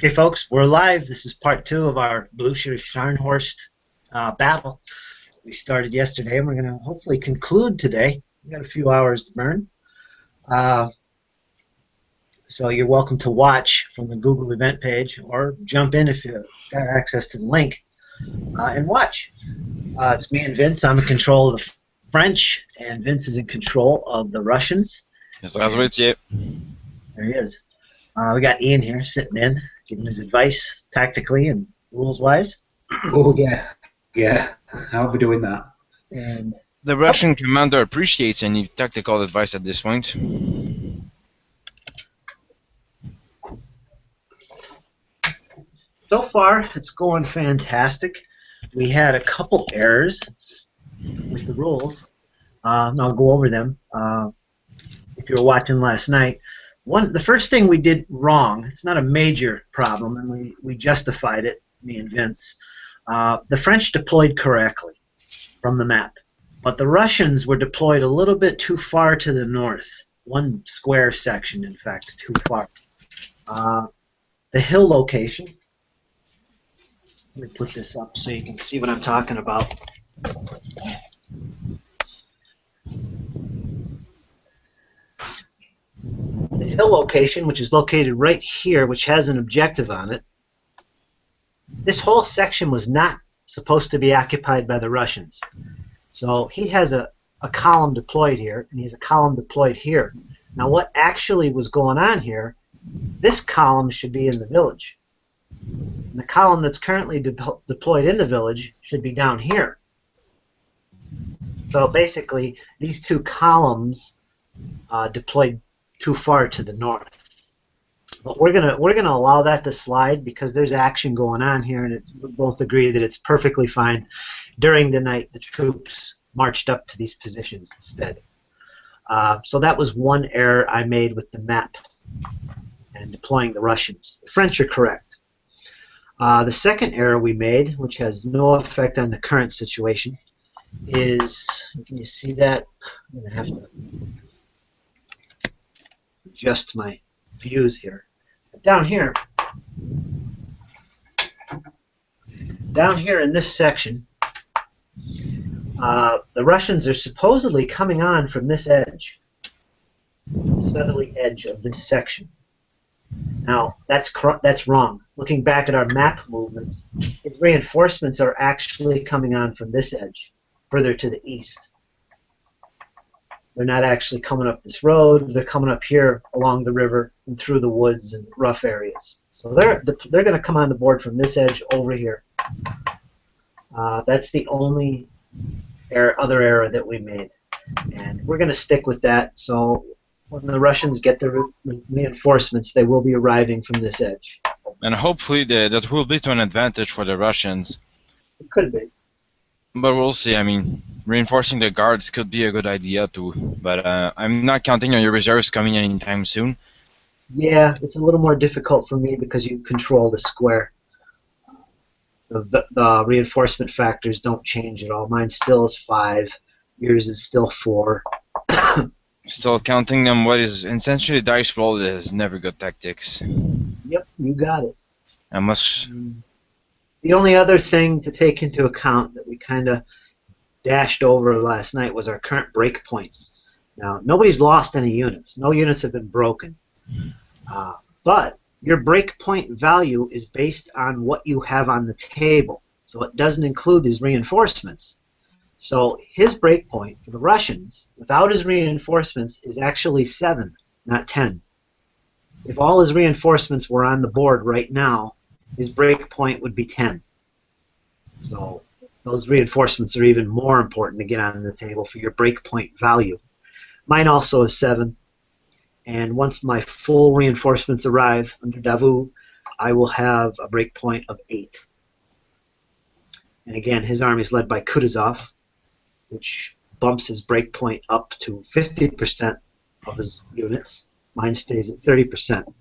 Okay, folks, we're live. This is part two of our Blucher Scharnhorst battle. We started yesterday, and we're going to hopefully conclude today. We got a few hours to burn. Uh, so you're welcome to watch from the Google event page or jump in if you've got access to the link and watch. It's me and Vince. I'm in control of the French, and Vince is in control of the Russians. Здравствуйте. There he is. We got Ian here sitting in, giving his advice tactically and rules-wise. Oh, yeah, I'll be doing that. And The Russian commander appreciates any tactical advice at this point. so far, it's going fantastic. We had a couple errors with the rules, and I'll go over them if you were watching last night. The first thing we did wrong, it's not a major problem, and we justified it, me and Vince. The French deployed correctly from the map, but the Russians were deployed a little bit too far to the north, one square section, in fact, too far. The hill location, let me put this up so you can see what I'm talking about. The hill location, which is located right here, which has an objective on it, this whole section was not supposed to be occupied by the Russians. So he has a column deployed here, and he has a column deployed here. Now what actually was going on here, this column should be in the village. And the column that's currently deployed in the village should be down here. So basically, these two columns deployed too far to the north. But we're gonna allow that to slide because there's action going on here, and we both agree that it's perfectly fine. During the night, the troops marched up to these positions instead. So that was one error I made with the map and deploying the Russians. The French are correct. The second error we made, which has no effect on the current situation, is, can you see that? I'm going to have to adjust my views here. Down here in this section, the Russians are supposedly coming on from this edge, southerly edge of this section. Now, that's wrong. Looking back at our map movements, its reinforcements are actually coming on from this edge, further to the east. They're not actually coming up this road. They're coming up here along the river and through the woods and rough areas. So they're going to come on the board from this edge over here. That's the only other error that we made. And we're going to stick with that. So when the Russians get the reinforcements, they will be arriving from this edge. And hopefully that will be to an advantage for the Russians. It could be. But we'll see. I mean, reinforcing the guards could be a good idea too. But I'm not counting on your reserves coming in anytime soon. Yeah, it's a little more difficult for me because you control the square. The reinforcement factors don't change at all. Mine still is 5. Yours is still 4. Still counting them what is essentially dice roll is never good tactics. Yep, you got it. I must... The only other thing to take into account that we kind of dashed over last night was our current break points. Now, nobody's lost any units. No units have been broken. But your break point value is based on what you have on the table. So it doesn't include these reinforcements. So his break point for the Russians, without his reinforcements, is actually 7, not 10. If all his reinforcements were on the board right now, his break point would be 10. So those reinforcements are even more important to get on the table for your break point value. Mine also is 7. And once my full reinforcements arrive under Davout, I will have a break point of 8. And again, his army is led by Kutuzov, which bumps his break point up to 50% of his units. Mine stays at 30%.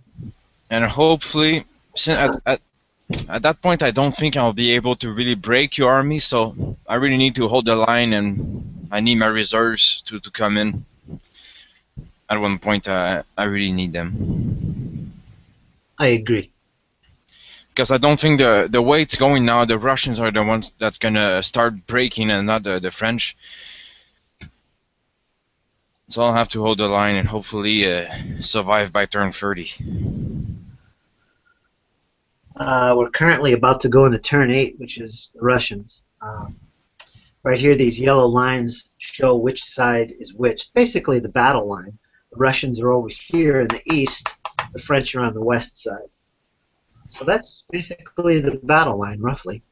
And hopefully, at that point, I don't think I'll be able to really break your army, so I really need to hold the line, and I need my reserves to come in. At one point, I really need them. I agree. Because I don't think the way it's going now, the Russians are the ones that's gonna start breaking, and not the French. So I'll have to hold the line and hopefully survive by turn 30. We're currently about to go into turn 8, which is the Russians. Right here, these yellow lines show which side is which. It's basically the battle line. The Russians are over here in the east. The French are on the west side. So that's basically the battle line, roughly.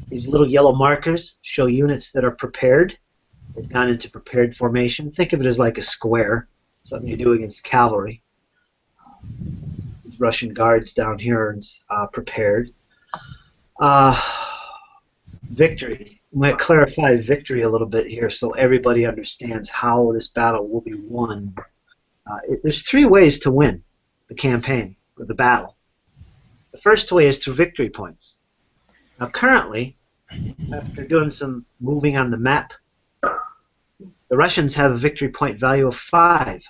These little yellow markers show units that are prepared. They've gone into prepared formation. Think of it as like a square, something you do against cavalry. These Russian guards down here are prepared. Victory. I'm going to clarify victory a little bit here so everybody understands how this battle will be won. There's 3 ways to win the campaign, or the battle. The first way is through victory points. Now currently, after doing some moving on the map, the Russians have a victory point value of 5.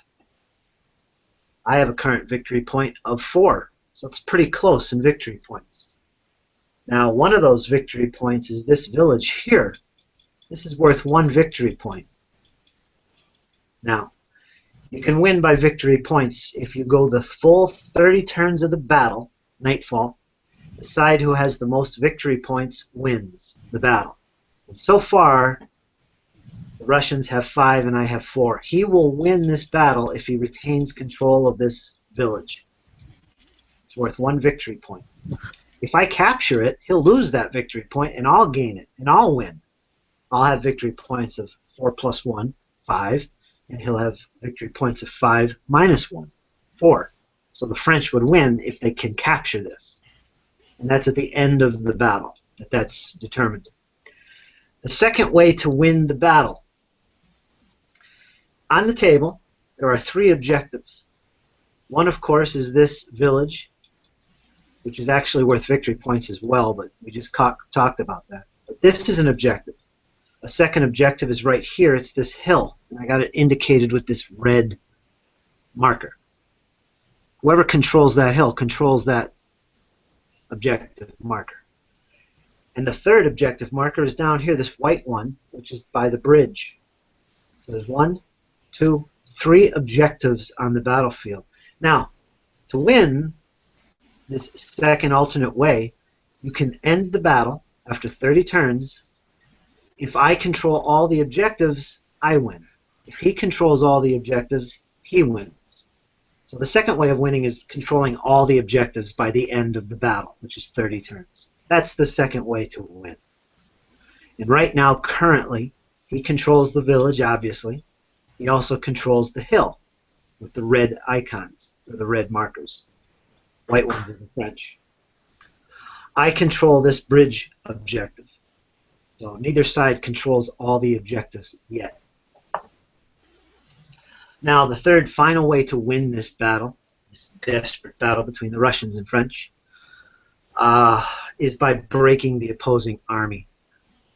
I have a current victory point of 4, so it's pretty close in victory points. Now, one of those victory points is this village here. This is worth 1 victory point. Now, you can win by victory points if you go the full 30 turns of the battle, nightfall. The side who has the most victory points wins the battle. And so far, the Russians have 5 and I have 4. He will win this battle if he retains control of this village. It's worth 1 victory point. If I capture it, he'll lose that victory point, and I'll gain it, and I'll win. I'll have victory points of 4 plus 1, 5, and he'll have victory points of 5 minus 1, 4. So the French would win if they can capture this. And that's at the end of the battle that's determined. The second way to win the battle. On the table, there are 3 objectives. One, of course, is this village, which is actually worth victory points as well, but we just talked about that. But this is an objective. A second objective is right here. It's this hill, and I got it indicated with this red marker. Whoever controls that hill controls that objective marker. And the third objective marker is down here, this white one, which is by the bridge. So there's 1, 2, 3 objectives on the battlefield. Now, to win this second alternate way, you can end the battle after 30 turns. If I control all the objectives, I win. If he controls all the objectives, he wins. So the second way of winning is controlling all the objectives by the end of the battle, which is 30 turns. That's the second way to win. And right now, currently, he controls the village, obviously. He also controls the hill with the red icons, or the red markers. White ones are the French. I control this bridge objective. So neither side controls all the objectives yet. Now the third final way to win this battle, this desperate battle between the Russians and French, is by breaking the opposing army.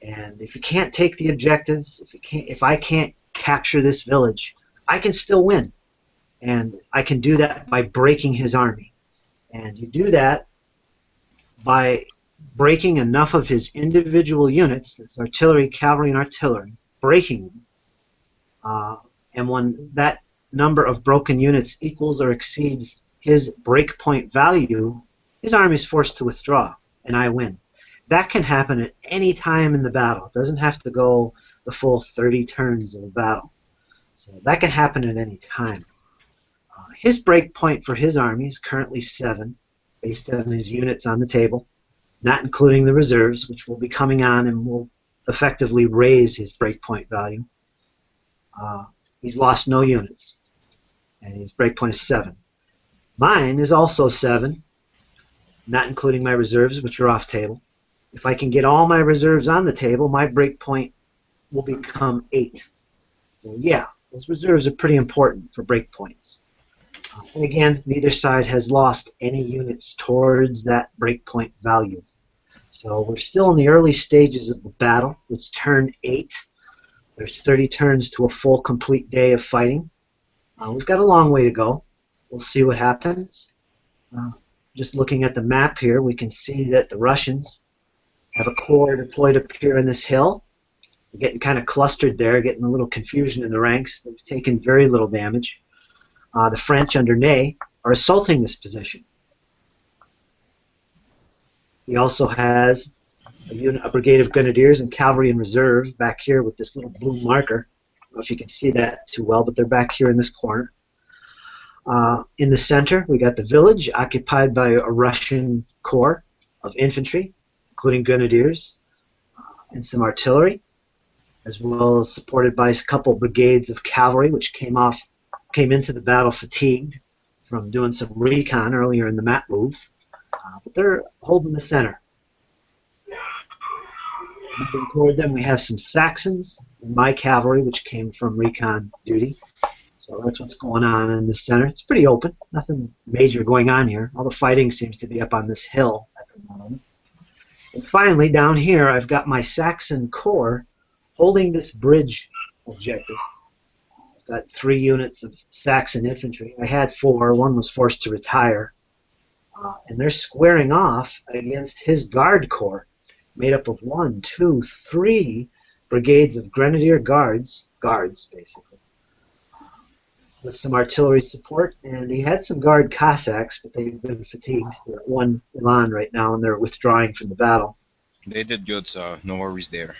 And if you can't take the objectives, if I can't capture this village, I can still win. And I can do that by breaking his army. And you do that by breaking enough of his individual units, that's artillery, cavalry, and artillery, breaking them. And when that number of broken units equals or exceeds his breakpoint value, his army is forced to withdraw, and I win. That can happen at any time in the battle. It doesn't have to go the full 30 turns of a battle. So that can happen at any time. His breakpoint for his army is currently 7, based on his units on the table, not including the reserves, which will be coming on and will effectively raise his breakpoint value. He's lost no units, and his breakpoint is 7. Mine is also 7, not including my reserves, which are off table. If I can get all my reserves on the table, my breakpoint will become 8. So yeah, those reserves are pretty important for breakpoints. And again, neither side has lost any units towards that breakpoint value. So we're still in the early stages of the battle. It's turn 8. There's 30 turns to a full, complete day of fighting. We've got a long way to go. We'll see what happens. just looking at the map here, we can see that the Russians have a corps deployed up here in this hill. They're getting kind of clustered there, getting a little confusion in the ranks. They've taken very little damage. The French under Ney are assaulting this position. He also has a brigade of grenadiers and cavalry in reserve back here with this little blue marker. I don't know if you can see that too well, but they're back here in this corner. In the center, we got the village occupied by a Russian corps of infantry, including grenadiers and some artillery, as well as supported by a couple brigades of cavalry, which came into the battle fatigued from doing some recon earlier in the map moves. But they're holding the center. Moving toward them, we have some Saxons and my cavalry, which came from recon duty. So that's what's going on in the center. It's pretty open. Nothing major going on here. All the fighting seems to be up on this hill at the moment. And finally, down here, I've got my Saxon corps holding this bridge objective. I've got 3 units of Saxon infantry. I had 4. One was forced to retire. And they're squaring off against his guard corps, made up of 1, 2, 3 brigades of grenadier guards basically, with some artillery support. And he had some guard Cossacks, but they've been fatigued. They're at 1 elan right now, and they're withdrawing from the battle. They did good, so no worries there.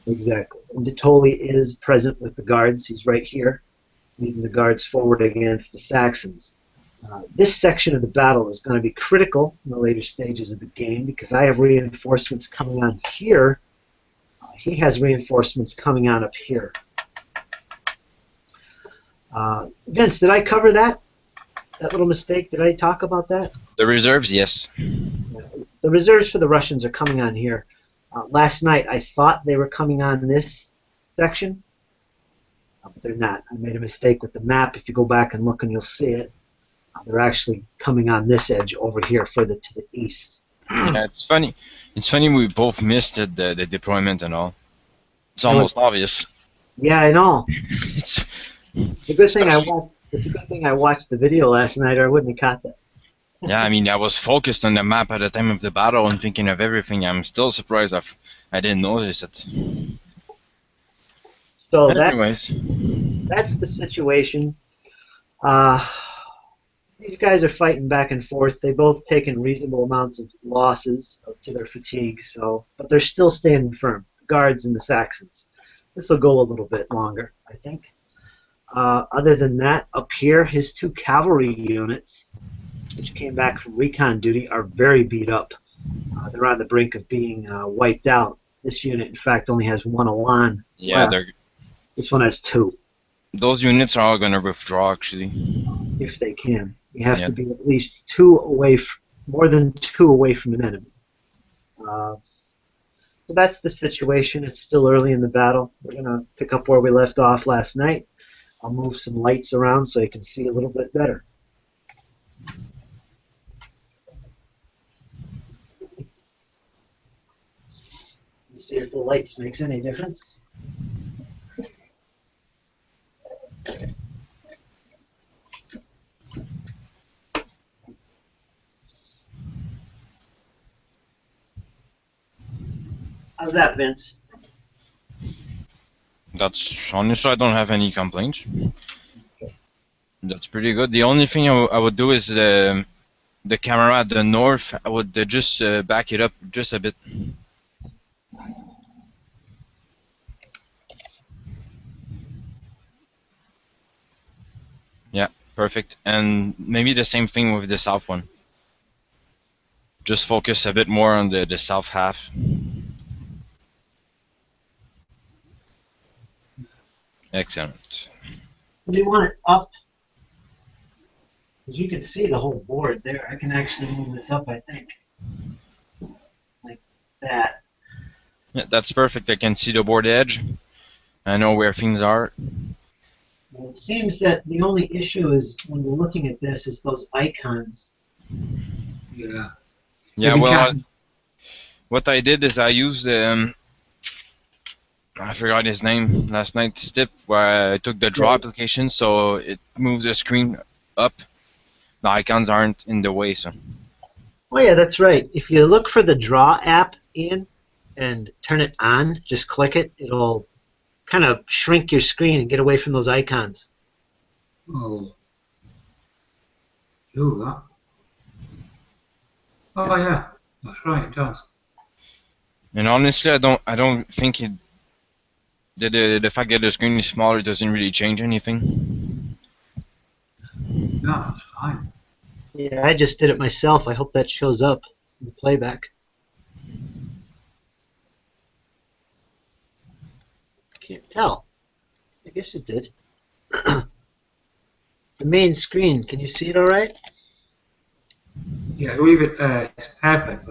Exactly. And de Tolly is present with the guards. He's right here, leading the guards forward against the Saxons. This section of the battle is going to be critical in the later stages of the game because I have reinforcements coming on here. He has reinforcements coming on up here. Vince, did I cover that? That little mistake? Did I talk about that? The reserves, yes. The reserves for the Russians are coming on here. Last night I thought they were coming on this section, but they're not. I made a mistake with the map. If you go back and look, and you'll see it. They're actually coming on this edge over here, further to the east. Yeah, it's funny. It's funny we both missed the deployment and all. It's almost obvious. Yeah, I know. It's a good thing It's a good thing I watched the video last night, or I wouldn't have caught that. Yeah, I mean, I was focused on the map at the time of the battle and thinking of everything. I'm still surprised I didn't notice it. So anyways, that's the situation. These guys are fighting back and forth. They've both taken reasonable amounts of losses to their fatigue, but they're still standing firm, the Guards and the Saxons. This will go a little bit longer, I think. Other than that, up here, his 2 cavalry units, which came back from recon duty, are very beat up. They're on the brink of being wiped out. This unit, in fact, only has 1 elan. Yeah, this one has 2. Those units are all going to withdraw, actually. If they can. You have to be at least 2 away, more than 2 away from an enemy. So that's the situation. It's still early in the battle. We're going to pick up where we left off last night. I'll move some lights around so you can see a little bit better. Let's see if the lights makes any difference. How's that, Vince? That's honestly, I don't have any complaints. That's pretty good. The only thing I would do is the camera at the north. I would just back it up just a bit. Yeah, perfect. And maybe the same thing with the south one. Just focus a bit more on the south half. Excellent. Do you want it up? Because you can see the whole board there. I can actually move this up, I think. Like that. Yeah, that's perfect. I can see the board edge. I know where things are. Well, it seems that the only issue is when we're looking at this is those icons. Yeah. Yeah, well, what I did is I used I forgot his name last night, Stip, where I took the draw application, so it moves the screen up. The icons aren't in the way, so. Oh yeah, that's right. If you look for the Draw app, Ian, and turn it on, just click it, it'll kind of shrink your screen and get away from those icons. Oh, do that. Oh yeah, that's right. It does. And honestly, I don't think the fact that the screen is smaller doesn't really change anything. No, that's fine. Yeah, I just did it myself. I hope that shows up in the playback. Can't tell. I guess it did. The main screen, can you see it all right? Yeah, leave it there. It's perfect.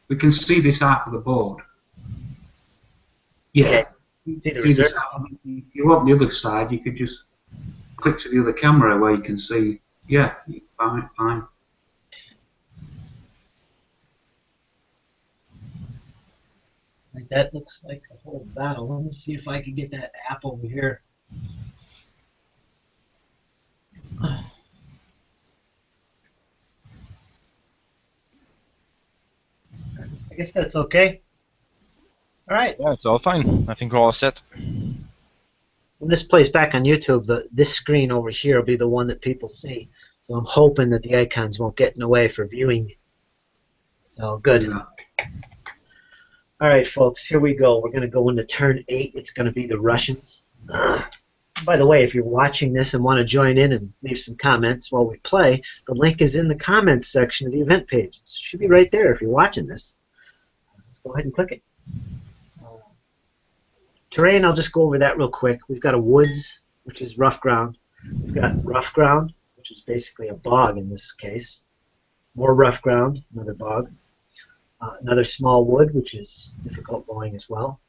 We can see this half of the board. Yeah. Yeah. See the See reserve? this half. If you want the other side, you could just click to the other camera where you can see. Yeah, fine, fine. Like that looks like the whole battle. Let me see if I can get that app over here. I guess that's okay. All right. Yeah, it's all fine. I think we're all set. When this plays back on YouTube, this screen over here will be the one that people see. So I'm hoping that the icons won't get in the way for viewing. Oh, good. Yeah. All right, folks, here we go. We're going to go into turn 8. It's going to be the Russians. By the way, if you're watching this and want to join in and leave some comments while we play, the link is in the comments section of the event page. It should be right there if you're watching this. Let's go ahead and click it. Terrain, I'll just go over that real quick. We've got a woods, which is rough ground. We've got rough ground, which is basically a bog in this case. More rough ground, another bog. Another small wood, which is difficult going as well.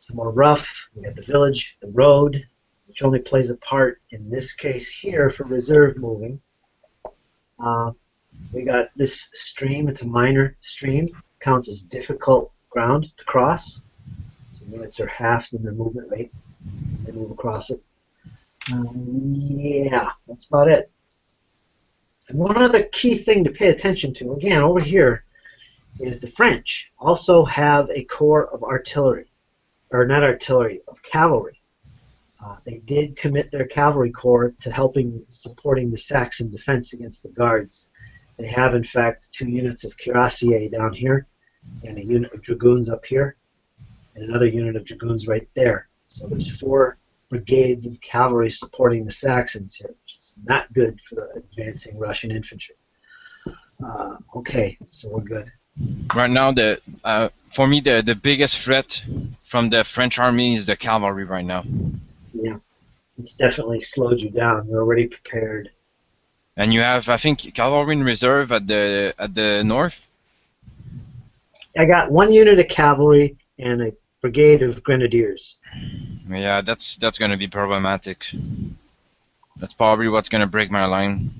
Some more rough. We got the village, the road, which only plays a part in this case here for reserve moving. We got this stream. It's a minor stream. Counts as difficult ground to cross. So units are halved in their movement rate. They move across it. Yeah, that's about it. And one other key thing to pay attention to, again, over here, is the French also have a corps of artillery, or not artillery, of cavalry. They did commit their cavalry corps to supporting the Saxon defense against the guards. They have, in fact, 2 units of cuirassiers down here, and a unit of dragoons up here, and another unit of dragoons right there. So there's 4 brigades of cavalry supporting the Saxons here, which is not good for the advancing Russian infantry. Okay, so we're good. Right now, for me, the biggest threat from the French army is the cavalry right now. Yeah, it's definitely slowed you down. You're already prepared. And you have, I think, cavalry in reserve at the north. I got 1 unit of cavalry and a brigade of grenadiers. Yeah, that's going to be problematic. That's probably what's going to break my line.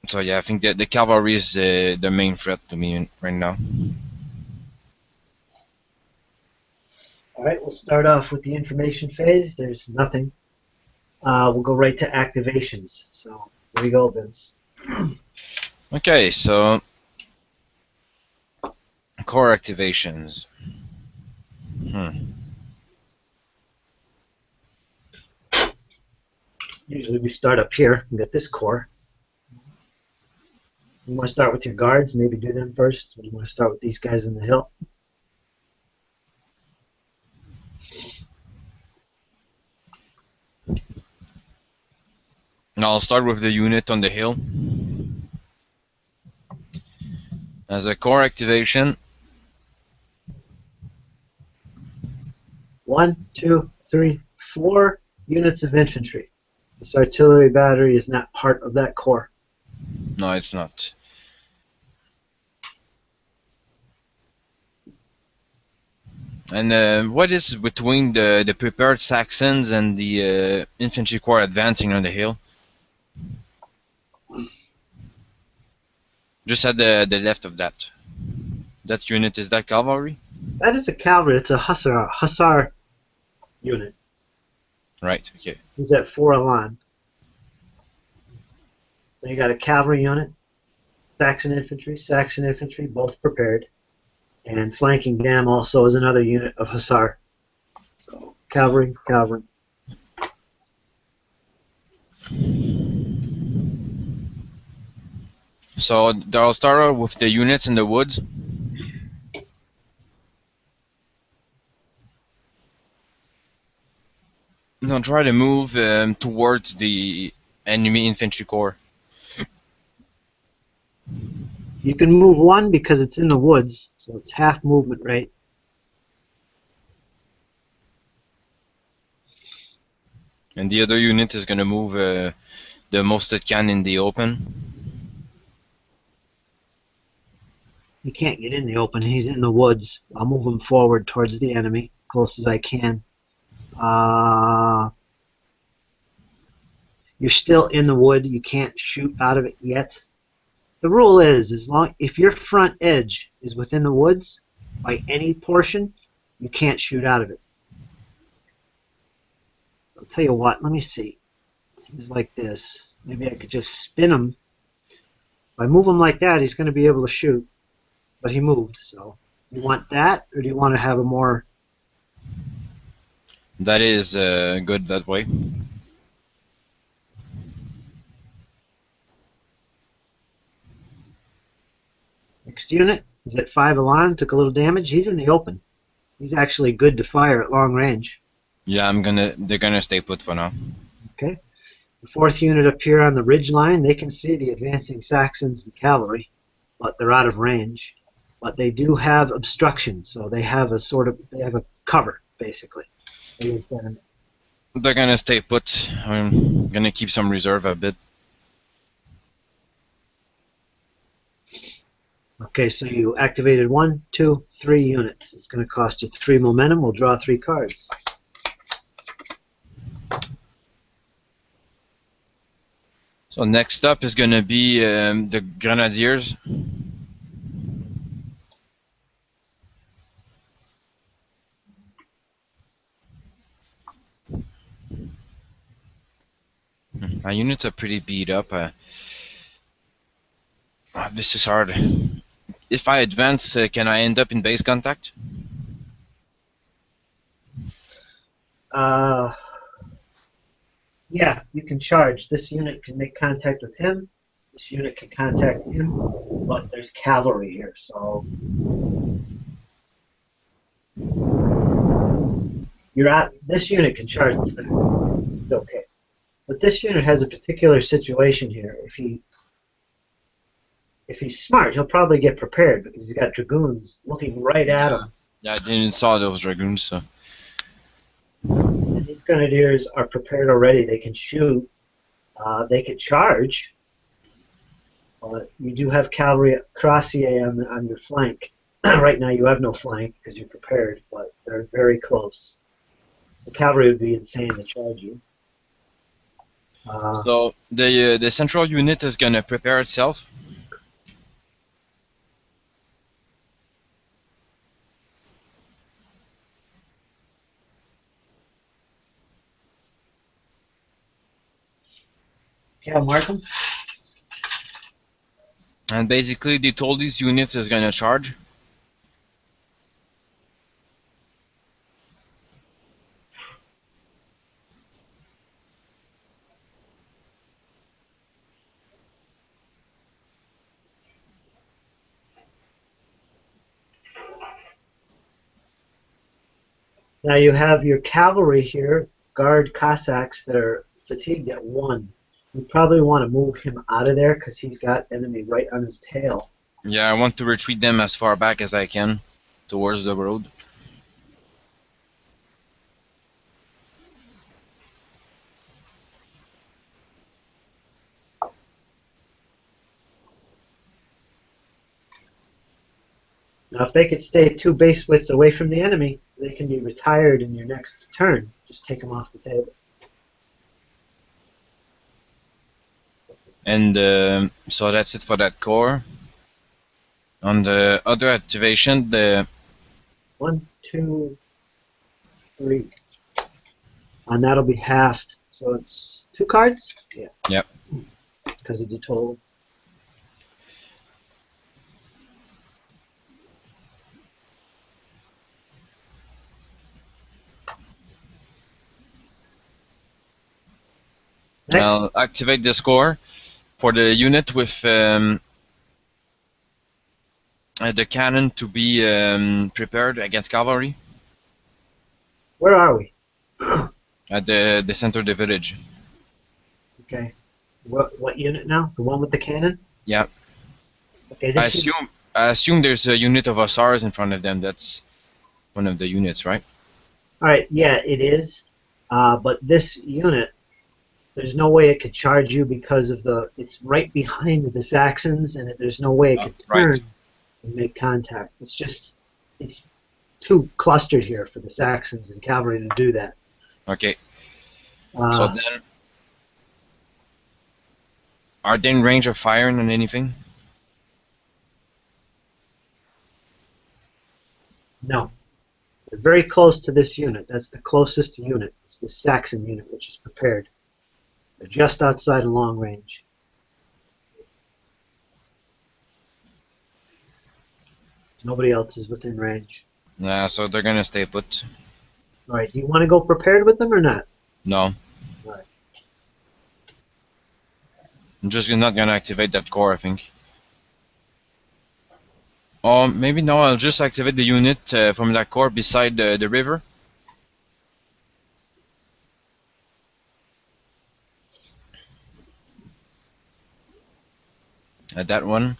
So yeah, I think that the cavalry is the main threat to me right now. All right, we'll start off with the information phase. There's nothing. We'll go right to activations. So here we go, Vince. Okay, so core activations. Usually we start up here and get this core. You want to start with your guards, maybe do them first, or you want to start with these guys in the hill? And I'll start with the unit on the hill. As a core activation. 1, 2, 3, 4 units of infantry. This artillery battery is not part of that core. No, it's not. And what is between the prepared Saxons and the infantry corps advancing on the hill? Just at the left of that. That unit, is that cavalry? That is a cavalry. It's a hussar unit. Right, okay. He's at 4 Elan. Then you got a cavalry unit, Saxon infantry, both prepared. And flanking them also is another unit of hussar. So cavalry, cavalry. So I'll start out with the units in the woods. I'll try to move towards the enemy infantry corps. You can move one because it's in the woods, so it's half movement rate. And the other unit is going to move the most it can in the open. He can't get in the open. He's in the woods. I'll move him forward towards the enemy, close as I can. You're still in the wood. You can't shoot out of it yet. The rule is, if your front edge is within the woods by any portion, you can't shoot out of it. I'll tell you what. Let me see. He's like this. Maybe I could just spin him. If I move him like that, he's going to be able to shoot. But he moved, so you want that, or do you want to have a more... That is good that way. Next unit is at 5 alarm, took a little damage. He's in the open. He's actually good to fire at long range. Yeah, they're gonna stay put for now. Okay. The 4th unit up here on the ridge line, they can see the advancing Saxons and cavalry, but they're out of range. But they do have obstruction, so they have a cover, basically, against enemy. They're gonna stay put. I'm gonna keep some reserve a bit. Okay, so you activated 1, 2, 3 units. It's going to cost you 3 momentum. We'll draw 3 cards. So next up is gonna be the Grenadiers. My units are pretty beat up. This is hard. If I advance, can I end up in base contact? Yeah, you can charge. This unit can make contact with him. This unit can contact him. But there's cavalry here, so you're out. This unit can charge this next. It's okay. But this unit has a particular situation here. If he's smart, he'll probably get prepared because he's got dragoons looking right at him. Yeah, I didn't saw those dragoons. So. And these grenadiers are prepared already. They can shoot. They can charge. But you do have cavalry cuirassier on your flank. Right now you have no flank because you're prepared, but they're very close. The cavalry would be insane to charge you. So the central unit is gonna prepare itself. Yeah, mark them. And basically they told these units is gonna charge. Now you have your cavalry here, guard Cossacks that are fatigued at 1. You probably want to move him out of there because he's got enemy right on his tail. Yeah, I want to retreat them as far back as I can towards the road. Now, if they could stay 2 base widths away from the enemy, they can be retired in your next turn. Just take them off the table. And so that's it for that core. On the other activation, the 1, 2, 3. And that'll be halved. So it's 2 cards? Yeah. Yep. Because of the total. Next, I'll activate the score for the unit with the cannon to be prepared against cavalry where are we? at the center of the village. Okay. What unit now? The one with the cannon? Yeah. Okay, I this unit, assume there's a unit of hussars in front of them. That's one of the units, right? all right, yeah, it is. But this unit, there's no way it could charge you because of it's right behind the Saxons, and there's no way it could Right. turn and make contact. It's too clustered here for the Saxons and cavalry to do that. Okay. So Uh, then, are they in range of firing on anything? no, they're very close to this unit. That's the closest unit. It's the Saxon unit, which is prepared. They're just outside of long range. Nobody else is within range. Yeah. So they're gonna stay put. All right, do you want to go prepared with them or not? No. All right. I'm just not gonna activate that core, I think. Or maybe no, I'll just activate the unit from that core beside the river. At that one.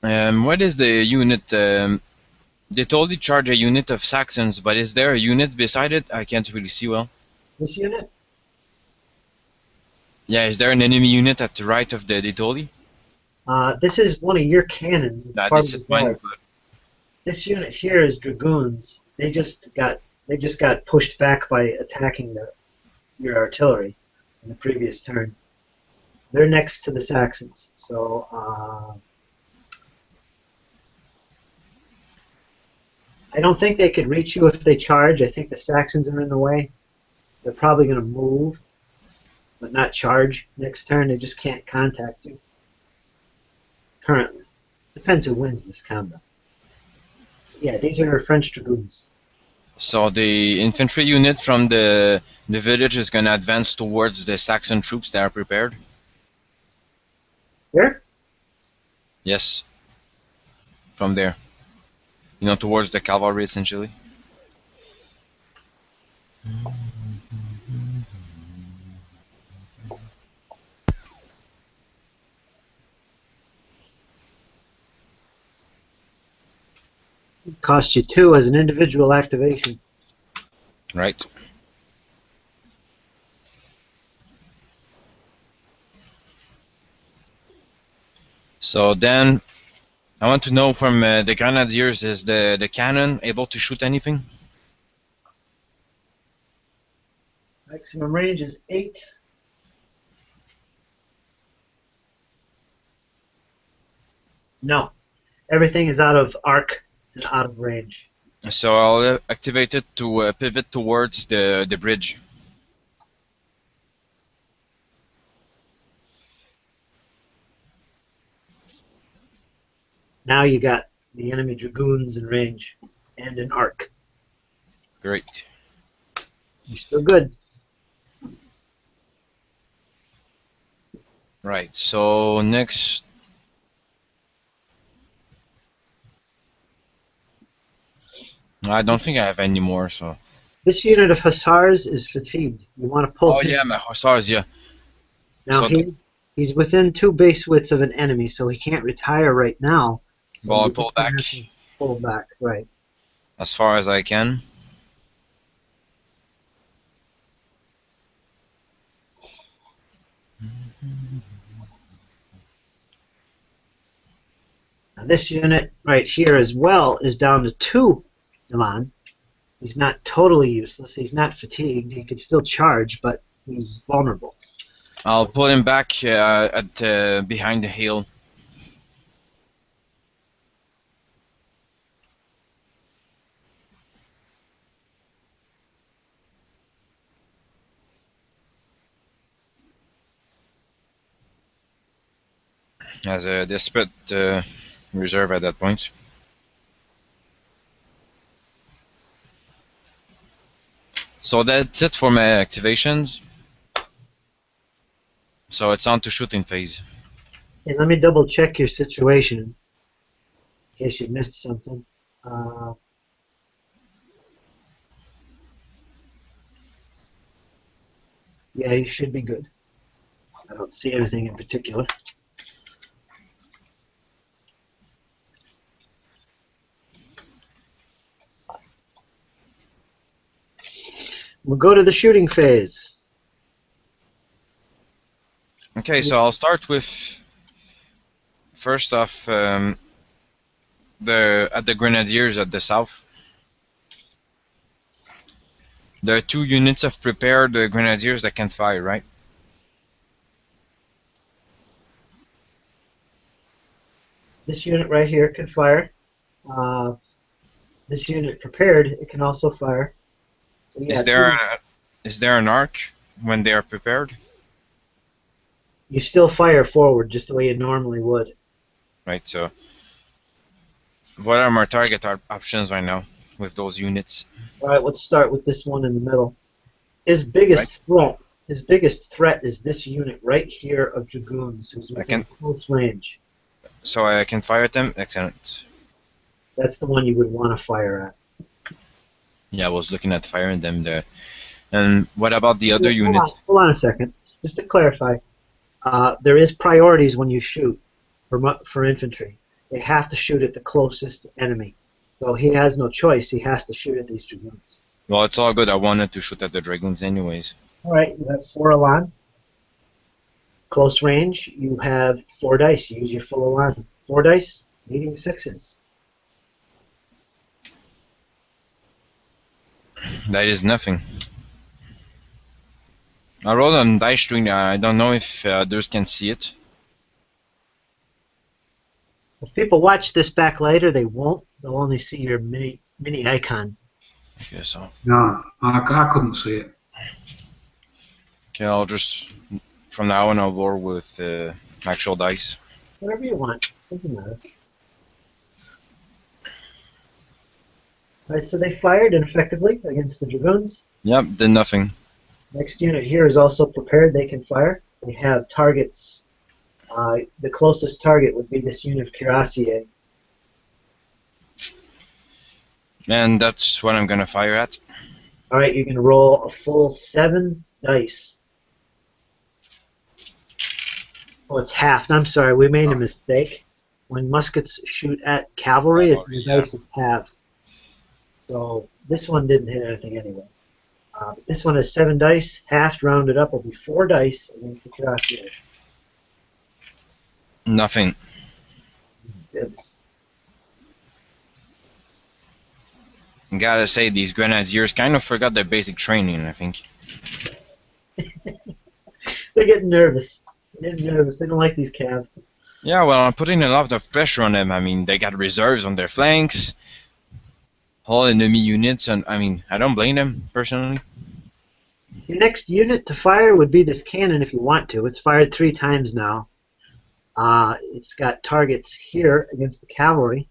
What is the unit? They totally charge a unit of Saxons, but is there a unit beside it? I can't really see well. This unit? Yeah, is there an enemy unit at the right of the Ditoli? This is one of your cannons. It's Nah, part this of is the mine. guard. This unit here is dragoons. They just got pushed back by attacking your artillery in the previous turn. They're next to the Saxons, so I don't think they could reach you if they charge. I think the Saxons are in the way. They're probably going to move, but not charge next turn. They just can't contact you currently. Depends who wins this combat. Yeah, these are French dragoons. So the infantry unit from the village is gonna advance towards the Saxon troops that are prepared. Here? Yes, from there. You know, towards the cavalry essentially. Cost you 2 as an individual activation. Right. So then, I want to know from the grenadiers: is the cannon able to shoot anything? Maximum range is 8. No. Everything is out of arc and out of range. So I'll activate it to pivot towards the bridge. Now you got the enemy dragoons in range and an arc. Great. You're still good. Right. So next, I don't think I have any more. So. This unit of hussars is fatigued. You want to pull Oh him. yeah, my hussars. Yeah. Now So he's within 2 base widths of an enemy, so he can't retire right now. So well, I'll you're pull just gonna back have to pull back, right? as far as I can. Now this unit right here as well is down to 2 Milan. He's not totally useless. He's not fatigued. He could still charge, but he's vulnerable. I'll pull him back at behind the hill. As a desperate reserve at that point. So that's it for my activations. So it's on to shooting phase. And let me double check your situation in case you missed something. Yeah, you should be good. I don't see anything in particular. We'll go to the shooting phase. Okay, so I'll start with first off at the Grenadiers at the south. There are 2 units of prepared Grenadiers that can fire, right? This unit right here can fire. This unit prepared, it can also fire. So yeah, Is there an arc when they are prepared? you still fire forward just the way you normally would. Right, so what are my target options right now with those units? All right, let's start with this one in the middle. His biggest threat is this unit right here of dragoons, who's within close range. So I can fire at them? Excellent. That's the one you would want to fire at. Yeah, I was looking at firing them there. And what about the other units? Hold on a second. Just to clarify, there is priorities when you shoot for infantry. They have to shoot at the closest enemy. So he has no choice. He has to shoot at these dragoons. Well, it's all good. I wanted to shoot at the dragoons anyways. All right, you have 4 elan. Close range, you have 4 dice. Use your full elan. 4 dice, needing 6s. That is nothing. I rolled on dice string. I don't know if others can see it. If people watch this back later, they won't. They'll only see your mini icon. Okay, so. No, I couldn't see it. Okay, I'll just from now on I'll roll with actual dice. Whatever you want. Doesn't matter. All right, so they fired ineffectively against the dragoons. Yep, did nothing. Next unit here is also prepared. They can fire. They have targets. The closest target would be this unit of cuirassiers. And that's what I'm gonna fire at. All right, you can roll a full 7 dice. Oh, it's halved. I'm sorry, we made a mistake. When muskets shoot at cavalry, the dice is halved. So this one didn't hit anything anyway. This one has 7 dice. Halved, rounded up, will be 4 dice against the cuirassiers. Nothing. It's Gotta say, these Grenadiers kind of forgot their basic training, I think. They're getting nervous. They're getting nervous. They don't like these cav. Yeah, well, I'm putting a lot of pressure on them. I mean, they got reserves on their flanks, whole enemy units, and I mean, I don't blame them, personally. Your next unit to fire would be this cannon if you want to. It's fired 3 times now. It's got targets here against the cavalry.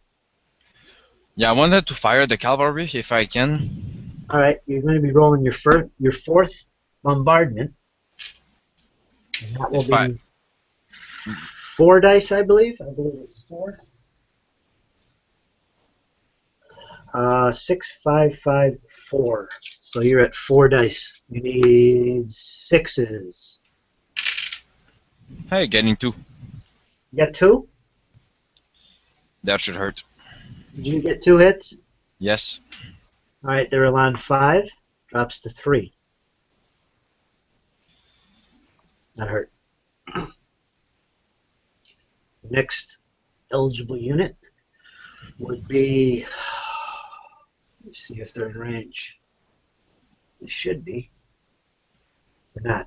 Yeah, I wanted to fire the cavalry if I can. All right, you're going to be rolling your 4th bombardment. And that will be 4 dice, I believe. I believe it's 4. 6, 5, 5, 4. So you're at 4 dice. You need 6s. Hey, getting 2. You got 2? That should hurt. Did you get 2 hits? Yes. All right, they're on 5. Drops to 3. That hurt. Next eligible unit would be. Let's see if they're in range. They should be. They're not.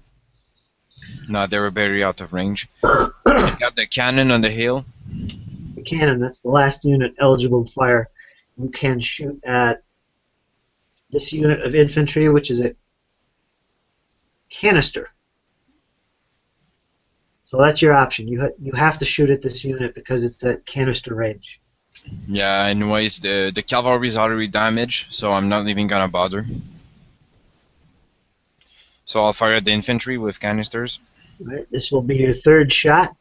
No, they were very out of range. I got the cannon on the hill. The cannon, that's the last unit eligible to fire. You can shoot at this unit of infantry, which is a canister. So that's your option. You have to shoot at this unit because it's at canister range. Yeah, anyways, the cavalry is already damaged, so I'm not even gonna bother. So I'll fire the infantry with canisters. All right, this will be your third shot.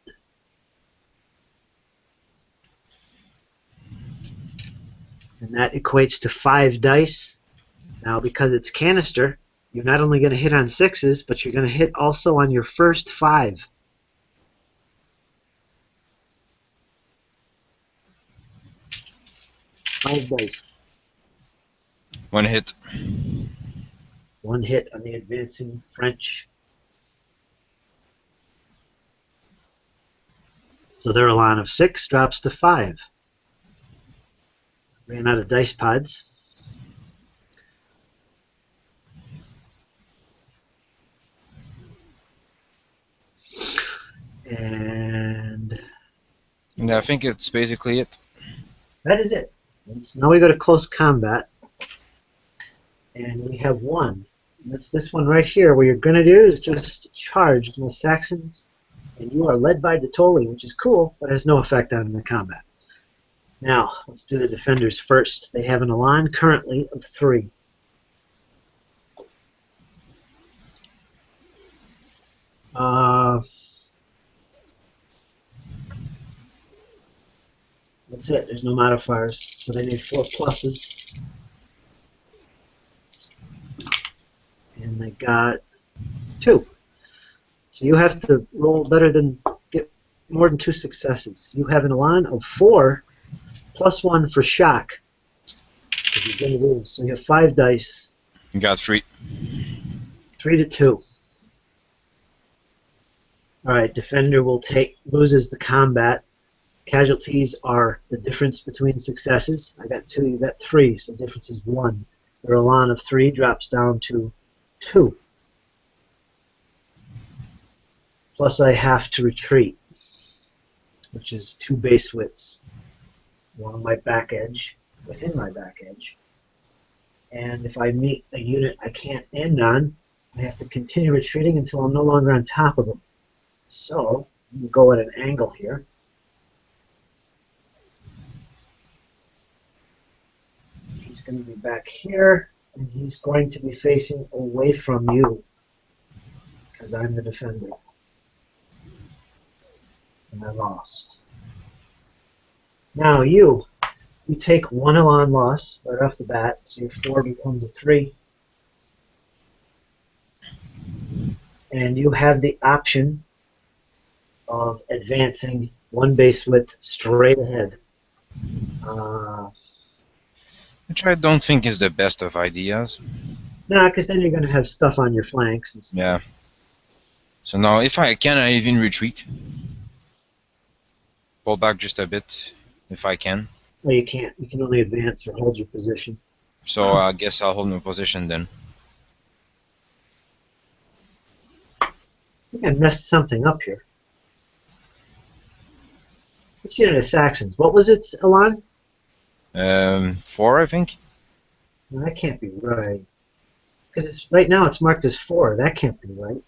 And that equates to 5 dice. Now, because it's canister, you're not only going to hit on 6s, but you're going to hit also on your first 5. Five dice. 1 hit. 1 hit on the advancing French. So their elan of 6 drops to 5. Ran out of dice pods. And I think it's basically it. that is it. Now we go to close combat. And we have 1. And that's this one right here. What you're going to do is just charge the Saxons. And you are led by Detoli, which is cool, but has no effect on the combat. Now, let's do the defenders first. They have an elan currently of 3. That's it. There's no modifiers, so they need 4 pluses. And they got 2. So you have to roll better than get more than 2 successes. You have an elan of 4 plus 1 for shock. Because you're going to lose. So you have 5 dice. You got 3. 3 to 2. All right, defender will loses the combat. Casualties are the difference between successes. I got 2, you got 3, so the difference is 1. Your elan of 3 drops down to 2. Plus I have to retreat, which is 2 base widths along my back edge, within my back edge. And if I meet a unit I can't end on, I have to continue retreating until I'm no longer on top of them. So, I'm going to go at an angle here. He's going to be back here, and he's going to be facing away from you, because I'm the defender. And I lost. Now you take 1 elan loss right off the bat, so your 4 becomes a 3. And you have the option of advancing 1 base width straight ahead. Which I don't think is the best of ideas. No, because then you're going to have stuff on your flanks. And stuff. Yeah. So now, if I can, I even retreat. Pull back just a bit, if I can. Well, you can't. You can only advance or hold your position. So I guess I'll hold my position then. I think I messed something up here. Which unit of Saxons? What was its elan? 4, I think. No, that can't be right. Because right now it's marked as 4. That can't be right.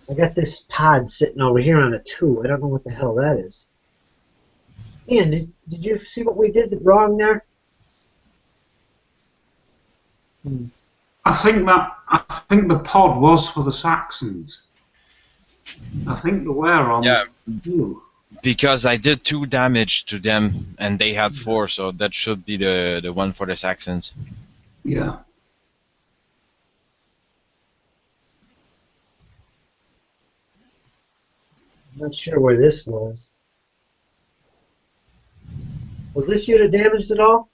I got this pod sitting over here on a 2. I don't know what the hell that is. Ian, did you see what we did wrong there? I think the pod was for the Saxons. I think they were on. Yeah. 2. Because I did 2 damage to them, and they had 4, so that should be the one for the Saxons. Yeah. I'm not sure where this was. Was this unit damaged at all?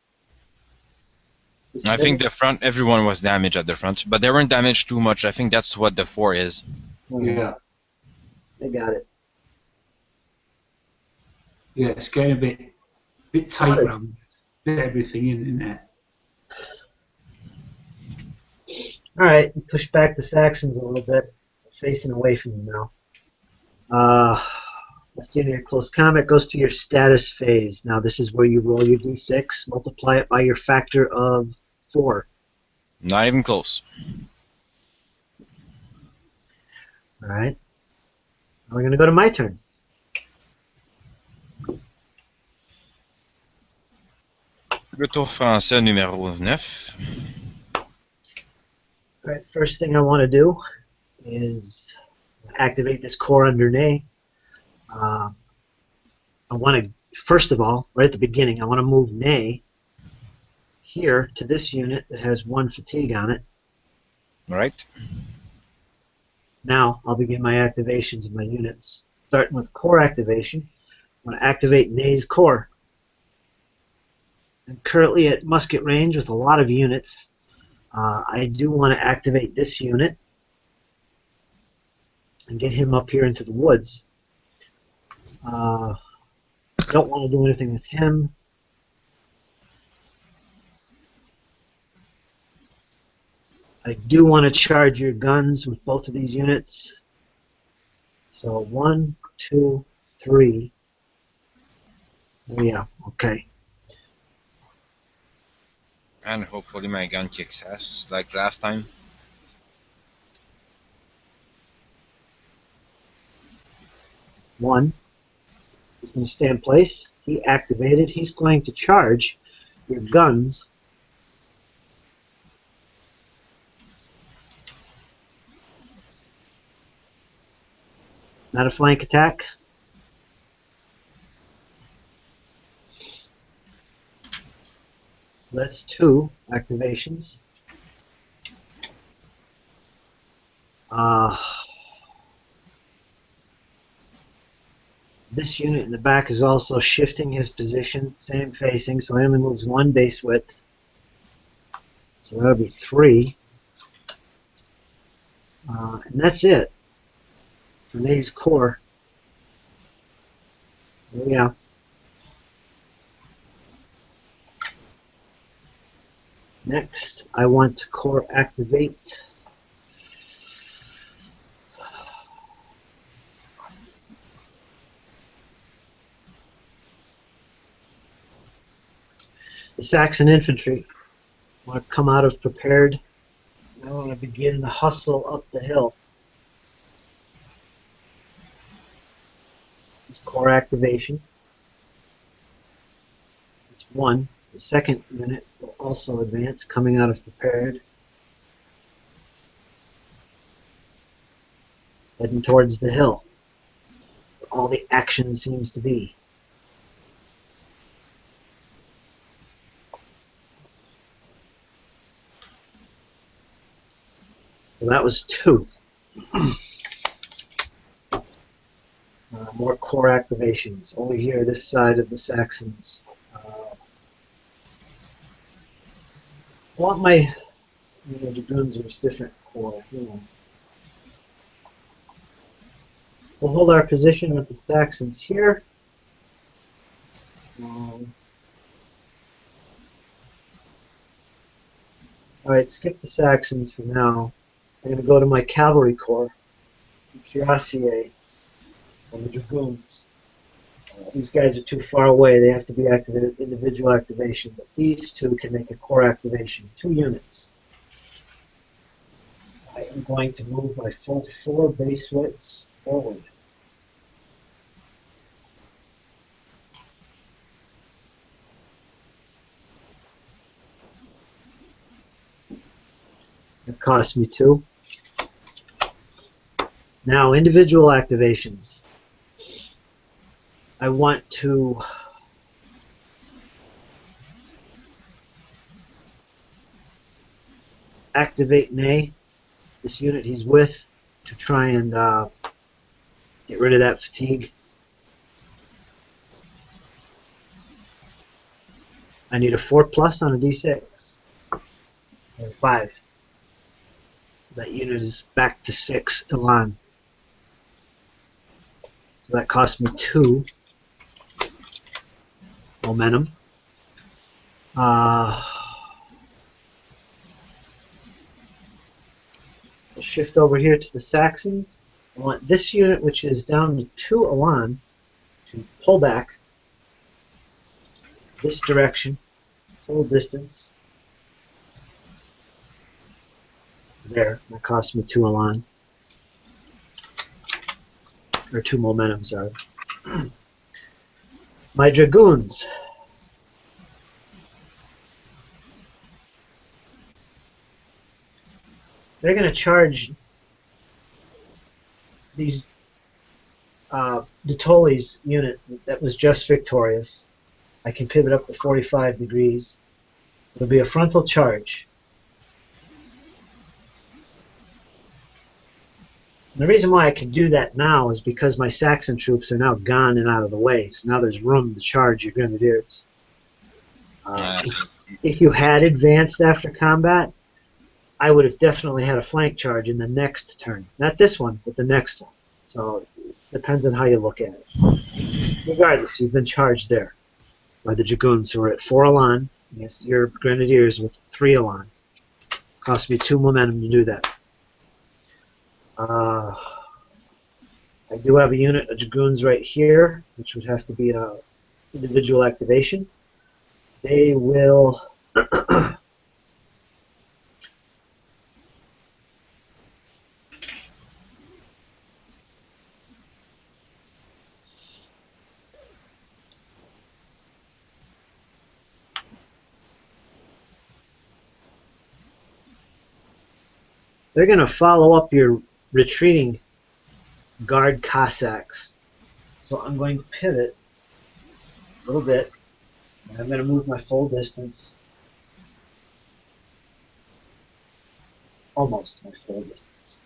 I think the front, everyone was damaged at the front, but they weren't damaged too much. I think that's what the 4 is. Yeah. I got it. Yeah, it's getting a bit tight around. Fit everything in, isn't it? All right, push back the Saxons a little bit. Facing away from you now. Let's see, your close combat goes to your status phase. Now this is where you roll your d6, multiply it by your factor of 4. Not even close. All right. Now we're going to go to my turn. Le tour français numéro 9. All right, first thing I want to do is activate this core under Ney. I want to, first of all, right at the beginning, I want to move Ney here to this unit that has 1 fatigue on it. All right. Now I'll begin my activations of my units. Starting with core activation, I want to activate Ney's core. I'm currently at musket range with a lot of units. I do want to activate this unit and get him up here into the woods. Don't want to do anything with him. I do want to charge your guns with both of these units. So 1, 2, 3. Oh yeah, okay. And hopefully my gun kicks ass like last time. One. He's going to stay in place. He activated. He's going to charge your guns. Not a flank attack. That's 2 activations. This unit in the back is also shifting his position, same facing, so he only moves 1 base width. So that'll be 3. And that's it for Ney's core. Yeah. Next, I want to core activate the Saxon infantry. I want to come out of prepared. I want to begin the hustle up the hill. It's core activation. It's 1. The second unit will also advance, coming out of prepared. Heading towards the hill. All the action seems to be. So that was 2. More core activations. Over here, this side of the Saxons. I want my dragoons are different core. We'll hold our position with the Saxons here. Alright, skip the Saxons for now. I'm going to go to my cavalry corps, the cuirassiers, and the dragoons. These guys are too far away. They have to be activated with individual activation, but these 2 can make a core activation. 2 units. I am going to move my full 4 base widths forward. It cost me 2. Now, individual activations. I want to activate Ney, this unit he's with, to try and get rid of that fatigue. I need a 4+ on a d6. Or 5. So that unit is back to 6 elan. So that cost me 2 momentum. I'll shift over here to the Saxons. I want this unit, which is down to 2 elan, to pull back this direction, full distance. There, that cost me 2 elan. Or 2 momentum, sorry. My dragoons. they're going to charge these Dutoli's unit that was just victorious. I can pivot up to 45 degrees. It'll be a frontal charge. And the reason why I can do that now is because my Saxon troops are now gone and out of the way. So now there's room to charge your grenadiers. If you had advanced after combat, I would have definitely had a flank charge in the next turn. Not this one, but the next one. So it depends on how you look at it. Regardless, you've been charged there by the Dragoons, who are at 4 elan against your grenadiers with 3 elan. Cost me 2 momentum to do that. I do have a unit of Dragoons right here, which would have to be an individual activation. They will they're going to follow up your retreating guard Cossacks. So I'm going to pivot a little bit. And I'm going to move my full distance. Almost my full distance.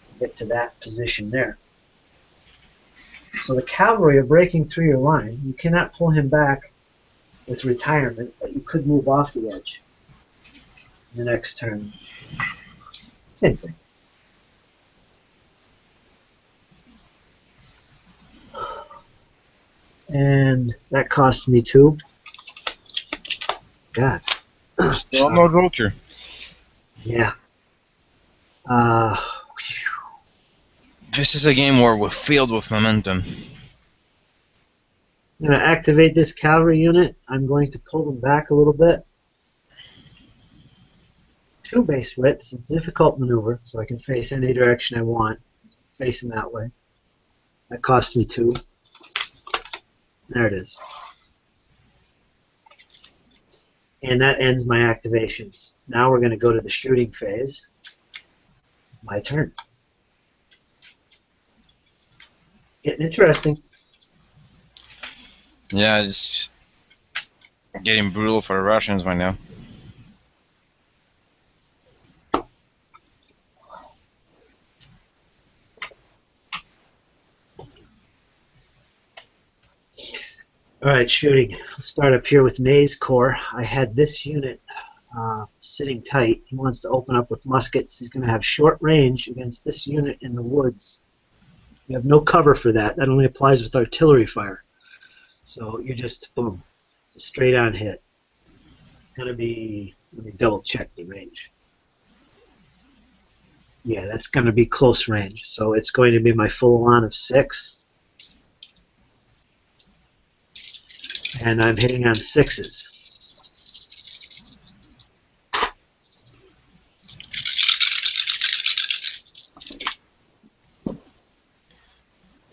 To get to that position there. So the cavalry are breaking through your line. You cannot pull him back with retirement, but you could move off the edge in the next turn. Same thing. And that cost me 2. God. Still no Blucher. Yeah. This is a game where we're filled with momentum. I'm going to activate this cavalry unit. I'm going to pull them back a little bit. 2 base widths. It's a difficult maneuver, so I can face any direction I want. Facing that way. That cost me 2. There it is. And that ends my activations. Now we're going to go to the shooting phase. My turn. Getting interesting. Yeah, it's getting brutal for the Russians right now. Alright, shooting. Let's start up here with Ney's Corps. I had this unit sitting tight. He wants to open up with muskets. He's going to have short range against this unit in the woods. You have no cover for that. That only applies with artillery fire. So you just, boom. It's a straight on hit. It's going to be, let me double check the range. Yeah, that's going to be close range. So it's going to be my full elan of 6. And I'm hitting on 6s.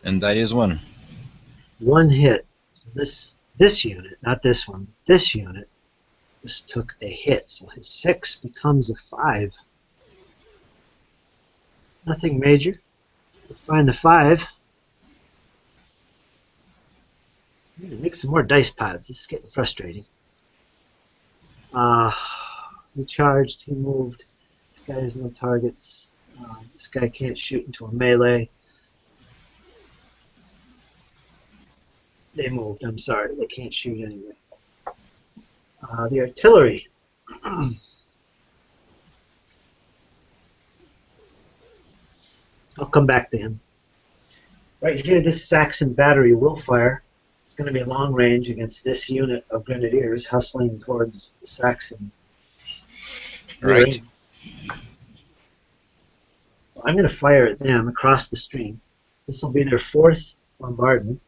And that is 1. 1 hit. So this unit, not this one, this unit just took a hit. So his 6 becomes a 5. Nothing major. Find the 5. I need to make some more dice pods. This is getting frustrating. He charged, he moved. This guy has no targets. This guy can't shoot into a melee. They moved, I'm sorry. They can't shoot anyway. The artillery. I'll come back to him. Right here, this Saxon battery will fire. It's going to be long range against this unit of grenadiers hustling towards the Saxon. Right. I'm going to fire at them across the stream. This will be their 4th bombardment.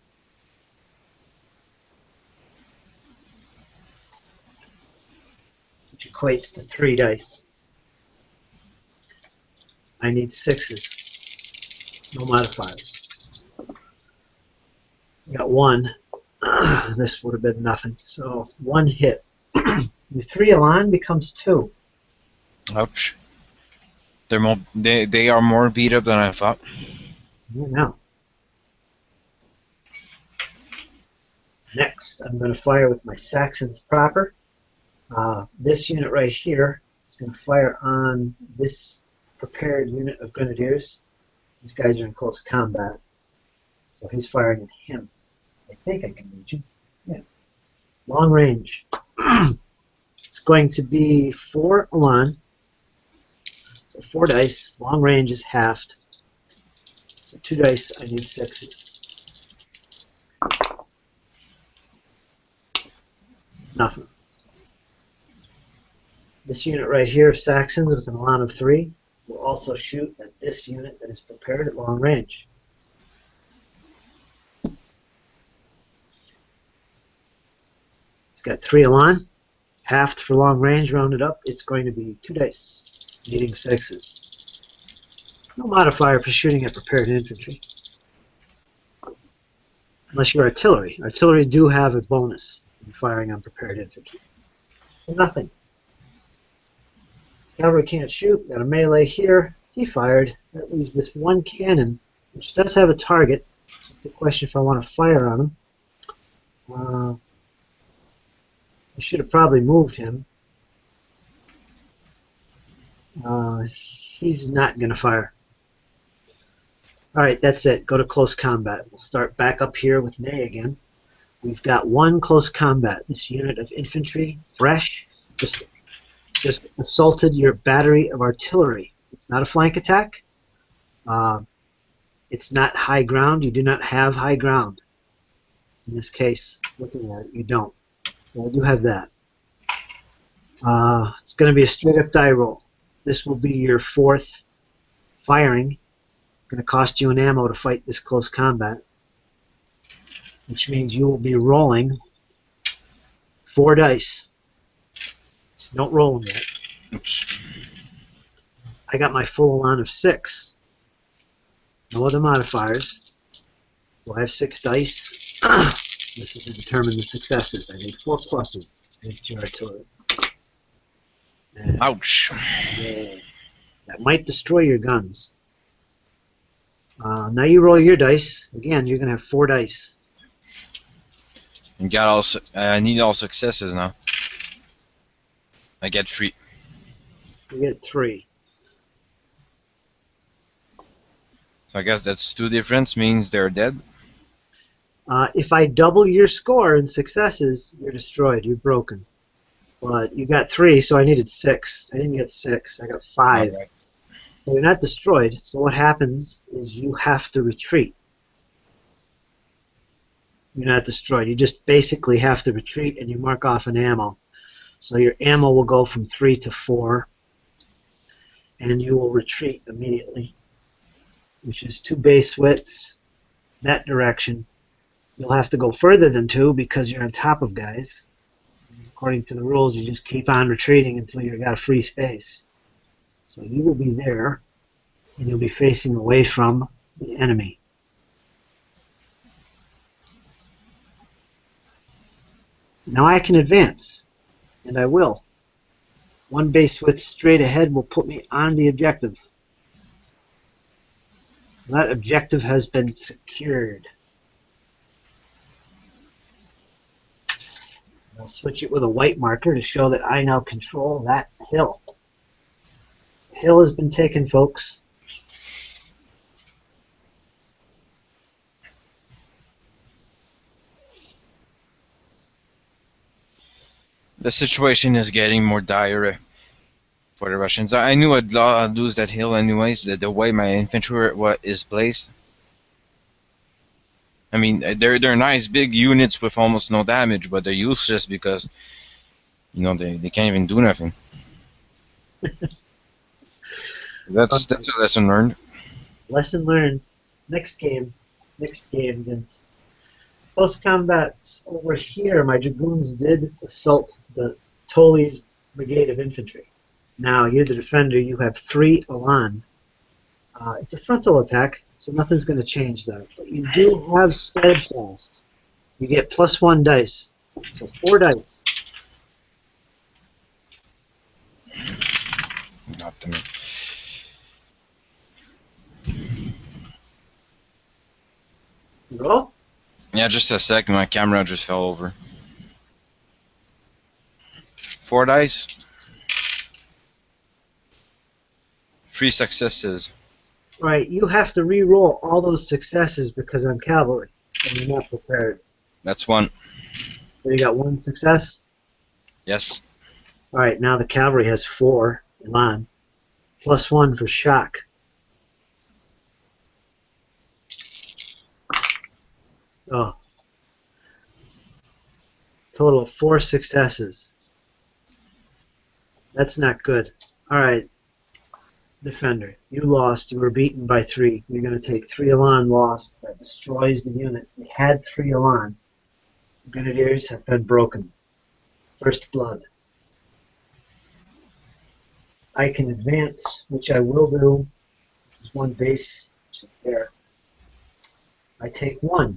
Which equates to 3 dice. I need 6s. No modifiers. Got 1. This would have been nothing. So 1 hit. Your 3 elan becomes 2. Ouch. They are more beat up than I thought. Yeah, no. Next, I'm going to fire with my Saxons proper. This unit right here is going to fire on this prepared unit of grenadiers. These guys are in close combat, so he's firing at him. I think I can reach him. Yeah. Long range. It's going to be 4 Elan. So 4 dice. Long range is halved. So 2 dice, I need 6s. Nothing. This unit right here of Saxons with an Elan of 3 will also shoot at this unit that is prepared at long range. It's got 3 Elan, halved for long range, rounded up. It's going to be 2 dice, needing 6s. No modifier for shooting at prepared infantry. Unless you're artillery. Artillery do have a bonus in firing on prepared infantry. Nothing. Cavalry can't shoot. Got a melee here. He fired. That leaves this one cannon, which does have a target. It's the question if I want to fire on him. I should have probably moved him. He's not going to fire. Alright, that's it. Go to close combat. We'll start back up here with Ney again. We've got 1 close combat. This unit of infantry, fresh, just assaulted your battery of artillery. It's not a flank attack. It's not high ground. You do not have high ground. In this case, looking at it, you don't. So I do have that. It's going to be a straight up die roll. This will be your 4th firing. Going to cost you an ammo to fight this close combat, which means you will be rolling 4 dice. Don't roll them yet. Oops. I got my full Elan of 6. No other modifiers. So I have 6 dice. This is to determine the successes. I need 4 pluses against your artillery. And Ouch. yeah, that might destroy your guns. Now you roll your dice. Again, you're going to have 4 dice. You got all. I need all successes now. I get 3. You get 3. So I guess that's 2 difference. Means they're dead. If I double your score in successes, you're destroyed. You're broken. But you got 3, so I needed 6. I didn't get 6. I got 5. Alright. So you're not destroyed. So what happens is you have to retreat. You're not destroyed. You just basically have to retreat, and you mark off an ammo. So your ammo will go from 3 to 4, and you will retreat immediately, which is 2 base widths that direction. You'll have to go further than 2 because you're on top of guys. According to the rules, you just keep on retreating until you've got a free space. So you will be there, and you'll be facing away from the enemy. Now I can advance, and I will. 1 base width straight ahead will put me on the objective. So that objective has been secured. I'll switch it with a white marker to show that I now control that hill. The hill has been taken, folks. The situation is getting more dire for the Russians. I knew I'd lose that hill anyways. The way my infantry is placed. I mean, they're nice big units with almost no damage, but they're useless because they can't even do nothing. That's a lesson learned. Lesson learned. Next game, Vince. Close combats over here. My dragoons did assault the Tolley's brigade of infantry. Now you're the defender. You have 3 Elan. It's a frontal attack, so nothing's going to change that. But you do have steadfast. You get +1 dice, so 4 dice. Not to me. Roll? Yeah, just a sec. My camera just fell over. 4 dice. 3 successes. Right, you have to re-roll all those successes because I'm cavalry and you're not prepared. That's 1. So you got 1 success. Yes. All right, now the cavalry has 4. Elan, plus 1 for shock. Oh, total of 4 successes. That's not good. All right, defender, you lost. You were beaten by 3. You're going to take 3 Elan lost. That destroys the unit. We had 3 Elan. Grenadiers have been broken. First blood. I can advance, which I will do. There's 1 base, which is there. I take 1.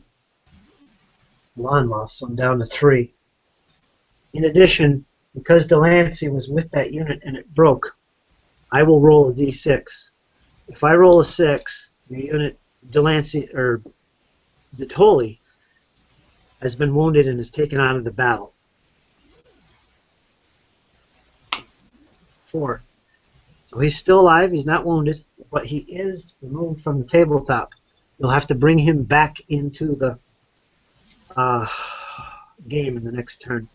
Elan lost, so I'm down to 3. In addition, because Delancey was with that unit and it broke, I will roll a d6. If I roll a 6, the unit Delancey or Detoli has been wounded and is taken out of the battle. 4. So he's still alive, he's not wounded, but he is removed from the tabletop. You'll have to bring him back into the game in the next turn.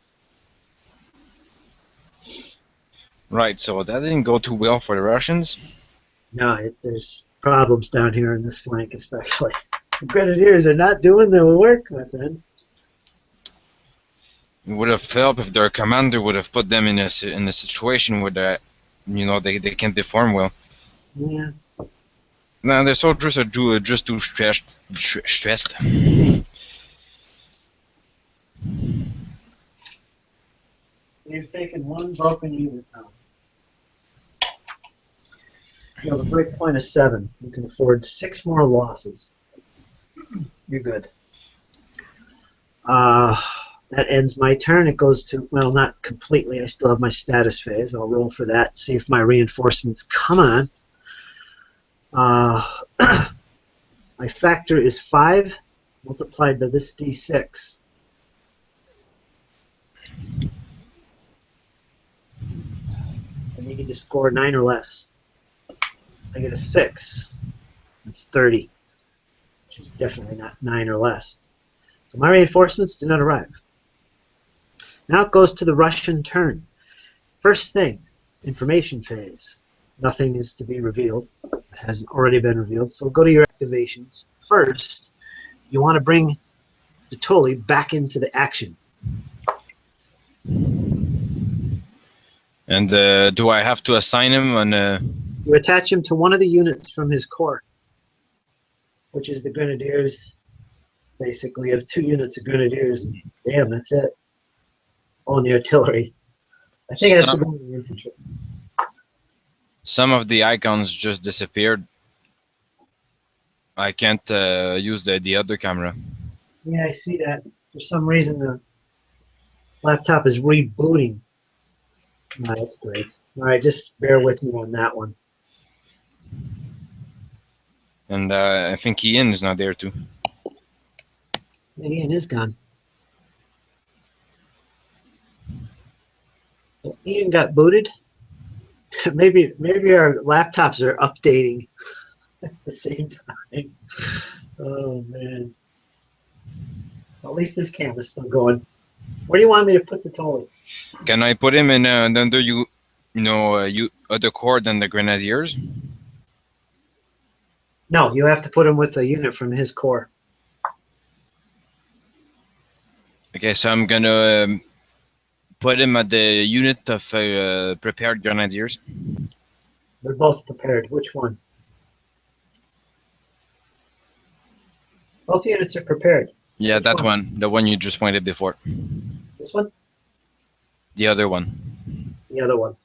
Right, so that didn't go too well for the Russians. No, there's problems down here in this flank especially. The Grenadiers are not doing their work, my friend. It would have helped if their commander would have put them in a situation where they can perform well. Yeah. No, the soldiers are just too stressed. You've taken 1 broken unit now. You have a break point of 7. You can afford 6 more losses. You're good. That ends my turn. It goes to, well, not completely. I still have my status phase. I'll roll for that, see if my reinforcements come on. My factor is 5 multiplied by this d6. I need to score 9 or less. I get a 6. That's 30, which is definitely not 9 or less. So my reinforcements do not arrive. Now it goes to the Russian turn. First thing, information phase. Nothing is to be revealed. It hasn't already been revealed. So go to your activations. First, you want to bring Detoli back into the action. And do I have to assign him on? You attach him to one of the units from his corps, which is the Grenadiers. Basically, you have 2 units of Grenadiers. And damn, that's it. Oh, and the artillery. I think it has to go in the infantry. Some of the icons just disappeared. I can't use the other camera. Yeah, I see that. For some reason, the laptop is rebooting. Oh, that's great. All right, just bear with me on that one. And I think Ian is not there too. Ian is gone. So Ian got booted. maybe our laptops are updating at the same time. Oh man. At least this camera's still going. Where do you want me to put the Tolly? Can I put him in under other corps than the Grenadiers? No, you have to put him with a unit from his corps. Okay, so I'm gonna put him at the unit of prepared Grenadiers. They're both prepared. Which one? Both units are prepared. Yeah, Which that one, the one you just pointed before. This one? The other one. The other one.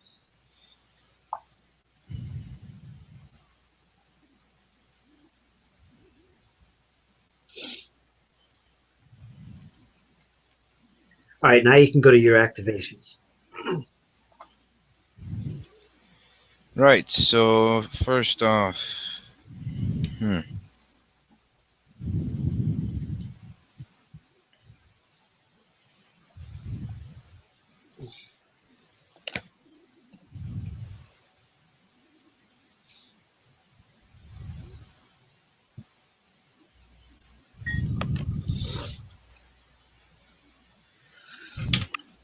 All right, now you can go to your activations. Right, so first off,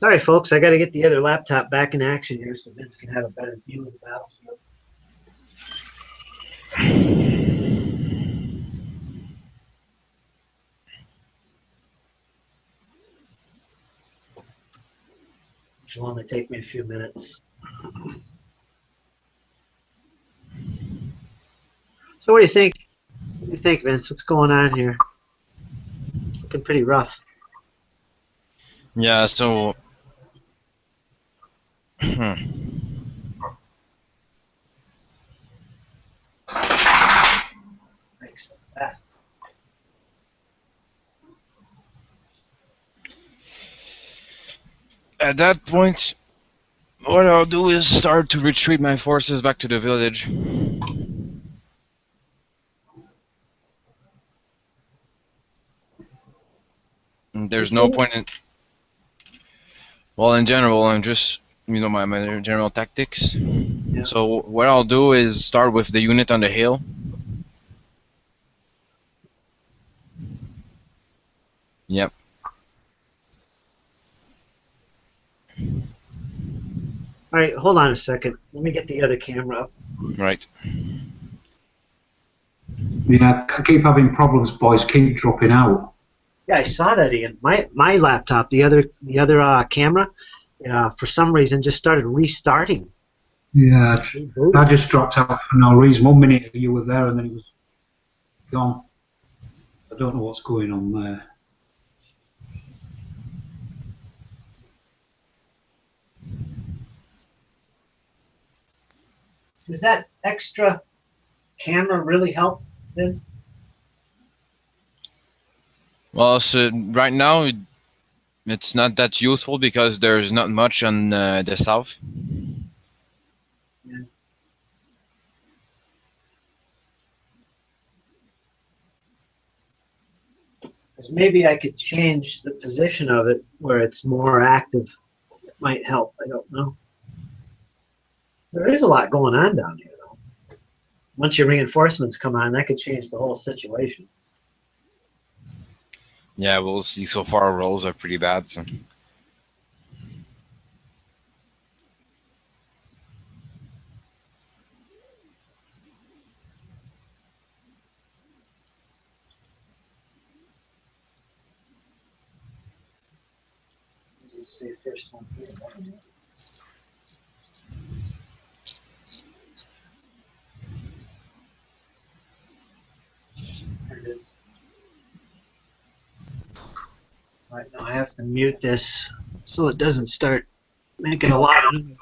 Sorry, folks, I got to get the other laptop back in action here so Vince can have a better view of the battlefield. Which will only take me a few minutes. So what do you think? What do you think, Vince? What's going on here? Looking pretty rough. Yeah, so Thanks. What's that? at that point, what I'll do is start to retreat my forces back to the village. And there's no point in. Well, in general, I'm just, my general tactics. Yeah. So what I'll do is start with the unit on the hill. Yep. All right, hold on a second. Let me get the other camera up. Right. Yeah, I keep having problems, boys. Keep dropping out. Yeah, I saw that, Ian. My laptop, the other camera, for some reason just started restarting. Yeah, Rebooted. I just dropped out for no reason. 1 minute you were there and then it was gone. I don't know what's going on there. Does that extra camera really help, Vince? Well, so right now it's not that useful because there's not much on the south. Yeah. Because maybe I could change the position of it where it's more active. It might help. I don't know. There is a lot going on down here, though. Once your reinforcements come on, that could change the whole situation. Yeah, we'll see. So far, our rolls are pretty bad. So. Let's see, first one here. There it is. All right, now I have to mute this so it doesn't start making a lot of noise.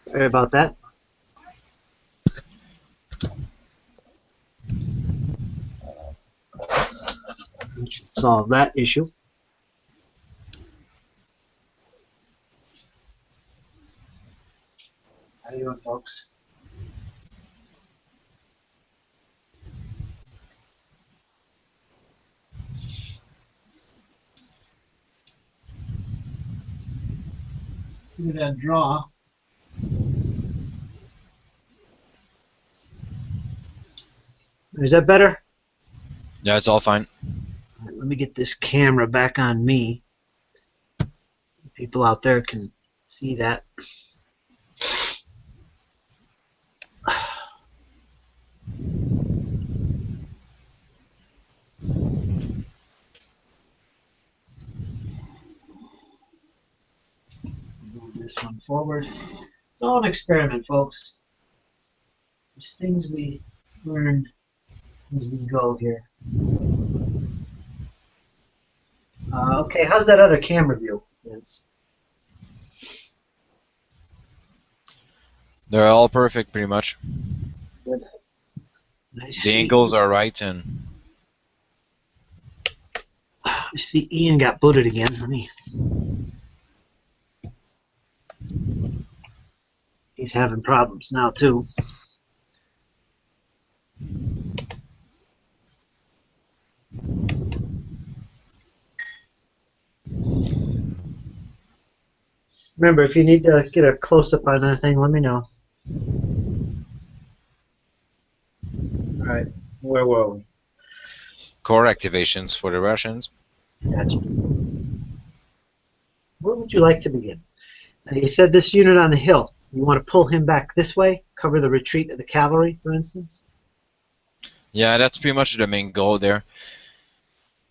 Sorry about that. We should solve that issue. How you doing, folks? Look at that draw. Is that better? Yeah, it's all fine. All right, let me get this camera back on me. People out there can see that. Move this one forward. It's all an experiment, folks. There's things we learn as we go here. Okay, how's that other camera view, Vince? They're all perfect, pretty much. Good. I The see, angles are right, and I see Ian got booted again. He's having problems now too. Remember, if you need to get a close-up on anything, let me know. All right, where were we? Core activations for the Russians. Gotcha. Where would you like to begin? Now, you said this unit on the hill. You want to pull him back this way, cover the retreat of the cavalry, for instance? Yeah, that's pretty much the main goal there.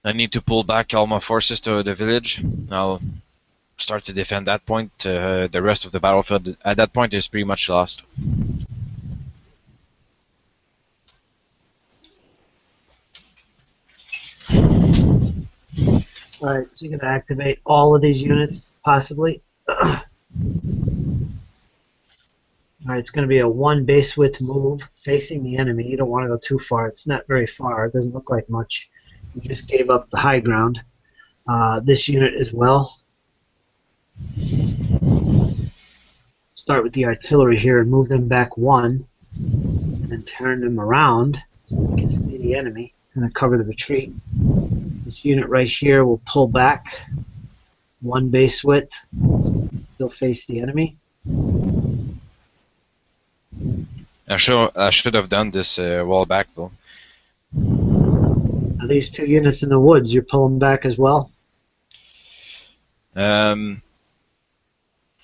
I need to pull back all my forces to the village. I'll start to defend that point. The rest of the battlefield at that point is pretty much lost. All right, so you're going to activate all of these units, possibly. All right, it's going to be a one base width move facing the enemy. You don't want to go too far. It's not very far. It doesn't look like much. You just gave up the high ground. This unit as well. Start with the artillery here and move them back one, and then turn them around so they can see the enemy and cover the retreat. This unit right here will pull back one base width, so they'll face the enemy. I should have done this a while back though. Now these two units in the woods, you're pulling back as well?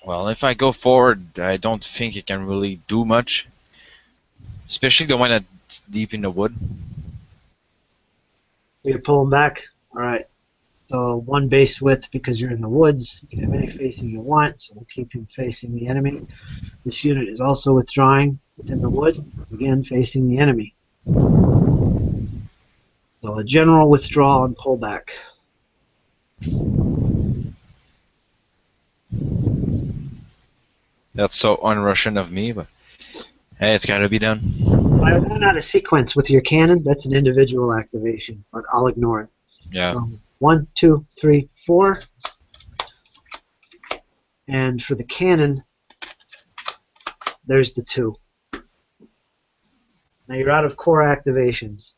Well, if I go forward, I don't think it can really do much. Especially the one that's deep in the wood. You're pulling back? Alright. So one base width because you're in the woods. You can have any facing you want, so we'll keep him facing the enemy. This unit is also withdrawing within the wood, again facing the enemy. So a general withdrawal and pullback. That's so un-Russian of me, but hey, it's gotta be done. I ran out of sequence with your cannon. That's an individual activation, but I'll ignore it. Yeah. 1, 2, 3, 4. And for the cannon, there's the 2. Now you're out of core activations.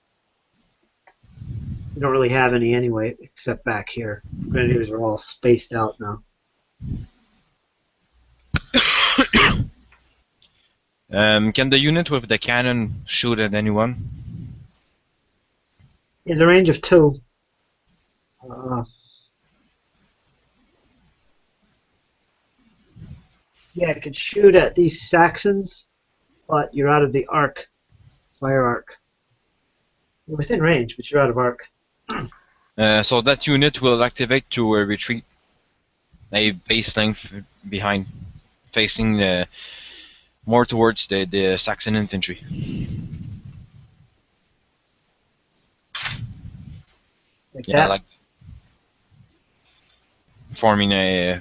You don't really have any anyway, except back here. Grenadiers are all spaced out now. Can the unit with the cannon shoot at anyone? He has a range of 2. Yeah, it could shoot at these Saxons, but you're out of the arc, fire arc. You're within range, but you're out of arc. So that unit will activate to retreat a base length behind, facing more towards the Saxon infantry. Like Yeah, that. like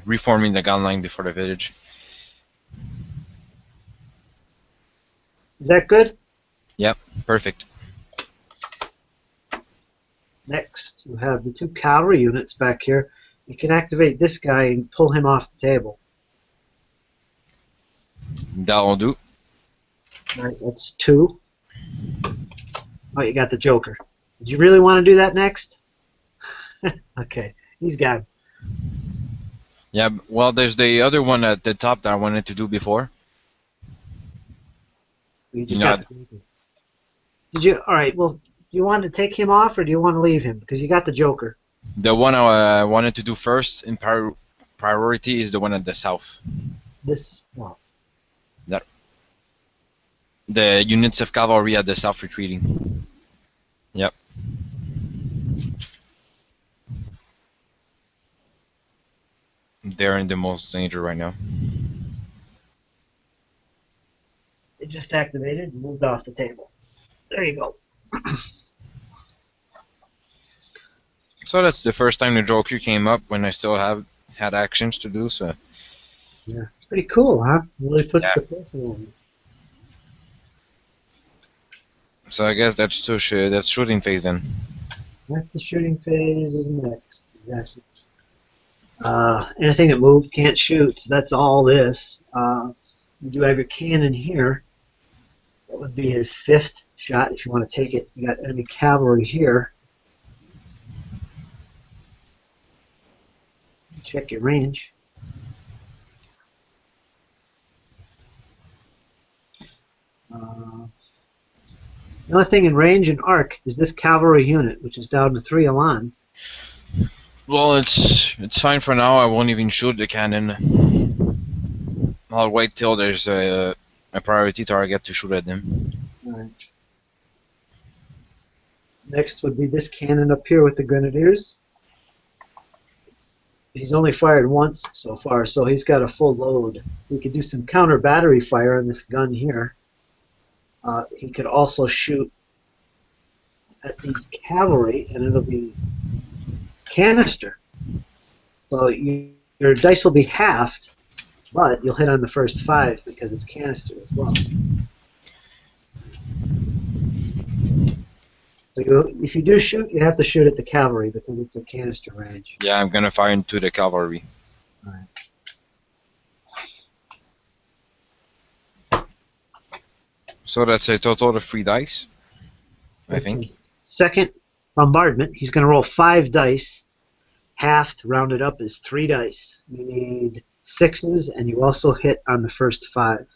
reforming the gun line before the village. Is that good? Yep, perfect. Next, you have the 2 cavalry units back here. You can activate this guy and pull him off the table. That'll do. Alright, that's 2. Oh, you got the Joker. Did you really want to do that next? Okay, he's gone. Yeah, well, there's the other one at the top that I wanted to do before. You just No, got the Joker. Did you? Alright, well, do you want to take him off or do you want to leave him? Because you got the Joker. the one I wanted to do first in priority is the one at the south. This, well, The units of cavalry at the south retreating. Yep. They're in the most danger right now. it just activated and moved off the table. There you go. So that's the first time the Joker came up when I still had actions to do, so Yeah, it's pretty cool, huh? Really puts Yeah. the pressure on you. so I guess that's that's shooting phase then. That's the shooting phase is next. Exactly. Anything that moved can't shoot. So that's all this. You do have your cannon here. That would be his 5th shot if you want to take it. You got enemy cavalry here. Check your range. The only thing in range and arc is this cavalry unit, which is down to 3 Elan. Well, it's fine for now. I won't even shoot the cannon. I'll wait till there's a priority target to shoot at them. Right. Next would be this cannon up here with the grenadiers. He's only fired once so far, so he's got a full load. We could do some counter battery fire on this gun here. He could also shoot at these cavalry, and it'll be canister. So your dice will be halved, but you'll hit on the first 5 because it's canister as well. So if you do shoot, you have to shoot at the cavalry because it's a canister range. Yeah, I'm gonna fire into the cavalry. All right. So that's a total of 3 dice, I That's think. his second bombardment. He's going to roll 5 dice. Halved, rounded up, is 3 dice. You need 6s, and you also hit on the first 5.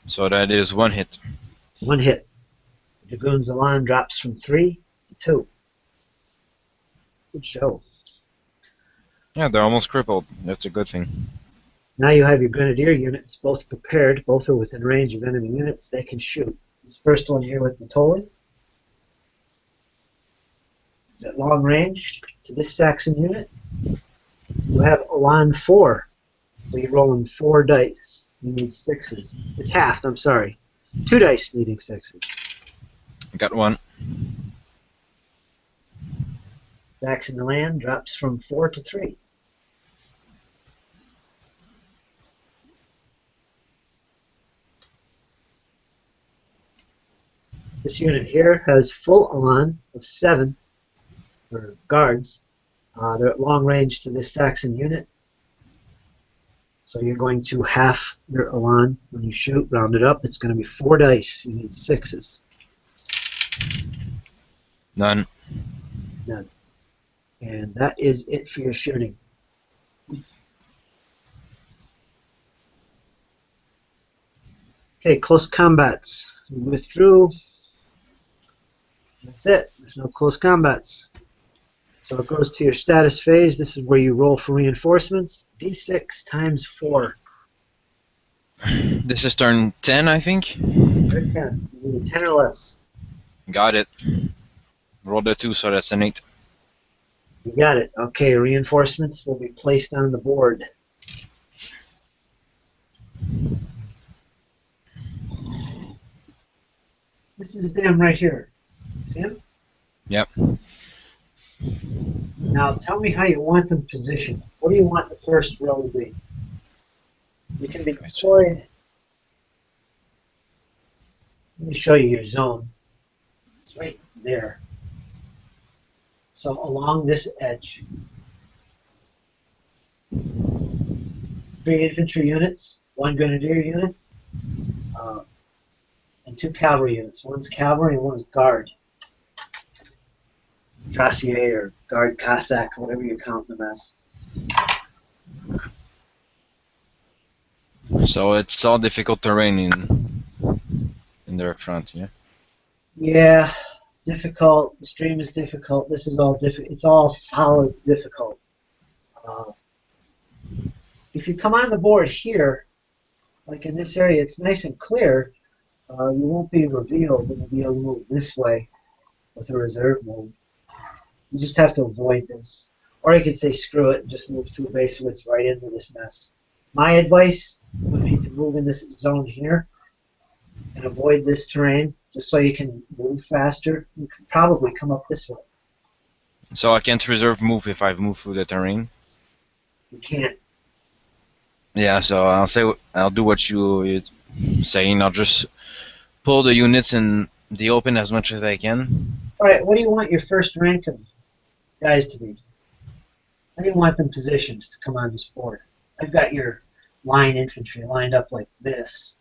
So that is 1 hit. 1 hit. The Dragoon's alarm drops from 3 to 2. Good show. Yeah, they're almost crippled. That's a good thing. Now you have your Grenadier units both prepared. Both are within range of enemy units. They can shoot. This first one here with the Tolly is at long range to this Saxon unit. You have Elan 4. So you're rolling 4 dice. You need 6s. It's halved, I'm sorry. 2 dice needing 6s. Got 1. Saxon land drops from 4 to 3. This unit here has full Elan of 7 for guards. They're at long range to this Saxon unit. So you're going to half your Elan when you shoot, round it up. It's going to be 4 dice. You need 6s. None. None. And that is it for your shooting. Okay, close combats. You withdrew. That's it. There's no close combats. So it goes to your status phase. This is where you roll for reinforcements. D6 times 4. This is turn 10, I think. Turn 10. You need a 10 or less. Got it. Rolled a 2, so that's an 8. You got it. Okay, reinforcements will be placed on the board. This is them right here. See them? Yep. Now tell me how you want them positioned. What do you want the first row to be? You can be deployed. Let me show you your zone. It's right there. So along this edge. 3 infantry units, 1 grenadier unit, and 2 cavalry units. One's cavalry and one's guard. Cuirassier or guard Cossack, whatever you count them as. So it's all difficult terrain in their front, yeah? Yeah, difficult. The stream is difficult. This is all difficult. It's all solid difficult. If you come on the board here, like in this area, it's nice and clear. You won't be revealed, and you'll be able to move this way with a reserve move. You just have to avoid this. Or you could say screw it and just move 2 base widths right into this mess. My advice would be to move in this zone here and avoid this terrain just so you can move faster. You could probably come up this way. So I can't reserve move if I've moved through the terrain? You can't. Yeah, so I'll do what you're saying. I'll just pull the units in the open as much as I can. Alright, what do you want your first rank of guys to be? How do you want them positioned to come on this board? I've got your line infantry lined up like this,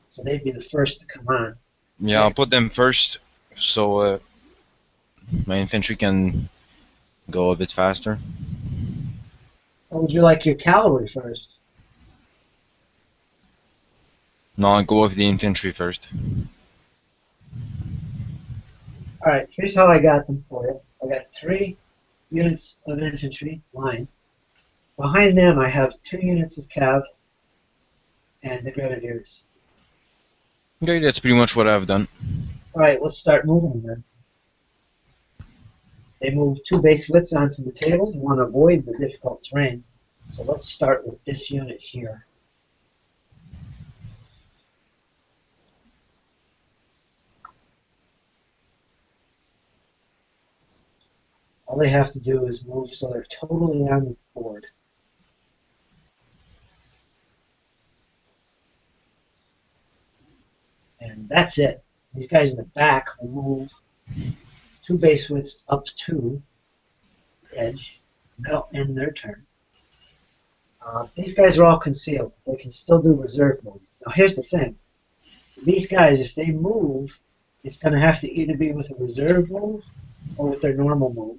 so they'd be the first to come on. Yeah, I'll put them first so my infantry can go a bit faster. Or would you like your cavalry first? No, I'll go with the infantry first. All right, here's how I got them for you. I got 3 units of infantry line. Behind them, I have 2 units of cav and the grenadiers. Okay, that's pretty much what I've done. All right, let's start moving then. They move 2 base widths onto the table. You want to avoid the difficult terrain. So let's start with this unit here. All they have to do is move so they're totally on the board. And that's it. These guys in the back will move 2 base widths up to the edge. That'll end their turn. These guys are all concealed. They can still do reserve mode. Now here's the thing. These guys, if they move, it's going to have to either be with a reserve move or with their normal move.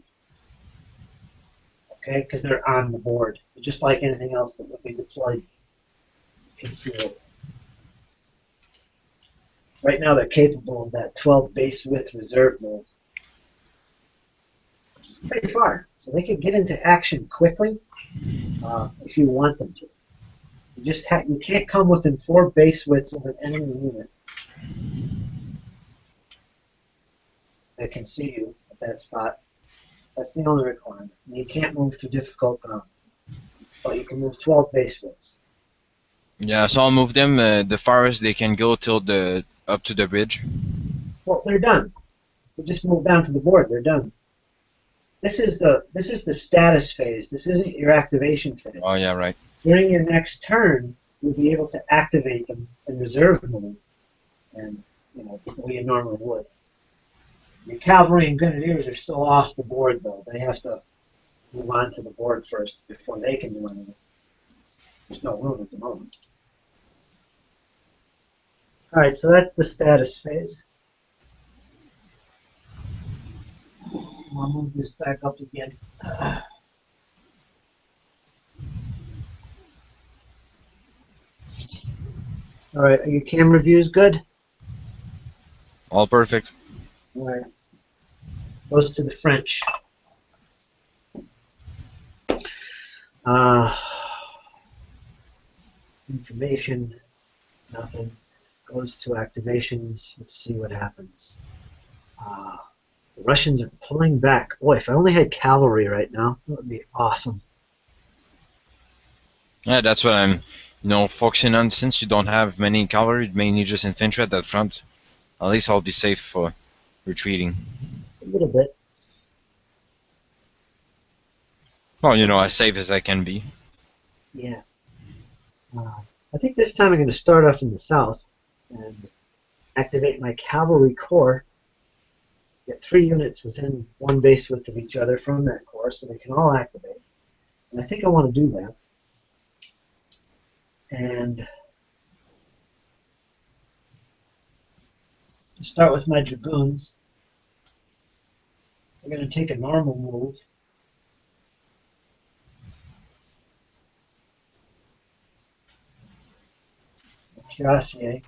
Okay, because they're on the board. Just like anything else that would be deployed concealed. Right now they're capable of that 12 base width reserve move. Which is pretty far. So they could get into action quickly if you want them to. You can't come within 4 base widths of an enemy unit that can see you at that spot. That's the only requirement. And you can't move through difficult ground. But you can move 12 base widths. Yeah, so I'll move them the farthest they can go till up to the ridge. Well, they're done. They just move down to the board. They're done. This is the status phase. This isn't your activation phase. Oh yeah, right. During your next turn, you'll be able to activate them in reserve move, and the way you normally would. Your cavalry and grenadiers are still off the board, though. They have to move on to the board first before they can do anything. There's no room at the moment. All right, so that's the status phase. I'll move this back up again. All right, are your camera views good? All perfect. All right. Goes to the French. Information, nothing. Goes to activations. Let's see what happens. The Russians are pulling back. Boy, if I only had cavalry right now, that would be awesome. Yeah, that's what I'm, focusing on. Since you don't have many cavalry, mainly just infantry at that front, at least I'll be safe for retreating. A little bit. Well, as safe as I can be. Yeah. I think this time I'm going to start off in the south and activate my cavalry corps. Get 3 units within 1 base width of each other from that corps, so they can all activate. And I think I want to do that. And to start with my dragoons, we're going to take a normal move. Cuirassier.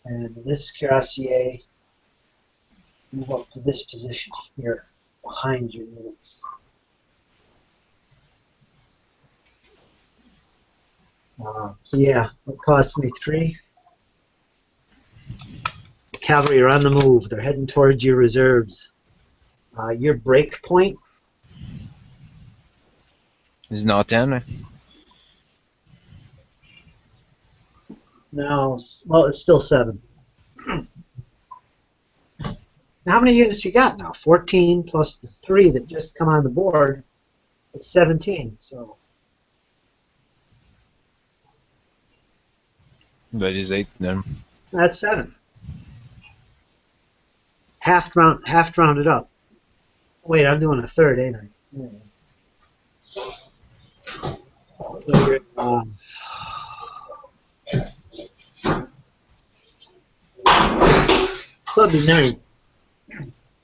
And this cuirassier move up to this position here, behind your units. So yeah, it cost me 3. The cavalry are on the move. They're heading towards your reserves. Your break point is now 10. No, well, it's still 7. Now, how many units you got now? 14 plus the 3 that just come on the board. It's 17. So That is 8 then. that's 7. Half rounded up. Wait, I'm doing a third, ain't I? That'd be 9.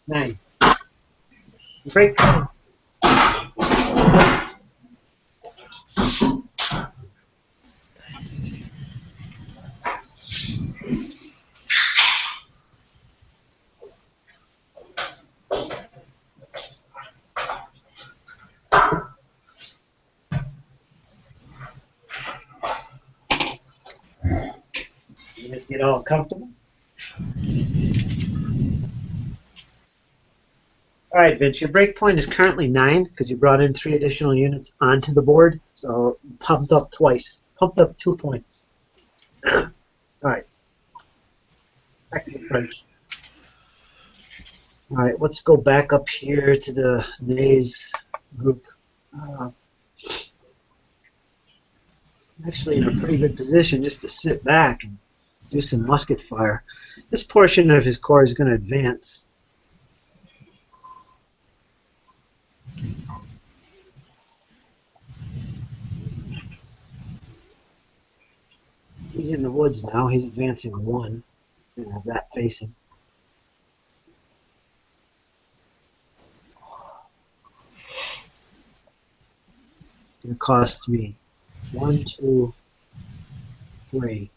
9. Break. Just get all comfortable. All right, Vince, your break point is currently 9 because you brought in 3 additional units onto the board, so pumped up twice. Pumped up 2 points. All right. Back to the French. All right, let's go back up here to the Nays group. I'm actually in a pretty good position just to sit back and do some musket fire. This portion of his corps is going to advance. He's in the woods now. He's advancing 1. And have that facing. It's going to cost me 1, 2, 3.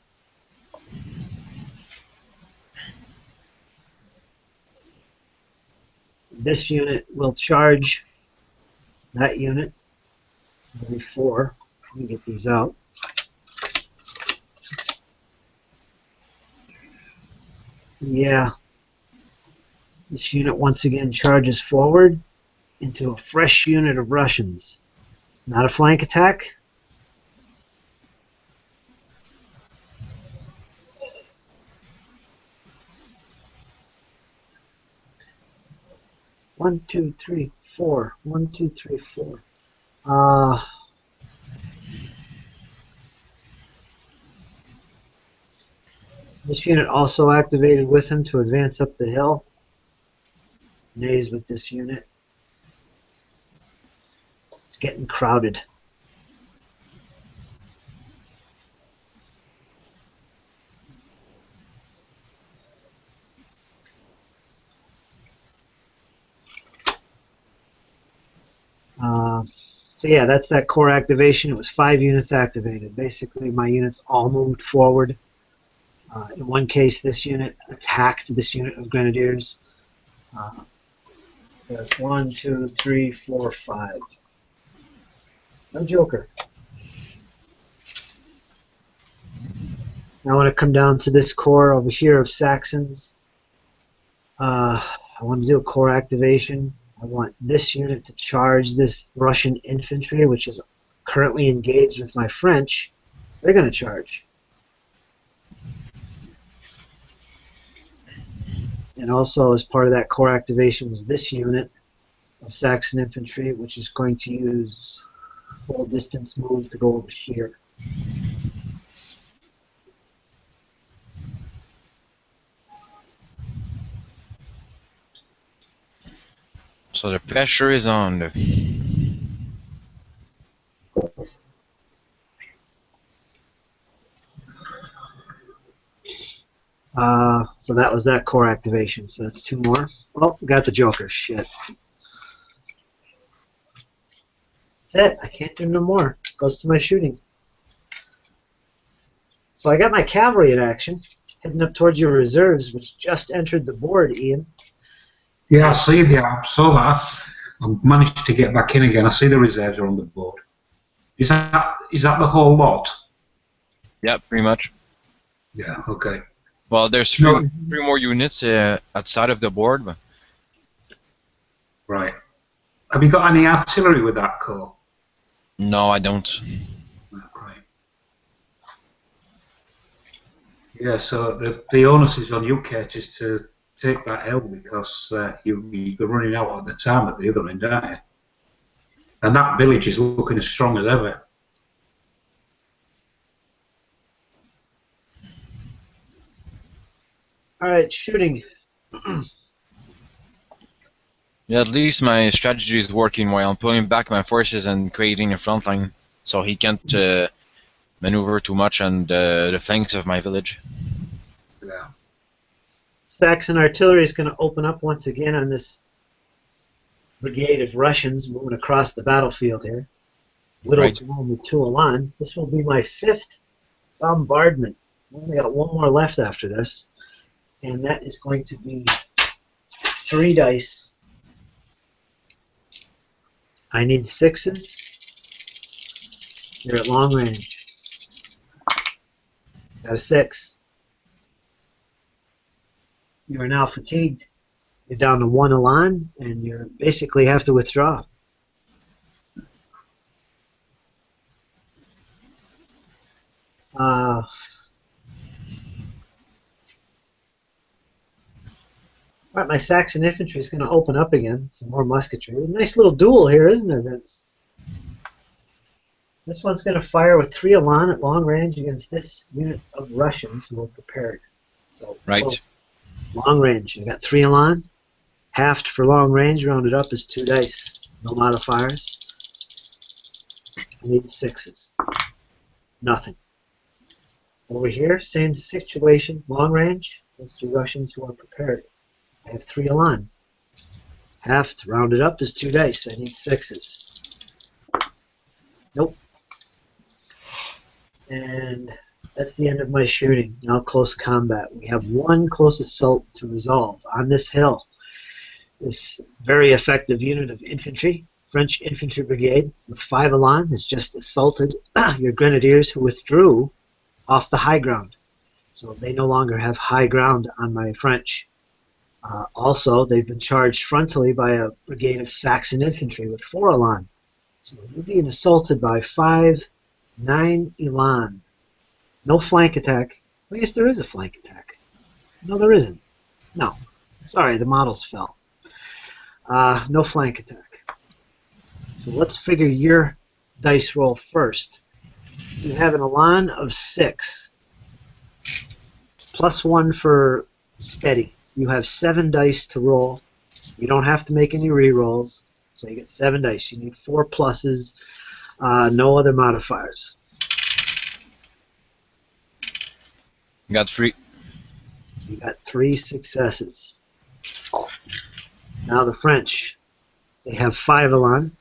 This unit will charge that unit. Maybe 4. Let me get these out. Yeah. This unit once again charges forward into a fresh unit of Russians. It's not a flank attack. One, two, three, four. 1, 2, 3, 4. This unit also activated with him to advance up the hill. Nays with this unit. It's getting crowded. So yeah, that's that core activation. It was 5 units activated. Basically, my units all moved forward. In one case, this unit attacked this unit of grenadiers. There's 1, 2, 3, 4, 5. No joker. Now I want to come down to this core over here of Saxons. I want to do a core activation. I want this unit to charge this Russian infantry, which is currently engaged with my French. They're going to charge. And also, as part of that core activation, was this unit of Saxon infantry, which is going to use full distance move to go over here. So the pressure is on. So that was that core activation. So that's 2 more. Oh, got the joker. Shit. That's it. I can't do no more. Goes to my shooting. So I got my cavalry in action, heading up towards your reserves, which just entered the board, Ian. Yeah, I see the I saw that. I managed to get back in again. I see the reserves are on the board. Is that the whole lot? Yeah, pretty much. Yeah, okay. Well, there's three more units outside of the board. But Right. Have you got any artillery with that corps? no, I don't. Right. Yeah, so the onus is on you, Curtis, to take that hill because you're running out of the time at the other end, aren't you? And that village is looking as strong as ever. All right, shooting. Yeah, at least my strategy is working while I'm pulling back my forces and creating a front line, so he can't maneuver too much on the flanks of my village. Yeah. Saxon artillery is going to open up once again on this brigade of Russians moving across the battlefield here. Whittled to only 2 along. This will be my 5th bombardment. I only got 1 more left after this. And that is going to be 3 dice. I need 6s. You're at long range. Got a 6. You are now fatigued. You're down to 1 elan, and you basically have to withdraw. All right, my Saxon infantry is going to open up again. Some more musketry. A nice little duel here, isn't there, Vince? This one's going to fire with 3 elan at long range against this unit of Russians who are prepared. So, Right. long range. I got 3 elan. Halved for long range, rounded up is 2 dice. No modifiers. I need 6s. Nothing. Over here, same situation. Long range. Those 2 Russians who are prepared. I have 3 elan. Halved, rounded up is 2 dice. I need 6s. Nope. And that's the end of my shooting. Now close combat. We have 1 close assault to resolve on this hill. This very effective unit of infantry, French Infantry Brigade, with 5 elan, has just assaulted your grenadiers who withdrew off the high ground. So they no longer have high ground on my French. Also, they've been charged frontally by a brigade of Saxon infantry with 4 elan. So you're being assaulted by 9 elan. No flank attack. Well, yes, there is a flank attack. No, there isn't. No. Sorry, the models fell. No flank attack. So let's figure your dice roll first. You have an elan of 6. Plus 1 for steady. You have 7 dice to roll. You don't have to make any re-rolls. So you get 7 dice. You need 4 pluses. No other modifiers. Got 3. You got 3 successes. Now the French. They have 5 elan.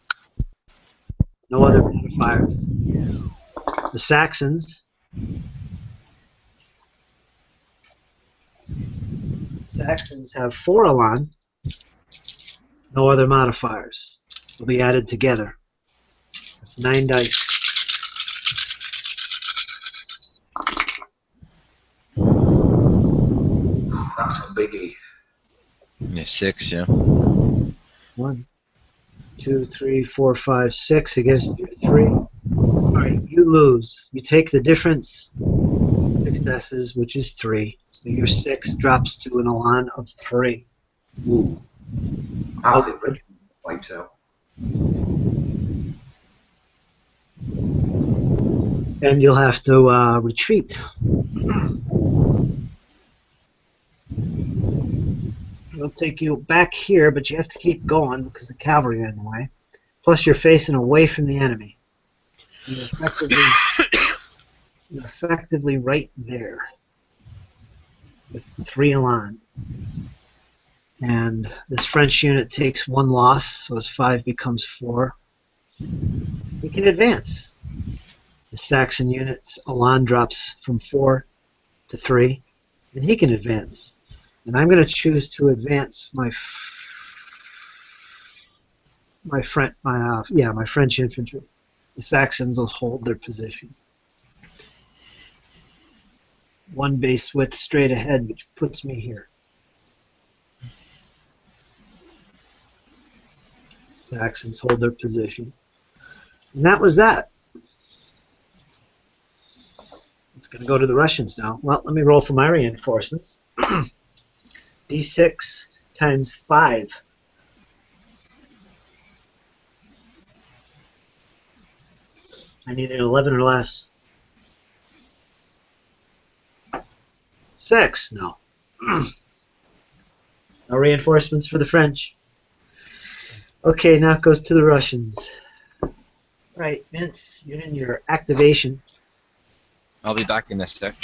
No other modifiers. The Saxons. Saxons have 4 elan. No other modifiers. Will be added together. That's 9 dice. That's a biggie. Yeah, 6, yeah. 1, 2, 3, 4, 5, 6 against your 3. Alright, you lose. You take the difference successes, which is 3. So your 6 drops to an elan of 3. Ooh. That's it, Richard wipes out. And you'll have to retreat. It'll take you back here, but you have to keep going because the cavalry are in the way. Plus, you're facing away from the enemy. You're effectively right there with 3 elan. And this French unit takes 1 loss, so his 5 becomes 4. He can advance. The Saxon unit's elan drops from 4 to 3, and he can advance. And I'm going to choose to advance my French infantry. The Saxons will hold their position. 1 base width straight ahead, which puts me here. Saxons hold their position. And that was that. It's going to go to the Russians now. Well, let me roll for my reinforcements. D6 times 5. I need an 11 or less. 6? No. No reinforcements for the French. Okay, now it goes to the Russians. Right, Vince, you're in your activation. I'll be back in a sec.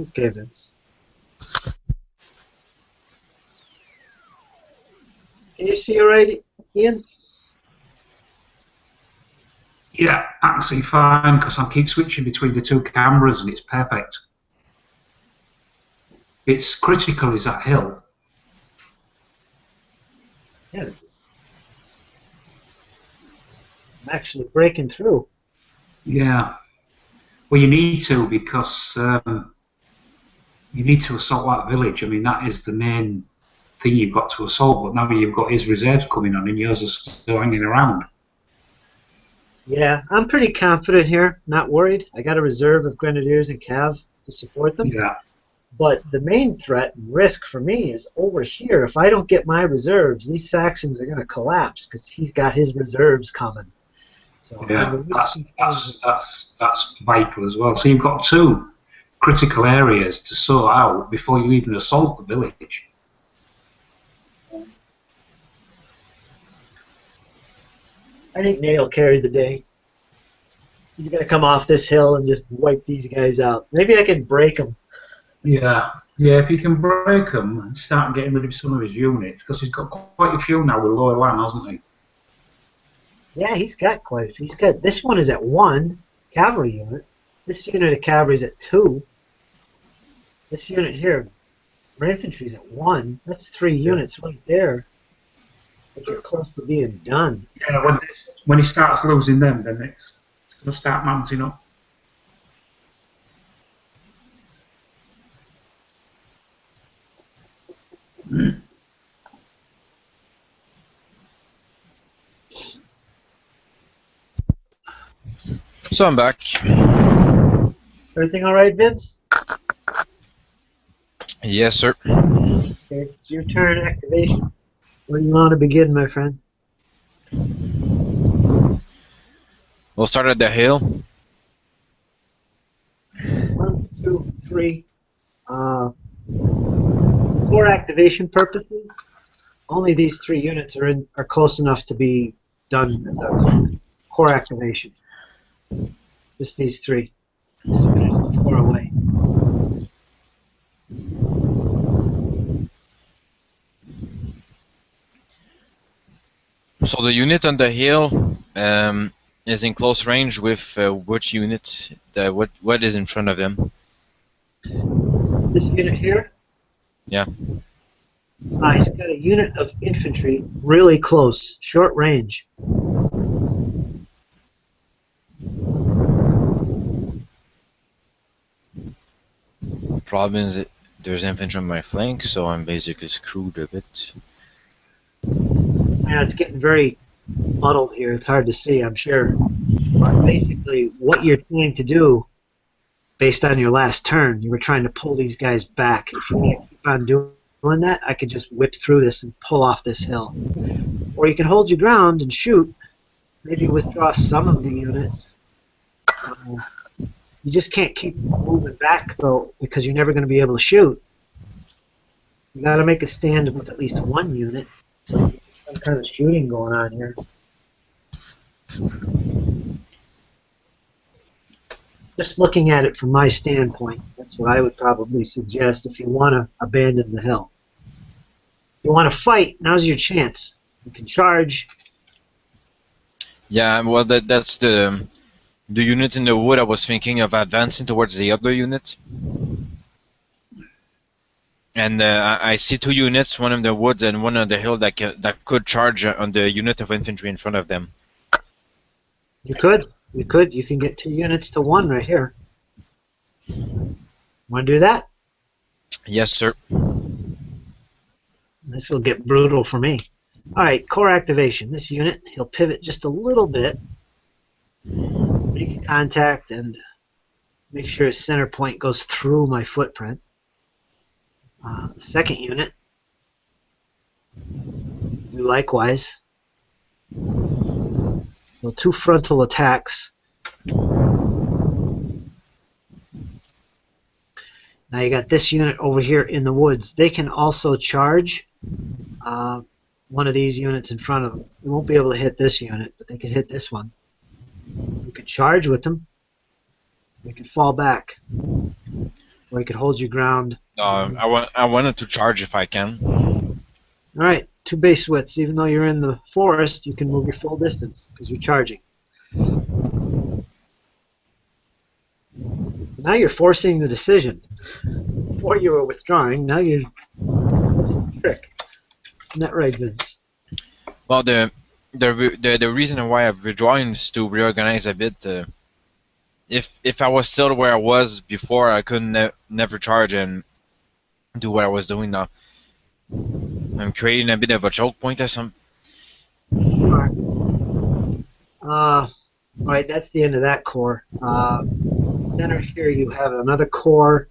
Okay, Vince. Can you see all right, Ian? Yeah, I can see fine because I keep switching between the 2 cameras and it's perfect. It's critical, is that hill. Yeah, it is. I'm actually breaking through. Yeah. Well, you need to because you need to assault that village. I mean, that is the main thing you've got to assault. But now you've got his reserves coming on, and yours are still hanging around. Yeah, I'm pretty confident here. Not worried. I got a reserve of grenadiers and cav to support them. Yeah, But the main threat and risk for me is over here. If I don't get my reserves, these Saxons are going to collapse because he's got his reserves coming. So yeah, that's vital as well. So you've got two critical areas to sort out before you even assault the village. I think Nail carried the day. He's going to come off this hill and just wipe these guys out. Maybe I can break them. Yeah, yeah. If you can break them and start getting rid of some of his units, because he's got quite a few now with lower land, hasn't he? Yeah, he's got quite a few. He's got, this one is at 1 cavalry unit. This unit of cavalry is at 2. This unit here, our infantry is at 1. That's 3 units right there. But you're close to being done. Yeah, when he starts losing them, then it's going to start mounting up. So I'm back. Everything all right, Vince? Yes, sir. Okay, it's your turn. Activation. Where do you want to begin, my friend? We'll start at the hill. 1, 2, 3. For activation purposes, only these 3 units are close enough to be done as a core activation. Just these 3. This unit is 4 away. So the unit on the hill is in close range with which unit? What is in front of them? This unit here? Yeah. He's got a unit of infantry really close, short range. Problem is there's infantry on my flank, so I'm basically screwed a bit. Yeah, it's getting very muddled here. It's hard to see, I'm sure. But basically, what you're trying to do, based on your last turn, you were trying to pull these guys back. If you want to keep on doing that, I could just whip through this and pull off this hill. Or you can hold your ground and shoot. Maybe withdraw some of the units. You just can't keep moving back, though, because you're never going to be able to shoot. You got to make a stand with at least 1 unit. So there's some kind of shooting going on here. Just looking at it from my standpoint, that's what I would probably suggest if you want to abandon the hill. If you want to fight, now's your chance. You can charge. Yeah, well, that's the unit in the wood. I was thinking of advancing towards the other unit. And I see 2 units, one in the woods and one on the hill that could charge on the unit of infantry in front of them. You could. You could. You can get 2 units to 1 right here. Want to do that? Yes, sir. This will get brutal for me. All right, core activation. This unit, he'll pivot just a little bit. Make contact and make sure his center point goes through my footprint. The second unit, do likewise. So 2 frontal attacks. Now you got this unit over here in the woods. They can also charge one of these units in front of them. You won't be able to hit this unit, but they can hit this one. You could charge with them. You could fall back. Or you could hold your ground. I wanted to charge if I can. All right, 2 base widths. Even though you're in the forest, you can move your full distance because you're charging. Now you're forcing the decision. Before you were withdrawing, now you're just a trick. Isn't that right, Vince? Well, the reason why I'm withdrawing is to reorganize a bit. If I was still where I was before, I couldn't never charge, and do what I was doing now. I'm creating a bit of a choke point or some. Alright, that's the end of that core. Center here you have another core.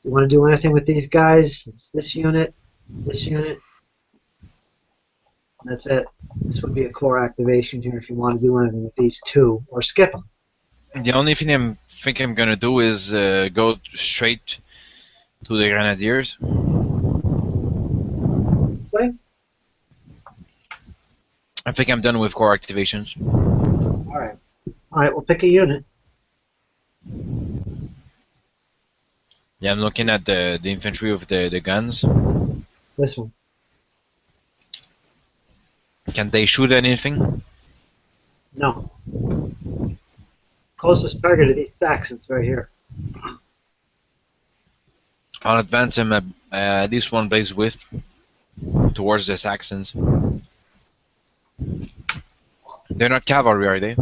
You want to do anything with these guys? It's this unit. That's it. This would be a core activation here if you want to do anything with these two, or skip them. The only thing I'm gonna do is go straight to the Grenadiers. Okay. I think I'm done with core activations. Alright. Alright, we'll pick a unit. Yeah, I'm looking at the infantry with the guns. This one. Can they shoot anything? No. Closest target of these Saxons right here. I'll advance him at least one base width towards the Saxons. They're not cavalry, are they?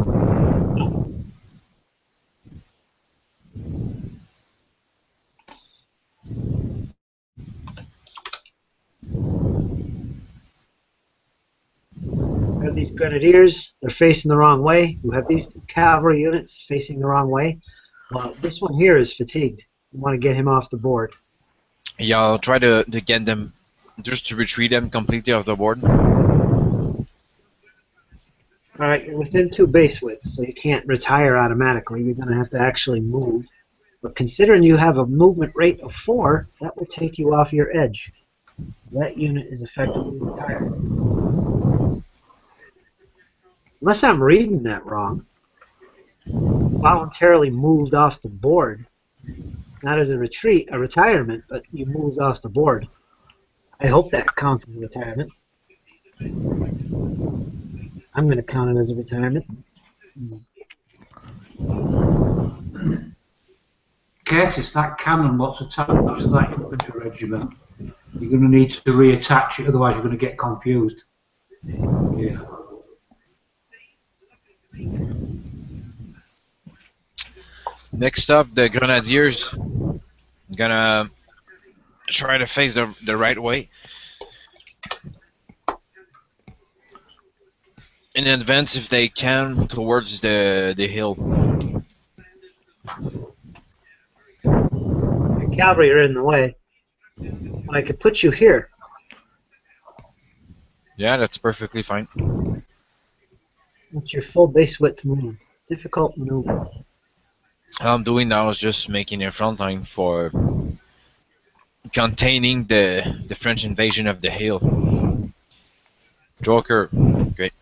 You have these grenadiers, they're facing the wrong way. You have these cavalry units facing the wrong way. This one here is fatigued. You want to get him off the board. Yeah, I'll try to get them, just to retreat them completely off the board. Alright, you're within 2 base widths, so you can't retire automatically. You're going to have to actually move. But considering you have a movement rate of 4, that will take you off your edge. That unit is effectively retired. Unless I'm reading that wrong. Voluntarily moved off the board. Not as a retirement, but you moved off the board. I hope that counts as a retirement. I'm going to count it as a retirement. Curtis, that cannon what's attached to that infantry regiment, you're going to need to reattach it, otherwise you're going to get confused. Yeah. Next up, the Grenadiers. I'm gonna try to face the right way. In advance, if they can, towards the hill. Your cavalry are in the way. But I could put you here. Yeah, that's perfectly fine. What's your full base width move? Difficult maneuver. All I'm doing now is just making a front line for containing the French invasion of the hill. Joker, great.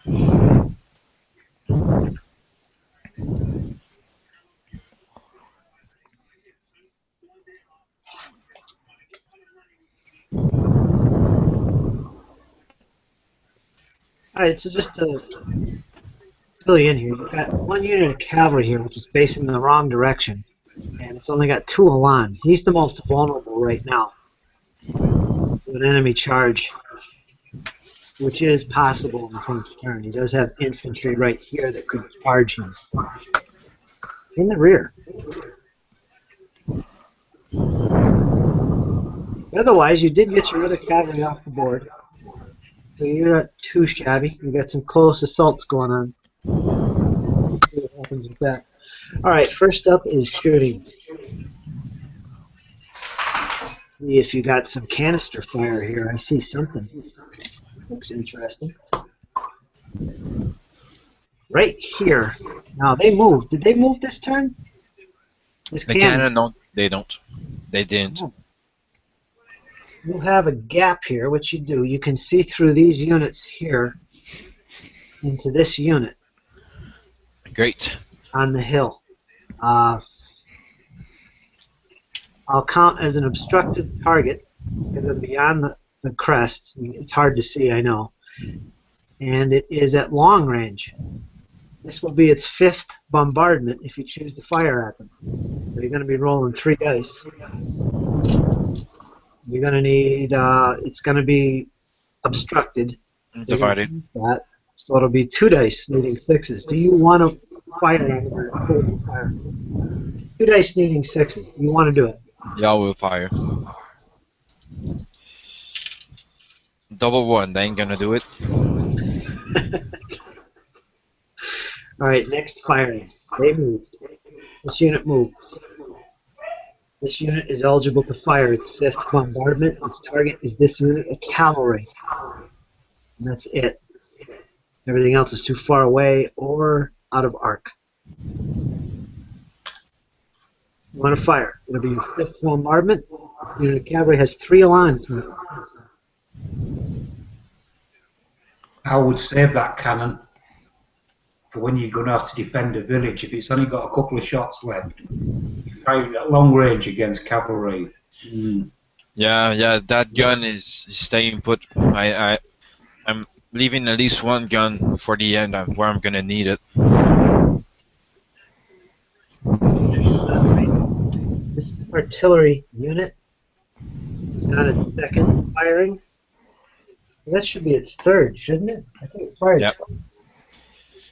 Alright, so just to fill you in here, you've got 1 unit of cavalry here, which is facing the wrong direction. And it's only got 2 Elan. He's the most vulnerable right now to an enemy charge, which is possible in the French turn. He does have infantry right here that could charge him. In the rear. Otherwise, you did get your other cavalry off the board. So you're not too shabby. You got some close assaults going on. See what happens with that. Alright, first up is shooting. See if you got some canister fire here. I see something. Looks interesting. Right here. Now they moved. Did they move this turn? This The cannon, no, they don't. They didn't. Oh. You have a gap here, which you do. You can see through these units here into this unit Great. on the hill. I'll count as an obstructed target because I'm beyond the crest. It's hard to see, I know. And it is at long range. This will be its 5th bombardment if you choose to fire at them. So you're going to be rolling 3 dice. You're going to need, it's going to be obstructed. Divided. That. So it'll be 2 dice needing 6s. Do you want to fire at them or hold your fire? 2 dice needing 6s. You want to do it. Yeah, we'll fire. Double one, that ain't gonna do it. All right, next firing. They moved. This unit moved. This unit is eligible to fire its 5th bombardment. Its target is this unit of cavalry. And that's it. Everything else is too far away or out of arc. You want to fire. It'll be your 5th bombardment. The unit of cavalry has 3 Elan. I would save that cannon for when you're going to have to defend a village. If it's only got a couple of shots left, you fire it at long range against cavalry. Yeah, that gun is staying put. I'm leaving at least one gun for the end where I'm gonna need it. This artillery unit is on its 2nd firing. Well, that should be its 3rd, shouldn't it? I think it fired Yep. twice.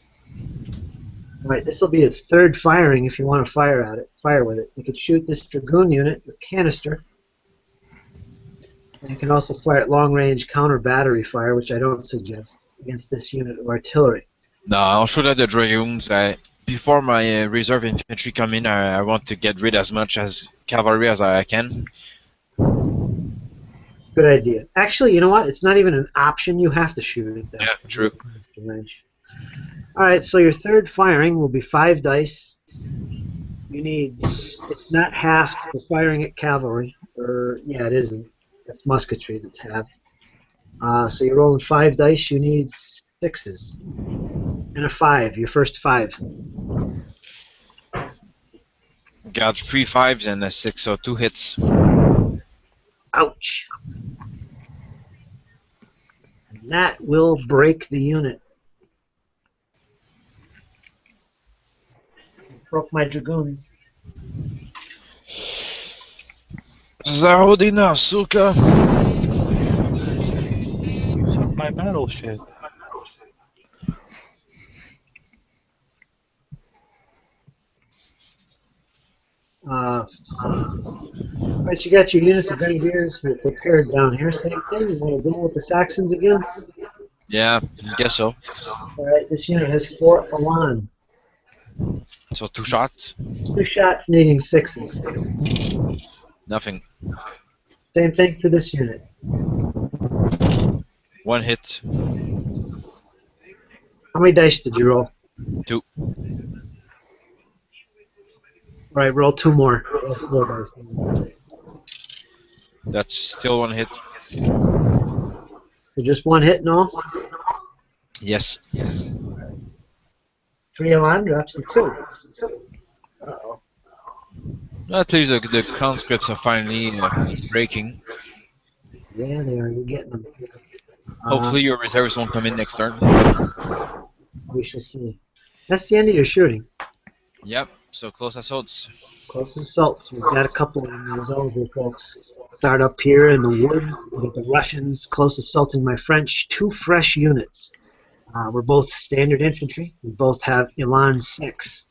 Right, this will be its 3rd firing if you want to fire at it. Fire with it. You could shoot this dragoon unit with canister. And you can also fire at long-range counter battery fire, which I don't suggest, against this unit of artillery. No, I'll shoot at the dragoons. Before my reserve infantry come in, I want to get rid as much as cavalry as I can. Good idea. Actually, you know what? It's not even an option. You have to shoot at that. Yeah, true. Range. All right, so your 3rd firing will be 5 dice. You need, it's not halved for firing at cavalry, or yeah, it isn't. That's musketry that's halved. So you're rolling 5 dice. You need 6s and a 5. Your first 5. Got 3 5s and a 6, so 2 hits. Ouch. And that will break the unit. Broke my dragoons. Zahodina, suka. You took my battleship. Alright, you got your units of grenadiers who are prepared down here. Same thing. You want to deal with the Saxons again? Yeah, I guess so. Alright, this unit has 4 Elan. So 2 shots. 2 shots needing 6s. Nothing. Same thing for this unit. 1 hit. How many dice did you roll? 2. Alright, roll 2 more. Roll 4 dice. That's still 1 hit. So just 1 hit in all? Yes. 3 Elan drops to 2. Uh-oh. At least the conscripts are finally breaking. Yeah, they are. You're getting them. Hopefully your reserves won't come in next turn. We shall see. That's the end of your shooting. Yep, so close assaults. Close assaults. We've got a couple of those here, folks. Start up here in the woods with the Russians close assaulting my French. 2 fresh units. We're both standard infantry. We both have Elan 6.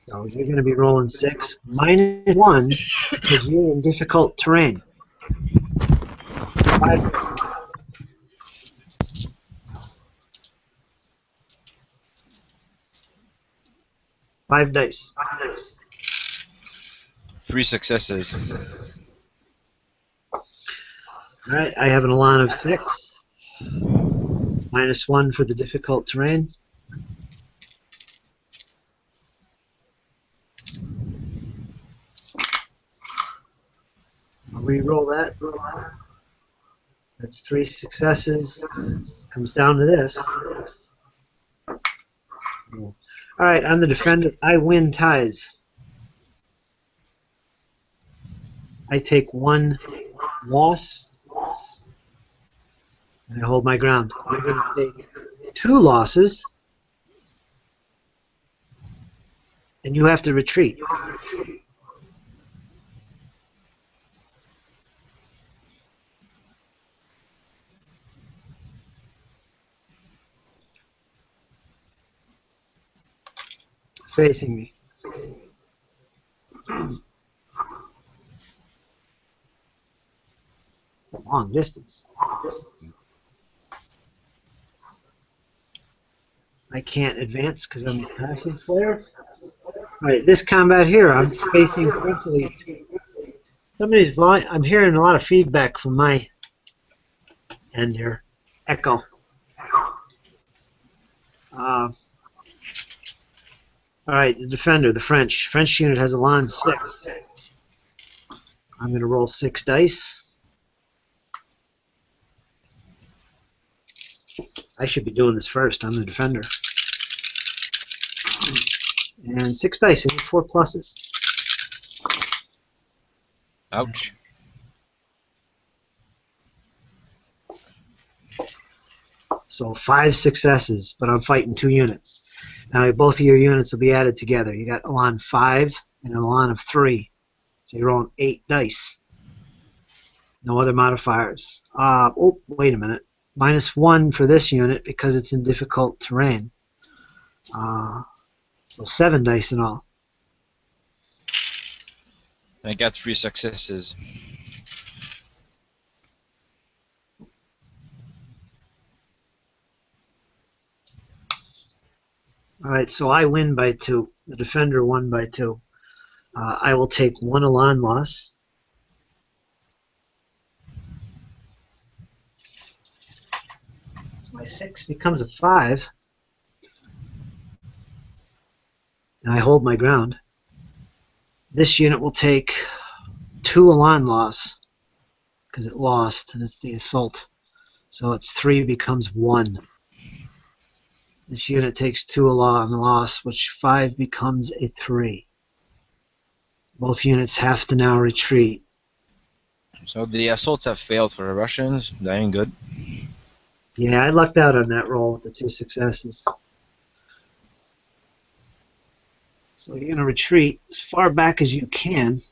So you're going to be rolling 6. Minus 1 because you're in difficult terrain. 5. 5 dice. 3 successes. Alright, I have an Elan of 6. Minus 1 for the difficult terrain. I'll re-roll that. That's 3 successes. Comes down to this. Alright, I'm the defender. I win ties. I take 1 loss. And I hold my ground. You're going to take 2 losses. And you have to retreat. Facing me. A long distance. I can't advance because I'm a passive player. Alright, this combat here, I'm facing frontally. Somebody's volume. I'm hearing a lot of feedback from my end here. Echo. Alright, the defender, the French. French unit has a line 6. I'm going to roll 6 dice. I should be doing this first. I'm the defender. And 6 dice. I need 4 pluses. Ouch. So 5 successes, but I'm fighting 2 units. Now both of your units will be added together. You got Elan 5 and an Elan of 3. So you're rolling 8 dice. No other modifiers. Oh, wait a minute. -1 for this unit because it's in difficult terrain. So 7 dice in all. I got 3 successes. Alright, so I win by 2. The defender won by 2. I will take 1 Elan loss. So my 6 becomes a 5. And I hold my ground. This unit will take 2 Elan loss because it lost and it's the assault. So its 3 becomes 1. This unit takes 2 Elan loss, which 5 becomes a 3. Both units have to now retreat. So the assaults have failed for the Russians. That ain't good. Yeah, I lucked out on that roll with the 2 successes. So you're going to retreat as far back as you can.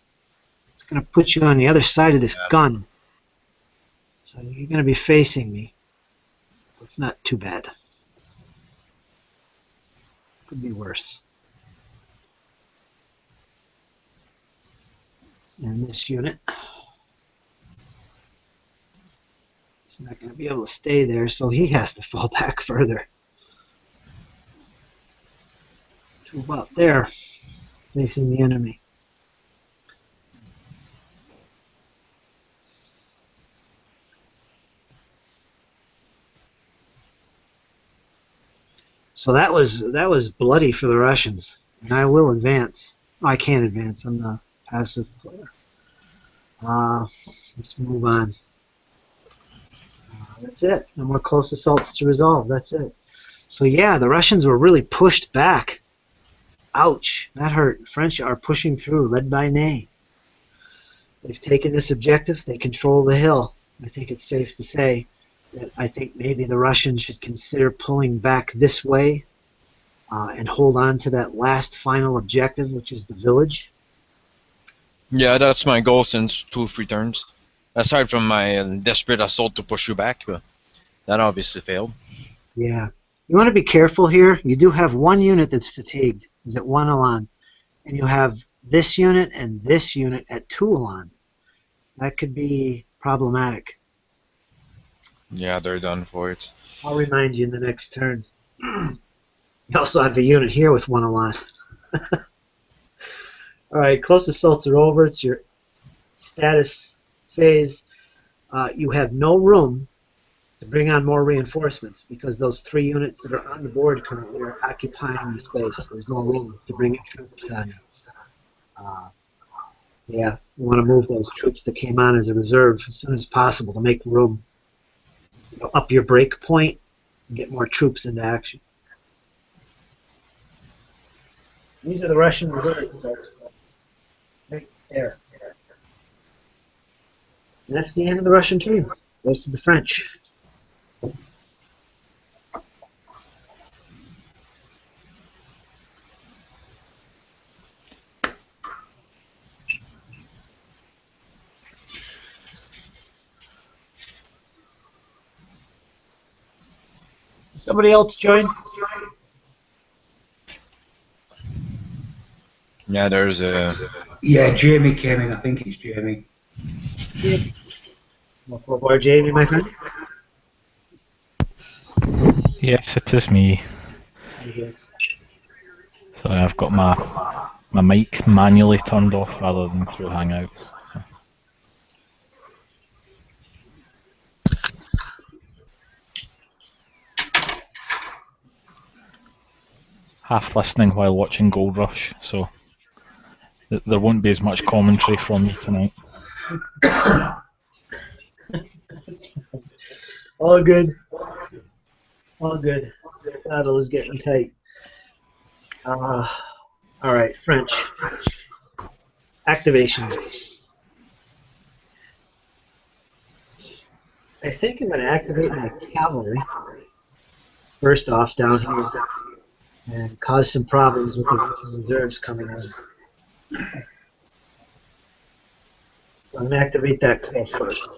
It's going to put you on the other side of this gun. So you're going to be facing me. So it's not too bad. Could be worse. And this unit is not going to be able to stay there, so he has to fall back further. To about there, facing the enemy. So that was bloody for the Russians, and I will advance. I can't advance. I'm the passive player. Let's move on. That's it. No more close assaults to resolve. That's it. So yeah, the Russians were really pushed back. Ouch, that hurt. French are pushing through, led by Ney. They've taken this objective. They control the hill. I think it's safe to say that I think maybe the Russians should consider pulling back this way and hold on to that last final objective, which is the village. Yeah, that's my goal since 2 or 3 turns. Aside from my desperate assault to push you back, but that obviously failed. Yeah. You want to be careful here. You do have 1 unit that's fatigued. Is at 1 Elan. And you have this unit and this unit at 2 Elan. That could be problematic. Yeah, they're done for it. I'll remind you in the next turn. You also have a unit here with 1 Elan. Alright, close assaults are over. It's your status phase. You have no room to bring on more reinforcements because those 3 units that are on the board currently are occupying the space. There's no room to bring in troops on you. Yeah, you want to move those troops that came on as a reserve as soon as possible to make room. You know, up your break point and get more troops into action. These are the Russian reserves, folks. Right there. And that's the end of the Russian turn. Goes to the French. Somebody else join? Yeah, there's a... Yeah, Jamie came in. I think it's Jamie. Welcome aboard, Jamie, my friend. Yes, it is me. I guess. So I've got my mic manually turned off rather than through Hangouts. So. Half listening while watching Gold Rush, so there won't be as much commentary from me tonight. All good. All good. The battle is getting tight. All right, French. Activation. I think I'm going to activate my cavalry first off down here and cause some problems with the Russian reserves coming in. I'm going to activate that corps first.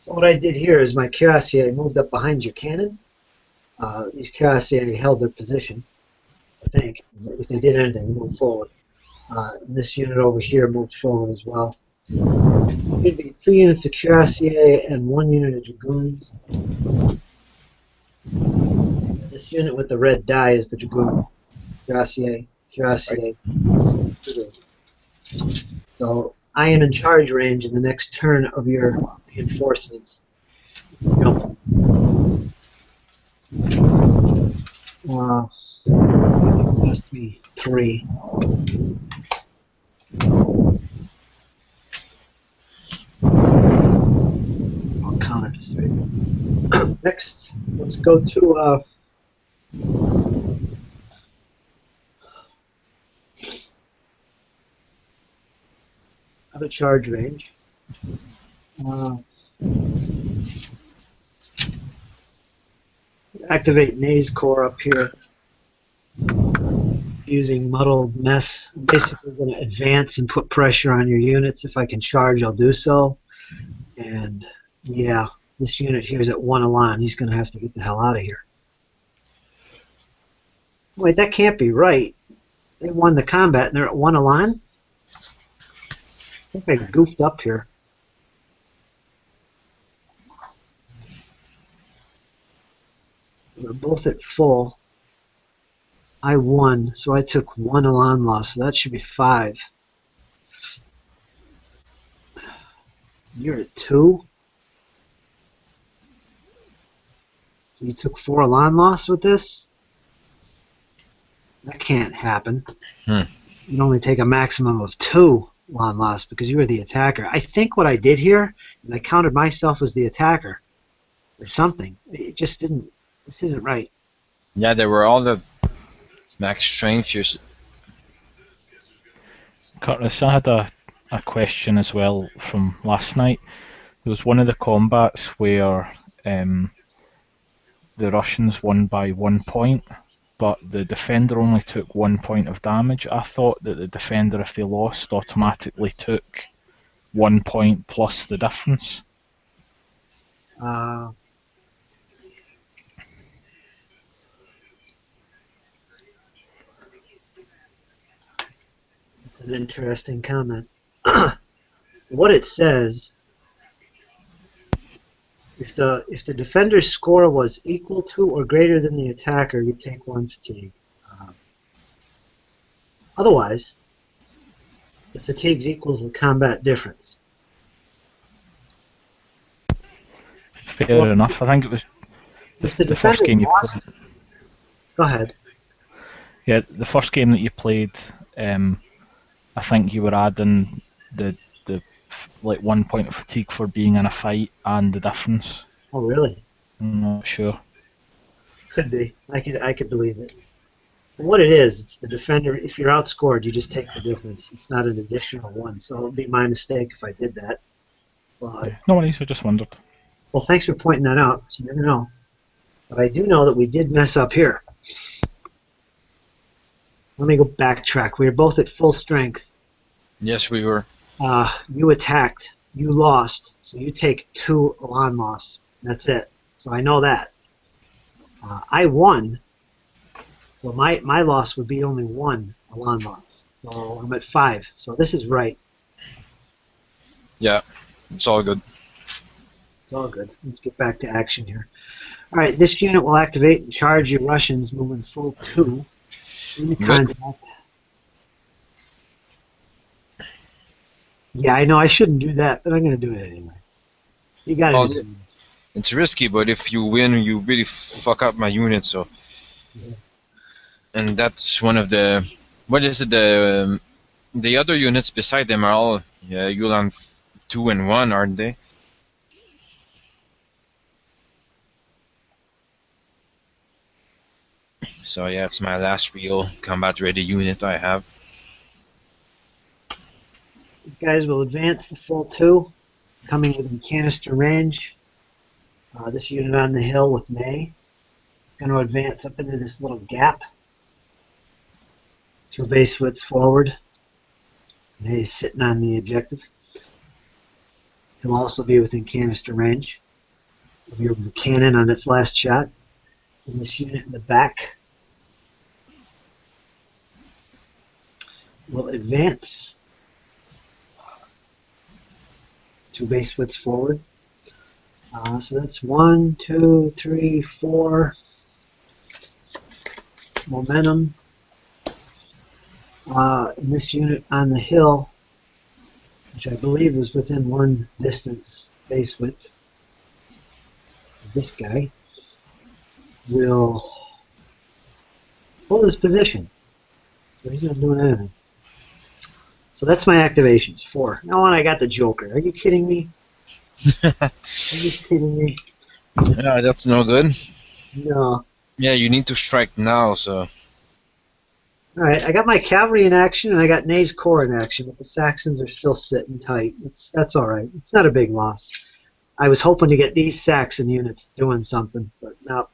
So what I did here is my cuirassier moved up behind your cannon. These cuirassier held their position, I think. If they did anything, they moved forward. And this unit over here moved forward as well. It'd be 2 units of cuirassier and 1 unit of dragoons. This unit with the red die is the dragoon. Cuirassier, cuirassier. So I am in charge range in the next turn of your reinforcements. Must be 3. I'll count it as 3. Next, let's go to out of charge range. Activate Nay's Corps up here using Muddled Mess. I'm basically going to advance and put pressure on your units. If I can charge, I'll do so. And yeah, this unit here is at 1 Elan. He's going to have to get the hell out of here. Wait, that can't be right. They won the combat and they're at 1 Elan? I think I goofed up here. We're both at full. I won, so I took 1 Elan loss, so that should be 5. You're at 2? So you took 4 Elan loss with this? That can't happen. You can only take a maximum of 2 Elan loss because you were the attacker. I think what I did here is I counted myself as the attacker or something. It just didn't. This isn't right. Yeah, they were all the max strength. Curtis, I had a question as well from last night. There was one of the combats where the Russians won by 1 point, but the defender only took 1 point of damage. I thought that the defender, if they lost, automatically took 1 point plus the difference. It's an interesting comment. What it says, if the defender's score was equal to or greater than the attacker, you take 1 fatigue. Otherwise, the fatigues equals the combat difference. Fair enough. I think it was the first game you played. Go ahead. Yeah, the first game that you played, I think you were adding the like 1 point of fatigue for being in a fight and the difference. Oh, really? I'm not sure. Could be. I could believe it. And what it is, it's the defender. If you're outscored, you just take the difference. It's not an additional 1. So it would be my mistake if I did that. But No worries, I just wondered. Well, thanks for pointing that out. So you never know. But I do know that we did mess up here. Let me go backtrack. We were both at full strength. Yes, we were. You attacked. You lost. So you take 2 Elan loss. That's it. So I know that. I won. Well, my loss would be only 1 Elan loss. So I'm at 5. So this is right. Yeah, it's all good. It's all good. Let's get back to action here. All right, this unit will activate and charge your Russians moving full 2 into Good. contact. Yeah, I know I shouldn't do that, but I'm going to do it anyway. You got Well, it. it's risky, but if you win, you really fuck up my unit. So, Yeah. and that's one of the. What is it? The other units beside them are all Ulan 2 and 1, aren't they? So yeah, it's my last real combat ready unit I have. These guys will advance to full 2, coming within canister range. This unit on the hill with May going to advance up into this little gap. 2 base widths forward. May's sitting on the objective. He'll also be within canister range of your cannon on its last shot. And this unit in the back will advance 2 base widths forward. So that's 1, 2, 3, 4 momentum. And this unit on the hill, which I believe is within 1 distance base width, this guy will hold his position. So he's not doing anything. So that's my activations, 4. Now on I got the Joker. Are you kidding me? Are you kidding me? Yeah, that's no good. No. Yeah, you need to strike now. So Alright, I got my cavalry in action and I got Ney's corps in action, but the Saxons are still sitting tight. That's alright. It's not a big loss. I was hoping to get these Saxon units doing something, but no.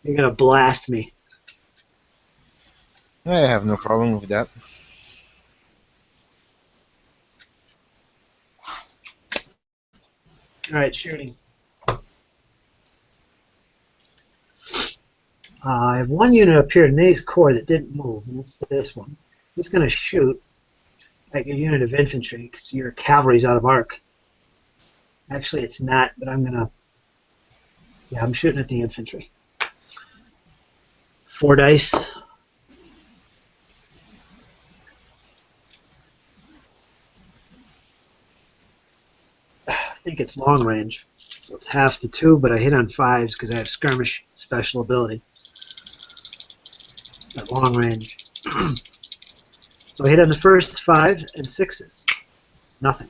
You're going to blast me. I have no problem with that. Alright, shooting. I have 1 unit up here in Ney's corps that didn't move, and it's this one. He's going to shoot at your unit of infantry because your cavalry's out of arc. Actually, it's not, but I'm going to... Yeah, I'm shooting at the infantry. 4 dice. I think it's long range. So it's half to 2, but I hit on 5s because I have skirmish special ability. At long range. So I hit on the first 5 and 6s. Nothing.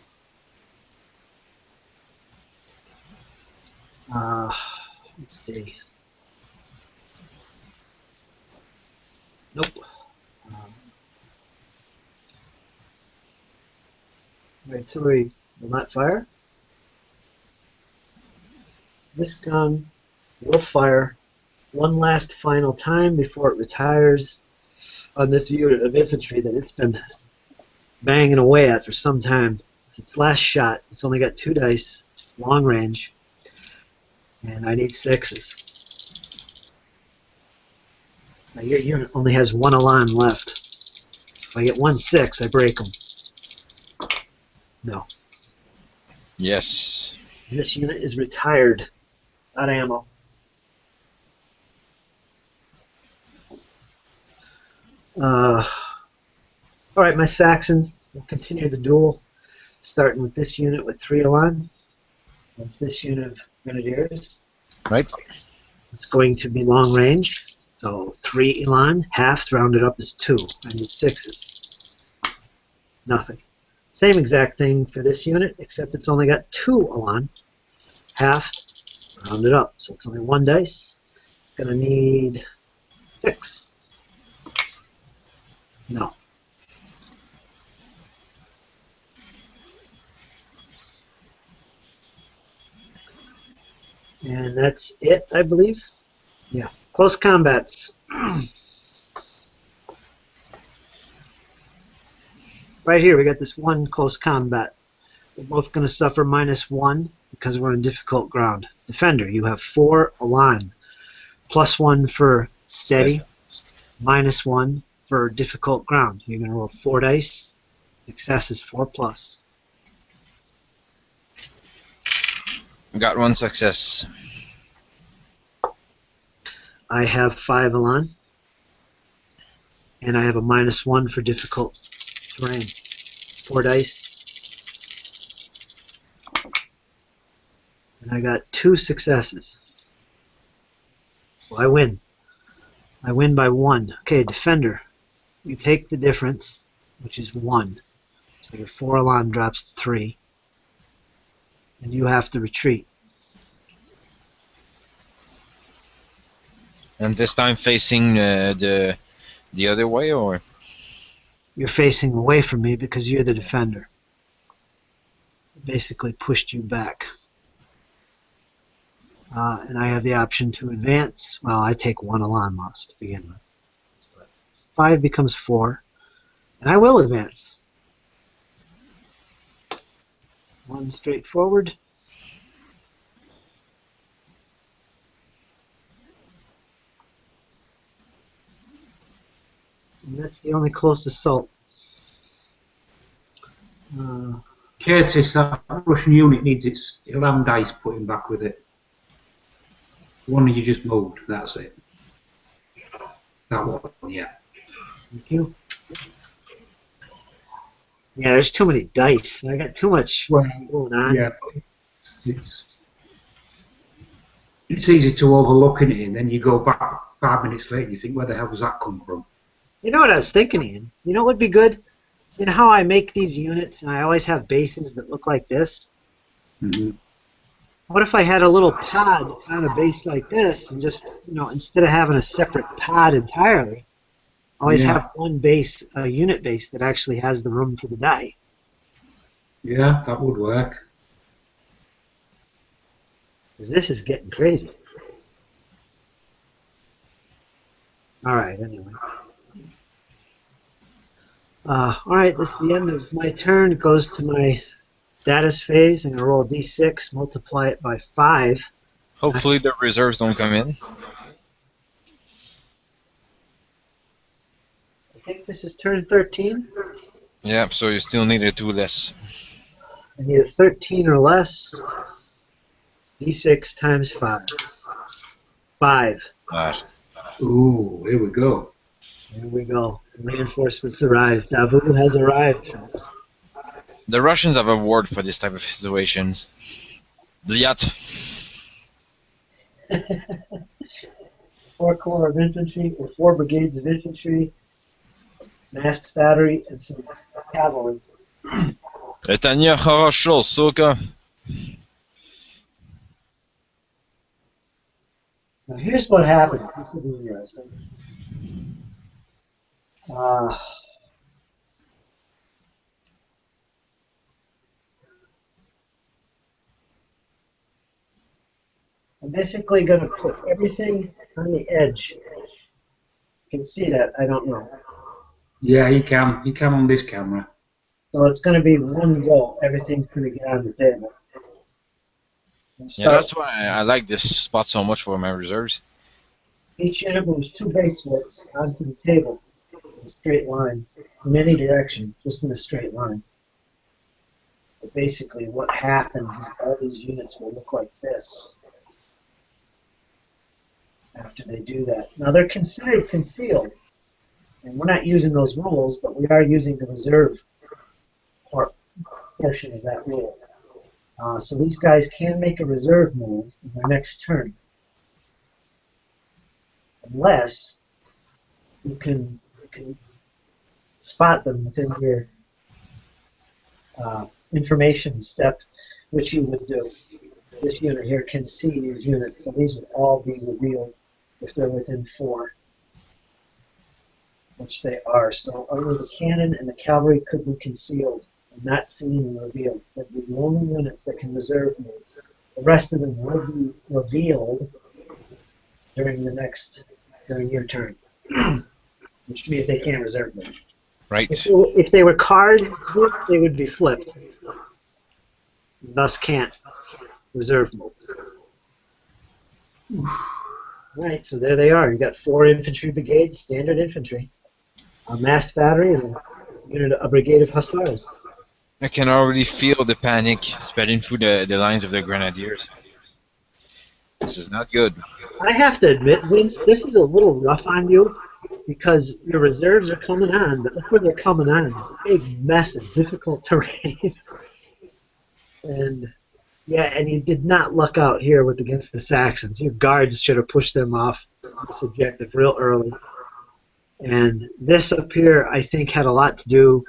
Let's see. Nope. Artillery will not fire. This gun will fire 1 last final time before it retires on this unit of infantry that it's been banging away at for some time. It's its last shot. It's only got 2 dice, long range, and I need 6s. Now your unit only has 1 Elan left. If I get 1 6, I break them. No. Yes. This unit is retired. Out of ammo. Alright, my Saxons will continue the duel, starting with this unit with 3 Elan. That's this unit of Grenadiers. Right. It's going to be long range. So 3 Elan, half rounded up is 2. I need 6s. Nothing. Same exact thing for this unit, except it's only got 2 Elan, half rounded up. So it's only 1 dice. It's going to need 6. No. And that's it, I believe. Yeah. Close combats. Right here, we got this one close combat. We're both going to suffer -1 because we're on difficult ground. Defender, you have 4 align. +1 for steady, -1 for difficult ground. You're going to roll 4 dice. Success is 4+. Got 1 success. I have 5 align. And I have a -1 for difficult terrain. 4 dice. And I got 2 successes. So I win. I win by 1. Okay, defender. You take the difference, which is 1. So your 4 alarm drops to 3. And you have to retreat. And this time facing the other way, or? You're facing away from me because you're the defender. Basically pushed you back. And I have the option to advance. Well, I take 1 alarm loss to begin with. So 5 becomes 4. And I will advance. 1 straight forward. And that's the only close assault. Curtis, that Russian unit needs its 11 dice putting back with it. The one you just moved, that's it. That one, yeah. Thank you. Yeah, there's too many dice. I got too much going on. Yeah, it's easy to overlook it, and then you go back 5 minutes later and you think, where the hell does that come from? You know what I was thinking, Ian? You know what would be good? You know how I make these units and I always have bases that look like this? Mm-hmm. What if I had a little pod on a base like this and just, instead of having a separate pod entirely, always have one base, a unit base that actually has the room for the die? Yeah, that would work. Because this is getting crazy. Alright, anyway. Alright, this is the end of my turn. It goes to my status phase. I'm going to roll a d6, multiply it by 5. Hopefully the reserves don't come in. I think this is turn 13. Yeah, so you still need a 2 less. I need a 13 or less. d6 times 5. 5. Alright. Ooh, here we go. Here we go. Reinforcements arrived. Davu has arrived, folks. The Russians have a word for this type of situations. Bliat. 4 corps of infantry, or 4 brigades of infantry, masked battery, and some cavalry. Это нехорошо, сука. Now here's what happens. This will be interesting. I'm basically going to put everything on the edge. You can see that, I don't know. Yeah, you can. You can on this camera. So it's going to be one go. Everything's going to get on the table. Yeah, that's why I like this spot so much for my reserves. Each unit moves 2 base widths onto the table in a straight line, in any direction, just in a straight line. But basically what happens is all these units will look like this after they do that. Now they're considered concealed, and we're not using those rules, but we are using the reserve portion of that rule. So these guys can make a reserve move in their next turn, unless you can spot them within your information step, which you would do. This unit here can see these units, so these would all be revealed if they're within 4, which they are. So only the cannon and the cavalry could be concealed and not seen and revealed. They'd be the only units that can reserve move. The rest of them will be revealed during your turn, which means they can't reserve them. Right. If they were cards, they would be flipped. Thus can't reserve move. Alright, so there they are. You got 4 infantry brigades, standard infantry, a massed battery, and a brigade of hussars. I can already feel the panic spreading through the lines of the grenadiers. This is not good. I have to admit, Vince, this is a little rough on you because your reserves are coming on, but look where they're coming on. It's a big mess of difficult terrain. And you did not luck out here against the Saxons. Your guards should have pushed them off this objective real early. And this up here, I think, had a lot to do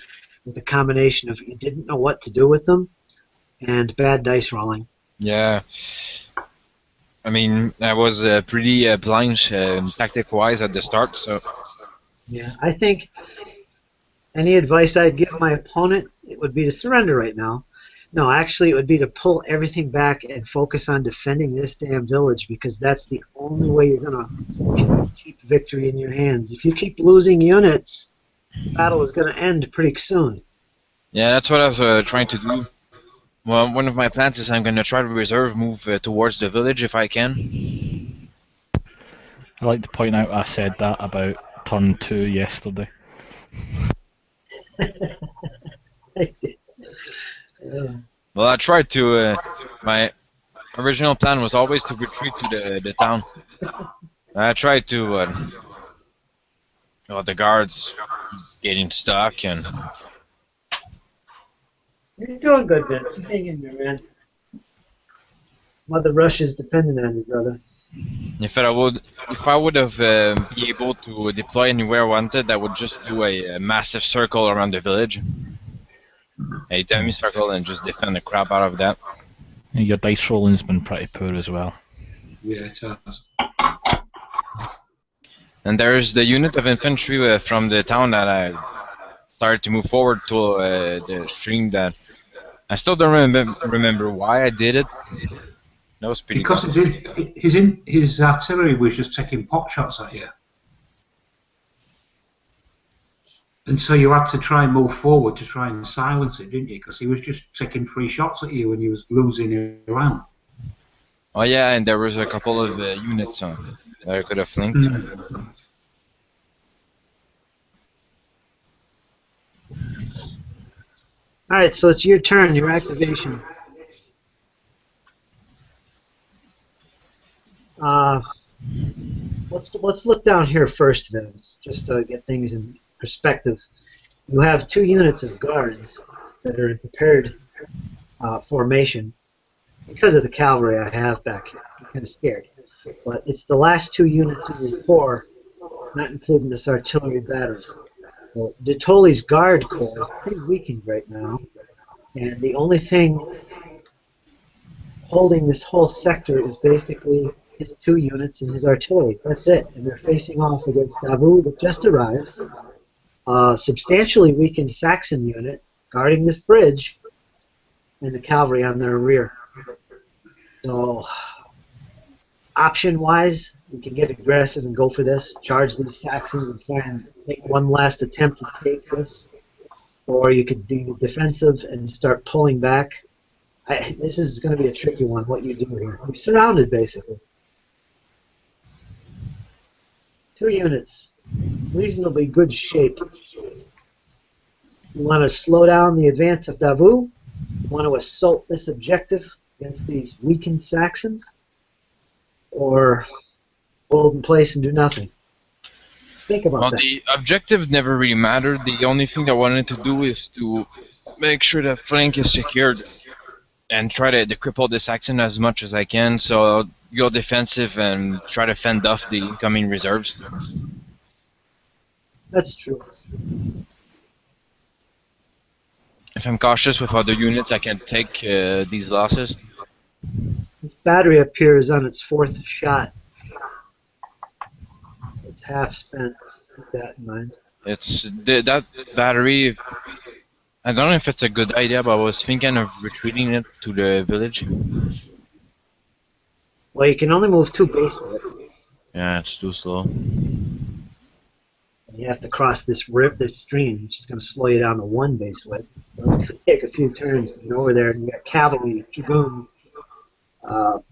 with a combination of you didn't know what to do with them and bad dice rolling. Yeah. I mean, I was pretty blind tactic-wise at the start, so... Yeah, I think any advice I'd give my opponent, it would be to surrender right now. No, actually, it would be to pull everything back and focus on defending this damn village because that's the only way you're going to keep victory in your hands. If you keep losing units, the battle is going to end pretty soon. Yeah, that's what I was trying to do. Well, one of my plans is I'm going to try to reserve move towards the village if I can. I'd like to point out I said that about turn 2 yesterday. I did. Well, I tried to. My original plan was always to retreat to the town. I tried to. The guards getting stuck and. You're doing good, Vince. You hang in there, man. Mother Russia is dependent on you, brother. If I would have be able to deploy anywhere I wanted, I would just do a massive circle around the village. A semicircle and just defend the crap out of that. Your dice rolling's been pretty poor as well. Yeah, it has. And there's the unit of infantry from the town that I started to move forward to the stream that I still don't remember why I did it. That was pretty because his artillery was just taking pot shots at you. And so you had to try and move forward to try and silence it, didn't you? Because he was just taking 3 shots at you when he was losing around. Oh yeah, and there was a couple of units that I could have flanked. Alright, so it's your turn, your activation. Let's look down here first, Vince, just to get things in perspective. You have 2 units of guards that are in prepared formation. Because of the cavalry I have back here, I'm kind of scared. But it's the last 2 units in your corps, not including this artillery battery. So de Tolly's guard corps is pretty weakened right now, and the only thing holding this whole sector is basically his 2 units and his artillery. That's it, and they're facing off against Davout that just arrived. A substantially weakened Saxon unit guarding this bridge, and the cavalry on their rear. So, option-wise, we can get aggressive and go for this, charge these Saxons and try and make one last attempt to take this. Or you could be defensive and start pulling back. This is going to be a tricky one, what you do here. You're surrounded, basically. 2 units. Reasonably good shape. You want to slow down the advance of Davout. You want to assault this objective against these weakened Saxons. Or hold in place and do nothing. Think about that. The objective never really mattered. The only thing I wanted to do is to make sure that flank is secured and try to cripple the Saxon as much as I can. So go defensive and try to fend off the incoming reserves. That's true. If I'm cautious with other units, I can take these losses. This battery up here is on its 4th shot. It's half spent. Keep that in mind. It's that battery. I don't know if it's a good idea, but I was thinking of retreating it to the village. Well, you can only move 2 base width. Yeah, it's too slow. And you have to cross this stream, which is going to slow you down to 1 base width. So it's going to take a few turns to get over there, and you got cavalry, dragoons,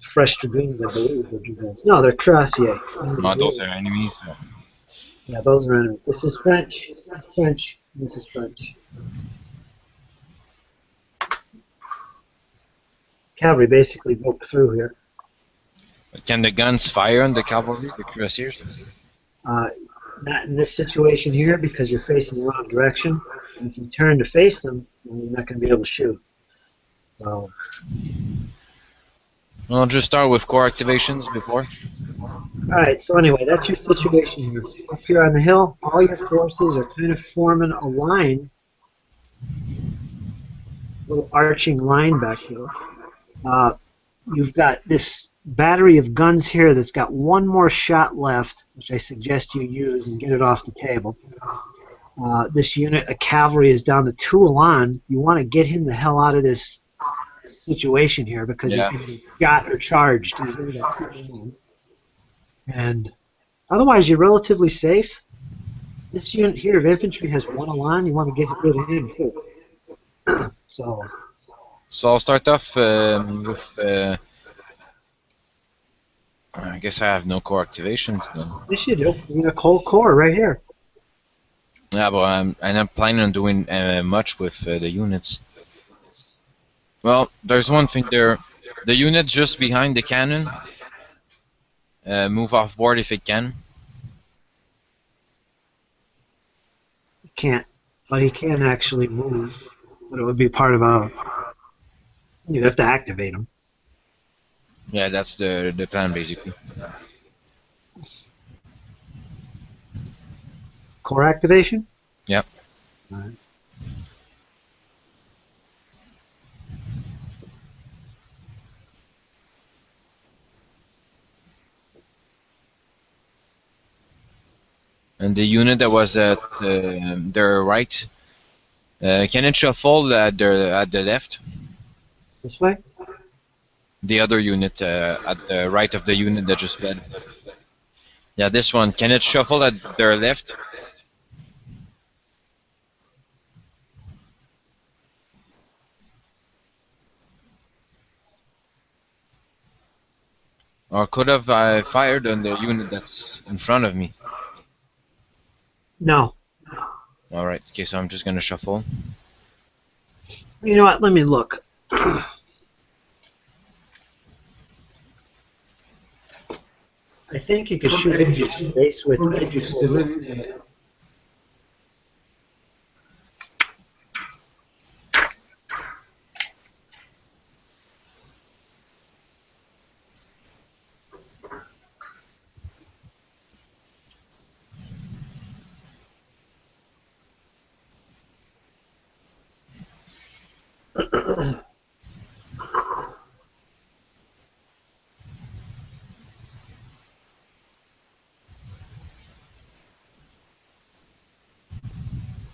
fresh dragoons, I believe, or dragoons. No, they're cuirassiers. No, those are enemies. Yeah, those are enemies. This is French, French, this is French. Cavalry basically broke through here. Can the guns fire on the cavalry, the cuirassiers? Not in this situation here because you're facing the wrong direction. And if you turn to face them, then you're not going to be able to shoot. So, I'll just start with core activations before. alright, so anyway, that's your situation here. Up here on the hill, all your forces are kind of forming a line, little arching line back here. You've got this battery of guns here that's got 1 more shot left, which I suggest you use and get it off the table. This unit of cavalry is down to 2 Elan. You want to get him the hell out of this situation here because he's going to be shot or charged. He's going to get 2 Elan. And otherwise, you're relatively safe. This unit here of infantry has 1 Elan. You want to get rid of him too. So I'll start off with. I guess I have no core activations then. yes, you do. You got a cold core right here. Yeah, but I'm not planning on doing much with the units. Well, there's one thing there. The unit just behind the cannon. Move off board if it can. He can't, but he can actually move. But it would be part of a. You'd have to activate him. Yeah, that's the plan basically. Core activation? Yep. Alright. And the unit that was at their right, can it shuffle at the left? This way? The other unit at the right of the unit that just fled. Yeah, this one. Can it shuffle at their left? Or could have I fired on the unit that's in front of me? No. Alright, okay, so I'm just gonna shuffle. You know what? Let me look. I think you could shoot his base with edges.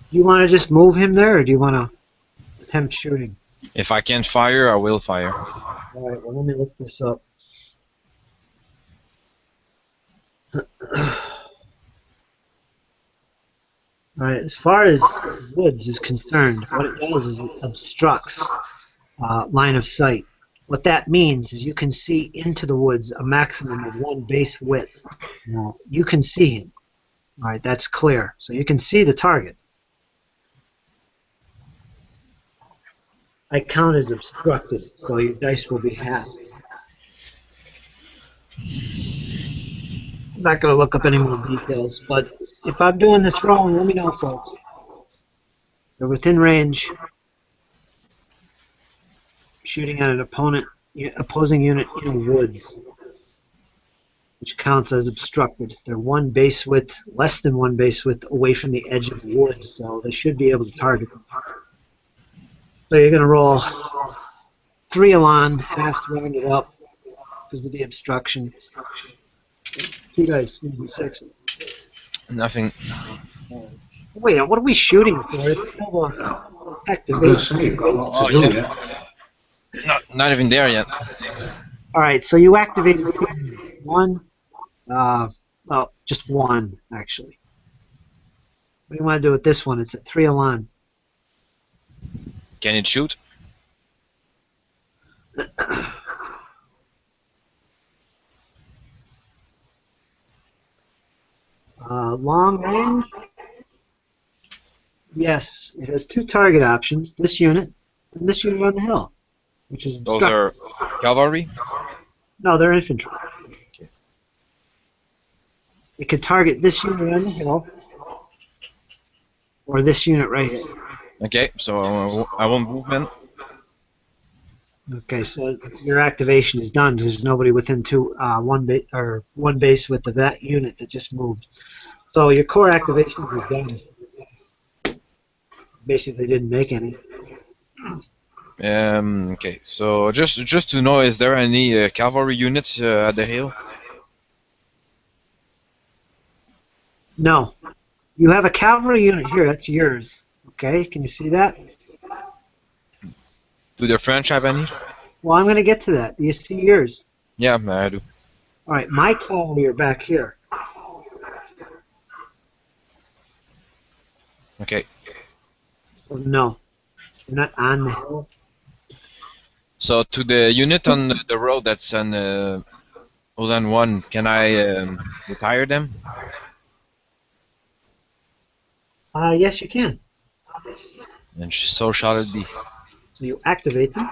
Do you want to just move him there, or do you want to attempt shooting? If I can't fire, I will fire. Alright, well, let me look this up. Alright, as far as woods is concerned, what it does is it obstructs line of sight. What that means is you can see into the woods a maximum of 1 base width. Now, you can see him. Alright, that's clear. So you can see the target. I count as obstructed, so your dice will be half. I'm not going to look up any more details, but if I'm doing this wrong, let me know, folks. They're within range, shooting at an opposing unit in woods, which counts as obstructed. They're 1 base width, less than 1 base width away from the edge of the wood, so they should be able to target them. So you're going to roll 3 Elan, half to round it up because of the obstruction. 2 dice, 6. Nothing. Wait, what are we shooting for? It's still the activation. You've got a lot to do yet. Not even there yet. All right, so you activated two units. One, well, just one actually. What do you want to do with this one? It's at 3 Elan. Can it shoot? Long range. Yes, it has two target options. This unit and this unit on the hill, which is Those obstructed. are cavalry? No, they're infantry. It could target this unit on the hill or this unit right here. Okay, so I want movement. Okay, so your activation is done. There's nobody within one base width of that unit that just moved. So your core activation is done. Basically, didn't make any. Okay, so just to know, is there any cavalry units at the hill? No, you have a cavalry unit here. That's yours. Okay, can you see that? Do the French have any? Well, I'm going to get to that. Do you see yours? Yeah, I do. All right, my cavalry are back here. Okay. So no, they're not on the hill. So to the unit on the road that's on Ulan 1, can I retire them? Yes, you can. And so shall it be. So you activate them,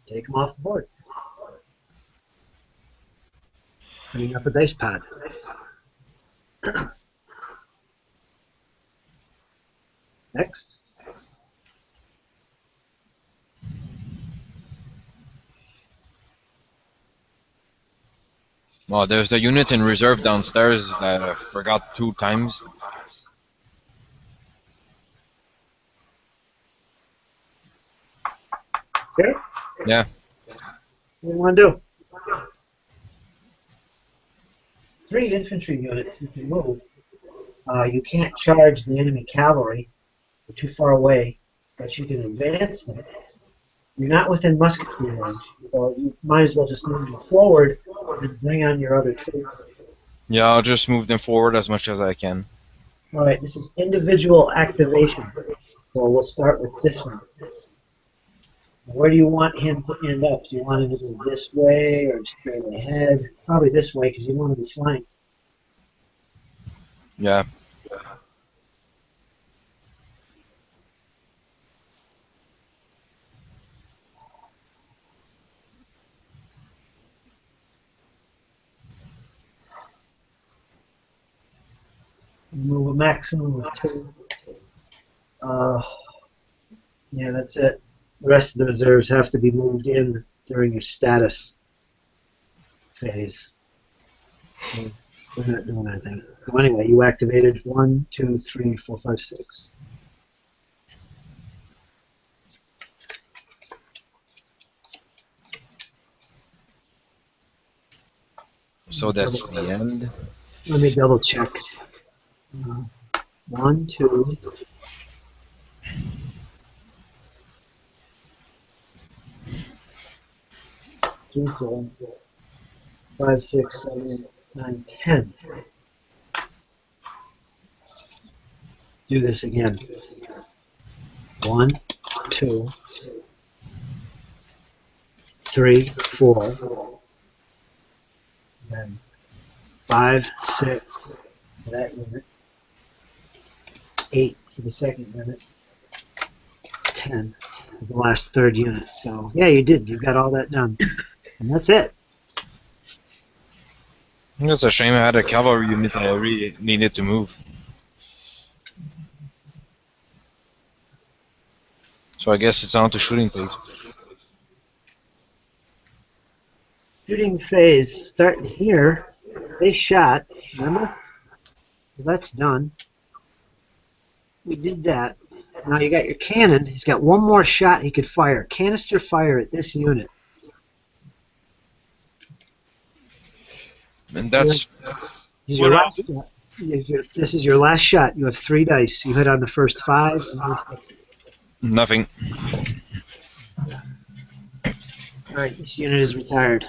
take them off the board. Bring up a dice pad. Next. Well, there's the unit in reserve downstairs that I forgot 2 times. Okay. Yeah. What do you want to do? 3 infantry units you can move. You can't charge the enemy cavalry. They're too far away, but you can advance them. You're not within musketry range, so you might as well just move them forward and bring on your other troops. Yeah, I'll just move them forward as much as I can. All right, this is individual activation. So we'll start with this one. Where do you want him to end up? Do you want him to go this way or straight ahead? Probably this way because you want to be flanked. Yeah. Move a maximum of 2. Yeah, that's it. The rest of the reserves have to be moved in during your status phase. So we're not doing anything. So anyway, you activated 1, 2, 3, 4, 5, 6. So that's the end. Let me double check. 1, 2, 3, 4, 5, 6, 7, 8, 9, 10. Do this again. 1, 2, 3, 4. Then 5, 6 for that unit. 8 for the second unit. 10 for the last third unit. So yeah, you did. You got all that done. And that's it. It's a shame I had a cavalry unit I really needed to move. So I guess it's on to shooting phase. Shooting phase starting here. They shot, remember? Well, that's done. We did that. Now you got your cannon. He's got one more shot he could fire. Canister fire at this unit. And that's This is your last shot. You have 3 dice. You hit on the first 5 and the 6. nothing. All Alright, this unit is retired.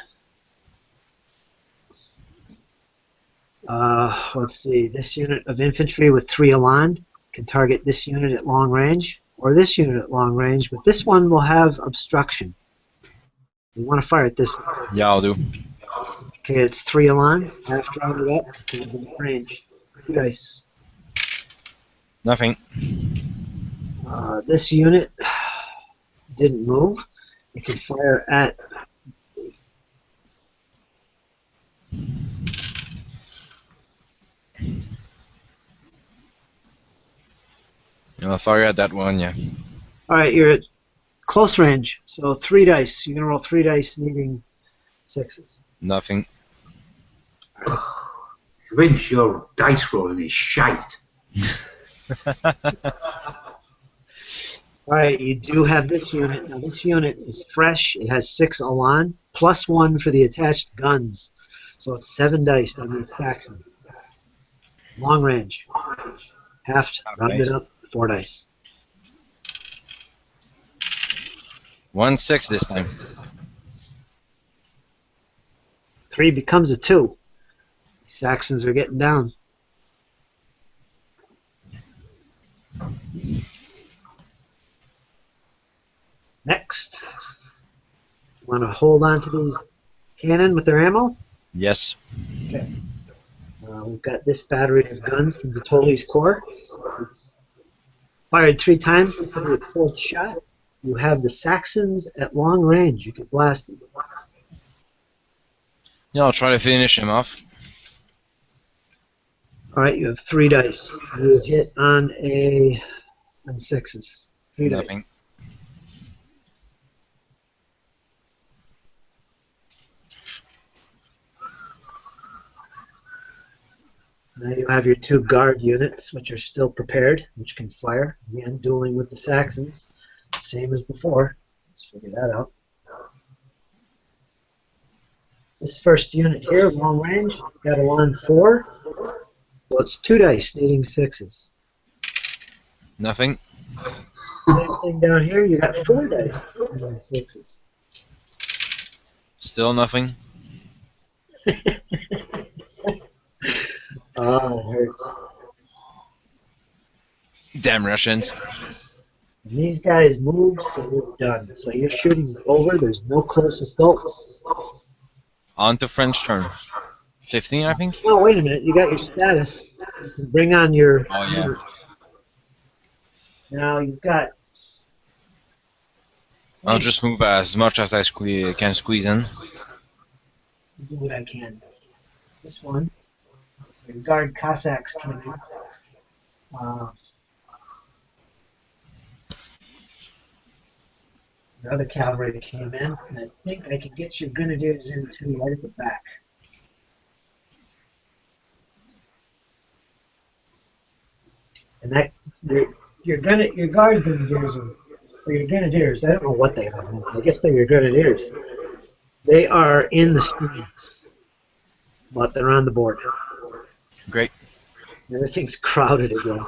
Let's see. This unit of infantry with 3 aligned can target this unit at long range, or this unit at long range, but this one will have obstruction. You want to fire at this one. Yeah, I'll do. Okay, it's 3 aligned, half rounded up to the range. 2 dice. Nothing. This unit didn't move. You can fire at. I'll fire at that one, yeah. Alright, you're at close range, so 3 dice. You're going to roll 3 dice needing 6s. Nothing. Vince, your dice rolling is shite. Alright, you do have this unit. Now this unit is fresh. It has 6 Elan, plus 1 for the attached guns. So it's 7 dice on the Saxon. Long range. Half rounded up, 4 dice. 1-6 this time. 3 becomes a 2. Saxons are getting down. Next. Want to hold on to these cannon with their ammo? Yes. Okay. We've got this battery of guns from the Tolley's Corps. It's fired 3 times instead of its 4th shot. You have the Saxons at long range. You can blast them. Yeah, I'll try to finish him off. Alright, you have 3 dice. You hit on 6s. 3 dice. Nothing. Now you have your 2 guard units, which are still prepared, which can fire. Again, dueling with the Saxons. Same as before. Let's figure that out. This first unit here, long range, got a line 4. So it's 2 dice, needing 6s. Nothing. Same thing down here, you got 4 dice, needing 6s. Still nothing. Oh, it hurts. Damn Russians. And these guys moved, so we're done. So you're shooting over, there's no close assaults. On to French turn. 15, I think? Oh, wait a minute, you got your status. You can bring on your... Oh, yeah. Now you've got... I'll just move as much as I can squeeze in. Do what I can. This one, your guard Cossacks came in. The other cavalry that came in, and I think I can get your grenadiers in too, right at the back. And that your guard grenadiers or your grenadiers. I don't know what they are. I guess they're your grenadiers. They are in the stream, but they're on the board. Great. Everything's crowded again.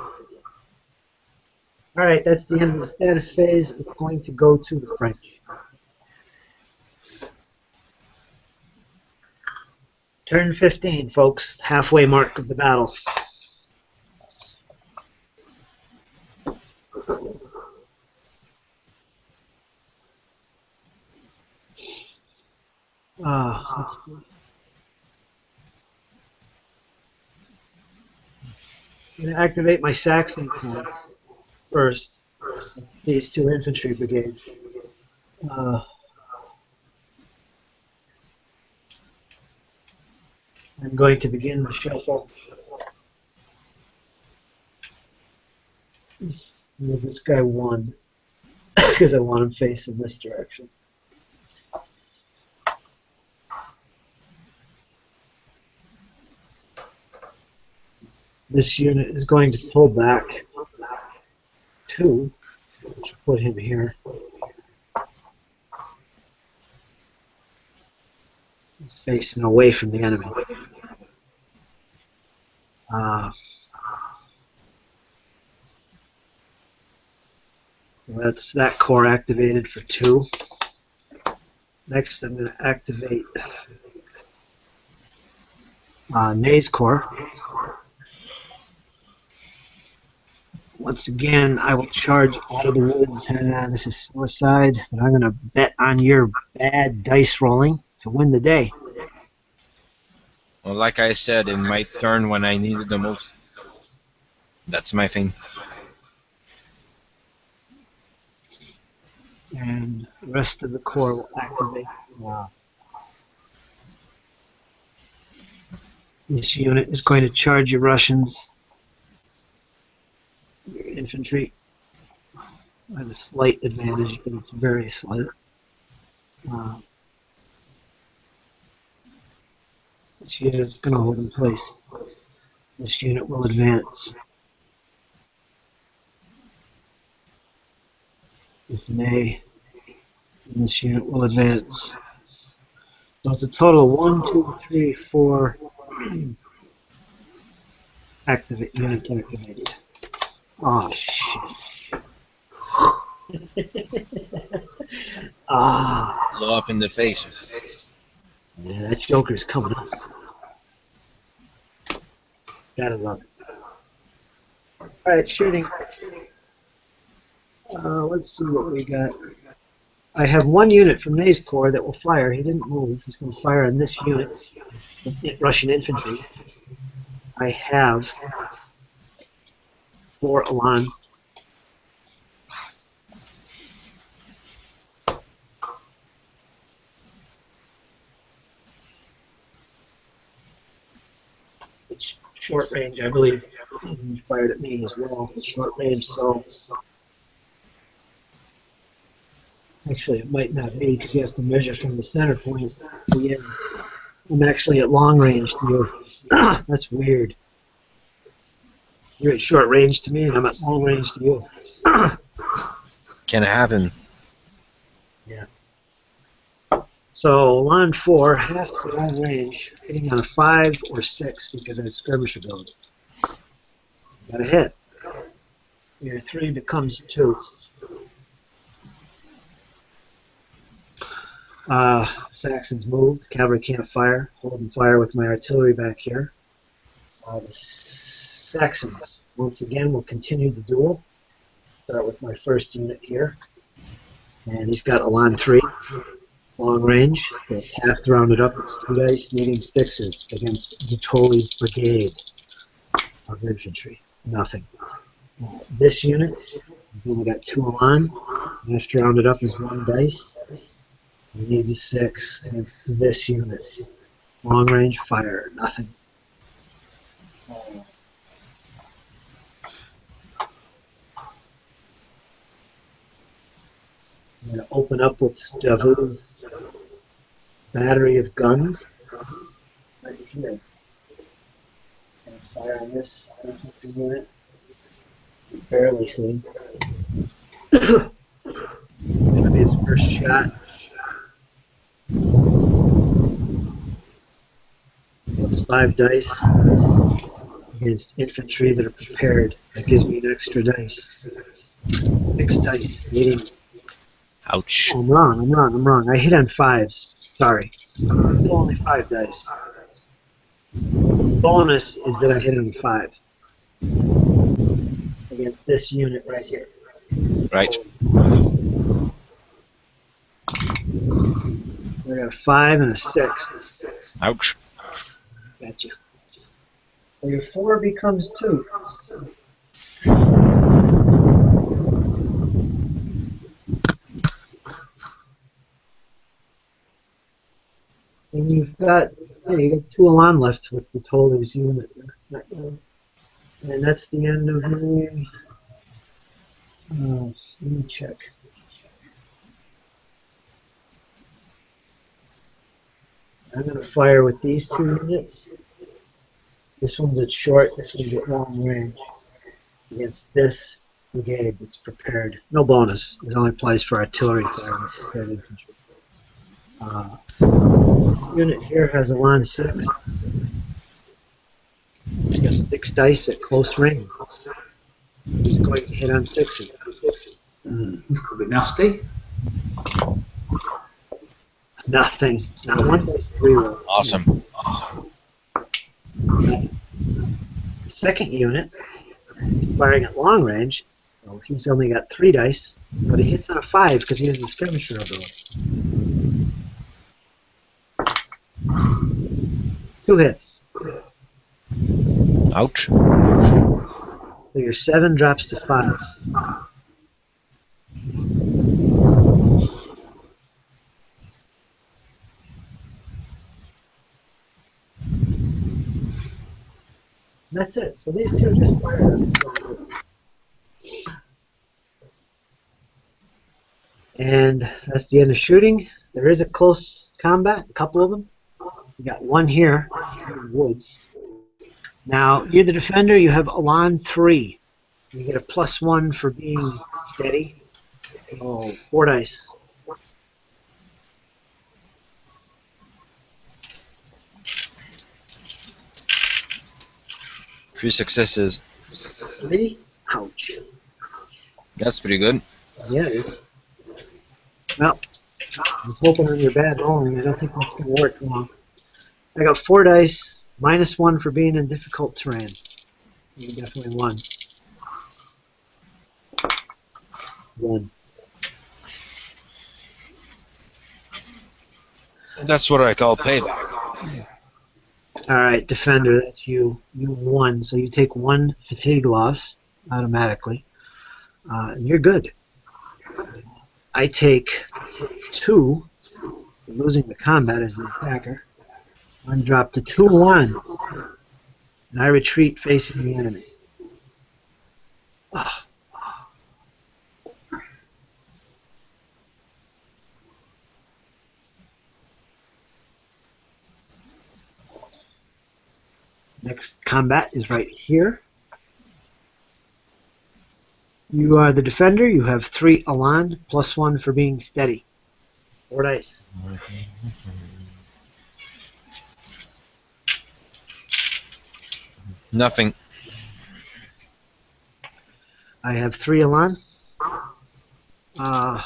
All right, that's the end of the status phase. It's going to go to the French. Turn 15, folks. Halfway mark of the battle. Let's see. I'm going to activate my Saxon Corps first. That's these 2 infantry brigades. I'm going to begin the shuffle. Move this guy 1 because I want him facing this direction. This unit is going to pull back 2, which will put him here. He's facing away from the enemy. That's that corps activated for 2. Next, I'm going to activate Nays Core. Once again, I will charge out of the woods. This is suicide, but I'm going to bet on your bad dice rolling to win the day. Well, like I said, in my turn when I needed the most. That's my thing. And the rest of the core will activate. This unit is going to charge your Russians, your infantry. I have a slight advantage, but it's very slight. This unit is going to hold in place. This unit will advance. With May, and this unit will advance. So it's a total of 1, 2, 3, 4 units activated. Oh shit. Blow up in the face. Yeah, that Joker's coming up. Gotta love it. Alright, shooting. Let's see what we got. I have one unit from Nays Corps that will fire. He didn't move. He's going to fire on this unit, Russian infantry. I have 4 Elan. It's short range, I believe. He fired at me as well. Short range, so actually it might not be because you have to measure from the center point to the end. I'm actually at long range to you. That's weird. You're at short range to me and I'm at long range to you. Can happen. Yeah. So line 4, half the long range, hitting on a 5 or 6 because I have skirmish ability. Got a hit. Your 3 becomes 2. Saxons moved. Cavalry can't fire. Holding fire with my artillery back here. The Saxons, once again, will continue the duel. Start with my first unit here. And he's got Elan 3. Long range. It's half rounded up. It's 2 dice, needing 6s against Vitoli's brigade of infantry. Nothing. This unit, I've only got 2 Elan. Half rounded up is 1 dice. He needs a 6 against this unit. Long range fire, nothing. I'm going to open up with Davu's battery of guns right here. And fire on this infantry unit. Barely seen. Gonna be his first shot. It's 5 dice against infantry that are prepared. That gives me an extra dice. 6 dice, needing. Ouch. Oh, I'm wrong. I hit on 5s. Sorry. Still only 5 dice. Bonus is that I hit on 5 against this unit right here. Right. I got a 5 and a 6. Ouch. Gotcha. So your 4 becomes 2. And you've got, you got 2 Elan left with the Toller's unit. And that's the end of my, let me check. I'm going to fire with these 2 units. This one's at short, this one's at long range. Against this brigade that's prepared. No bonus. It only applies for artillery fire and prepared infantry. Unit here has a Elan 6. He's got 6 dice at close range. He's going to hit on 6s. This could be nasty. Nothing. Not one dice reroll. Awesome. Nothing. The second unit, firing at long range, well, he's only got 3 dice, but he hits on a 5 because he has the skirmisher ability. 2 hits. Ouch. So your 7 drops to 5. That's it. So these two just fire. And that's the end of shooting. There is a close combat, a couple of them. You got one here in the woods. Now, you're the defender, you have Elan 3. You get a +1 for being steady. Oh, 4 dice. Three successes. 3? Ouch. That's pretty good. Yeah, it is. Well, I was hoping on your bad rolling. I don't think that's going to work long. I got 4 dice, -1 for being in difficult terrain. You definitely won. 1. That's what I call payback. Alright, defender, that's you. You won, so you take 1 fatigue loss automatically. And you're good. I take 2 for losing the combat as the attacker. I'm dropped to 2-1. And I retreat facing the enemy. Ah. Next combat is right here. You are the defender. You have 3 Elan, +1 for being steady. 4 dice. Nothing. I have 3 Elan. No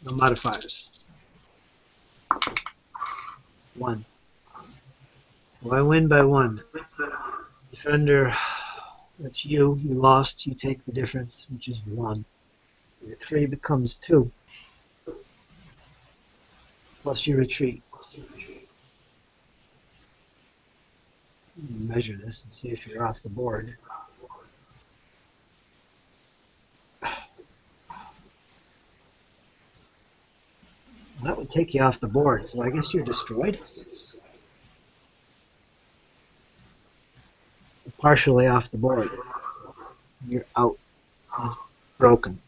modifiers. 1. Well, I win by 1. Defender, that's you. You lost. You take the difference, which is 1. Your 3 becomes 2. Plus you retreat. Measure this and see if you're off the board. That would take you off the board, so I guess you're destroyed. Partially off the board. You're out. It's broken.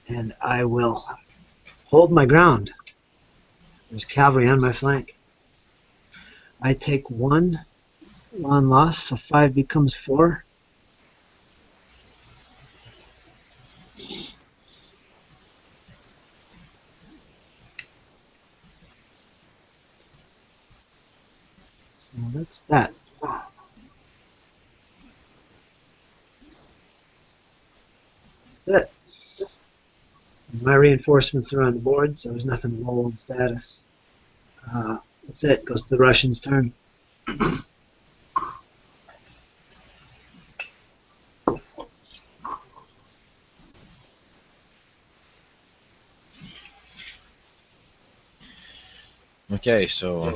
And I will hold my ground. There's cavalry on my flank. I take 1 Elan loss, so 5 becomes 4. Well, that's that. That's it. My reinforcements are on the board, so there's nothing to roll in status. That's it. Goes to the Russians' turn. Okay, so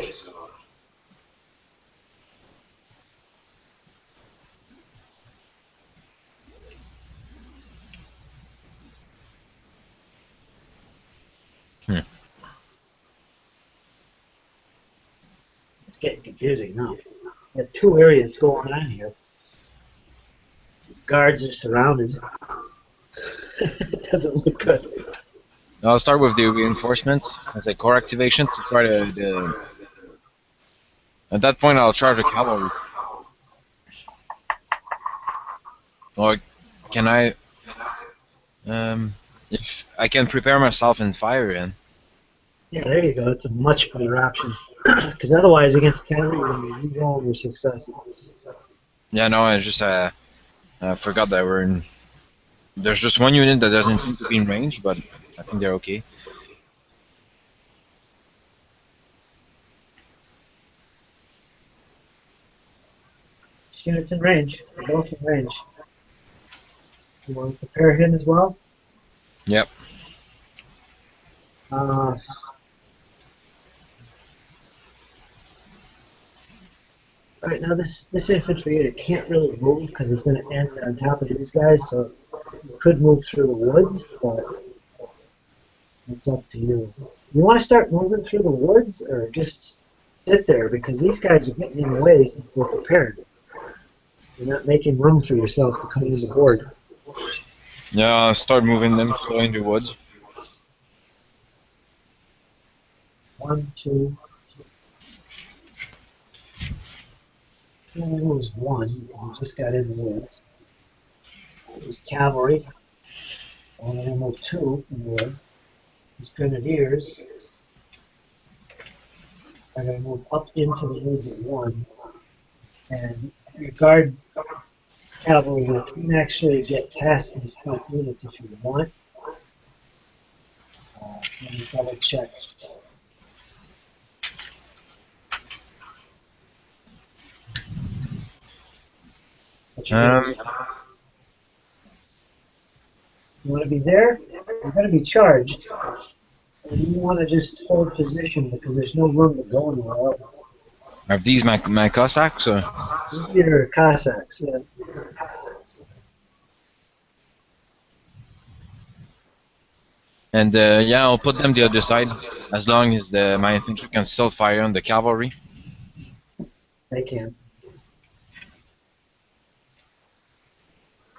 It's getting confusing now. We have 2 areas going on here. Guards are surrounded. It doesn't look good. I'll start with the reinforcements as a core activation to try to. At that point, I'll charge the cavalry. Or can I? If I can prepare myself and fire in. Yeah, there you go. That's a much better option. Because otherwise, against cavalry, you're going to re-roll your successes. Yeah, no, I forgot that we're in. There's just one unit that doesn't seem to be in range, but I think they're okay. This unit's in range. They're both in range. You want to prepare him as well? Yep. Uh, Alright, now this infantry unit can't really move because it's going to end on top of these guys, so you could move through the woods, but it's up to you. You want to start moving through the woods, or just sit there, because these guys are getting in the way since we're prepared. You're not making room for yourself to come in the board. Yeah, I'll start moving them slowly in the woods. 1, 2. There was one who just got in the woods. It was cavalry. And then move 2 in the woods. These grenadiers are going to move up into the woods at 1. And your guard cavalry can actually get past these front units if you want. Let me double check. What Um, you want to be there? You're going to be charged. And you want to just hold position because there's no room to go anywhere else. are these my Cossacks? Or? These are your Cossacks. Yeah. And yeah, I'll put them the other side as long as my infantry can still fire on the cavalry. They can.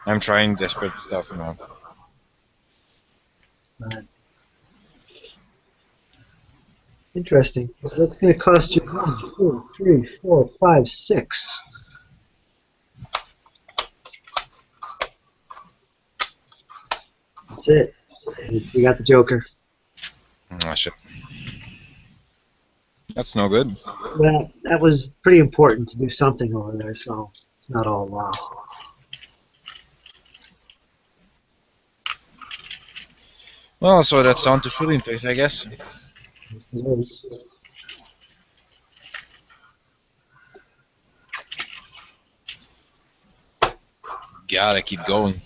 I'm trying desperate stuff now. Interesting. So that's going to cost you 1, 2, 3, 4, 5, 6. That's it. You got the Joker. Oh shit. That's no good. Well, that was pretty important to do something over there, so it's not all lost. Well, so that's on to shooting phase, I guess. Yes, it is. Gotta keep going.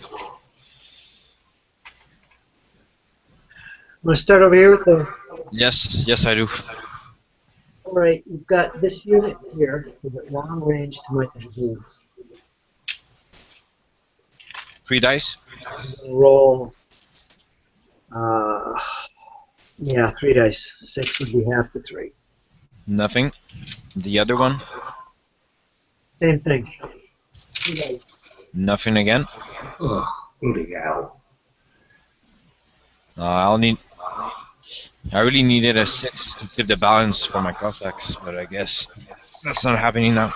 I'm going to start over here with the... Yes, I do. Alright, you've got this unit here is at long range to my dragoons. 3 dice. Roll... yeah, 3 dice. 6 would be half the 3. Nothing. The other one. Same thing. 3 dice. Nothing again. Oh, bloody hell. I'll need. I really needed a 6 to keep the balance for my Cossacks, but I guess that's not happening now.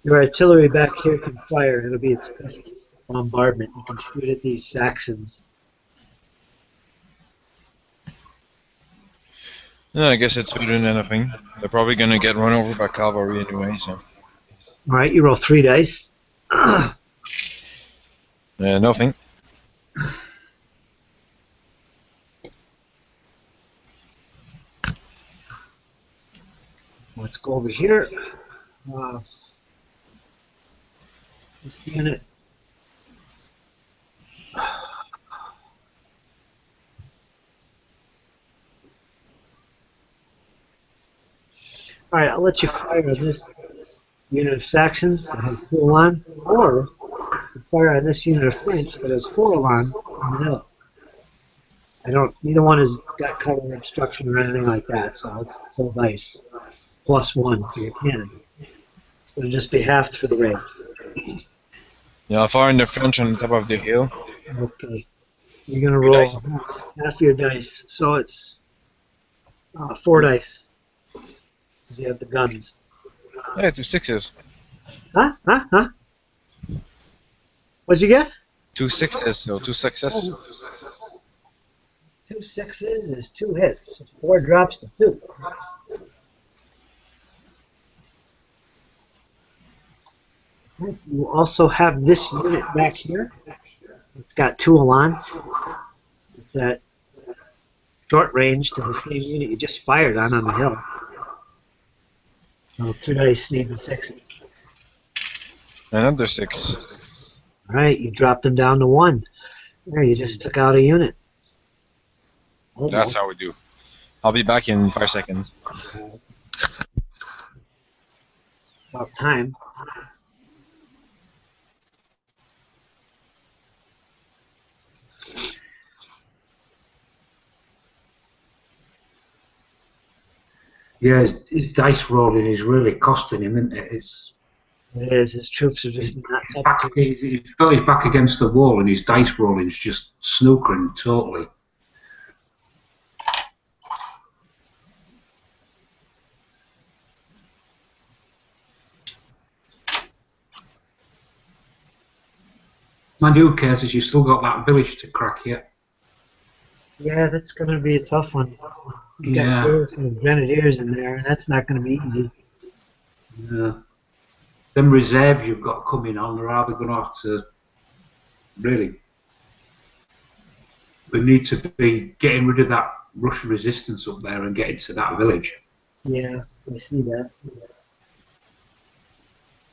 Your artillery back here can fire. It'll be its 5th bombardment. You can shoot at these Saxons. Yeah, I guess it's better than anything. They're probably gonna get run over by cavalry anyway, so. Alright, you roll 3 dice. Nothing. Let's go over here. This unit. Alright, I'll let you fire on this unit of Saxons that has 2 Elan, or you can fire on this unit of French that has 4 Elan on the hill. Neither one has got cover obstruction or anything like that, so it's full dice. +1 for your cannon. It'll just be halved for the range. Yeah, I'll fire in the French on top of the hill. Okay. You're going to 3 roll dice. half your dice, so it's 4 dice. Because you have the guns. Yeah, 2 6s. Huh? What'd you get? 2 6s, so 2 success. 2 6s is 2 hits. 4 drops to 2. You also have this unit back here. It's got two Elan. It's at short range to the same unit you just fired on the hill. So 2 dice, needing 6s. Another 6. All right, you dropped them down to 1. There, you just took out a unit. That's how we do. I'll be back in 5 seconds. About time. Yeah, his dice rolling is really costing him, isn't it? It is. His troops are just not up to it. He's got his back against the wall, and his dice rolling is just snookering totally. Mind you, cases, you've still got that village to crack yet. Yeah, that's going to be a tough one. He's got Yeah. some grenadiers in there, and that's not going to be easy. Yeah. Them reserves you've got coming on are either going to have to really. We need to be getting rid of that Russian resistance up there and getting to that village. Yeah, I see that.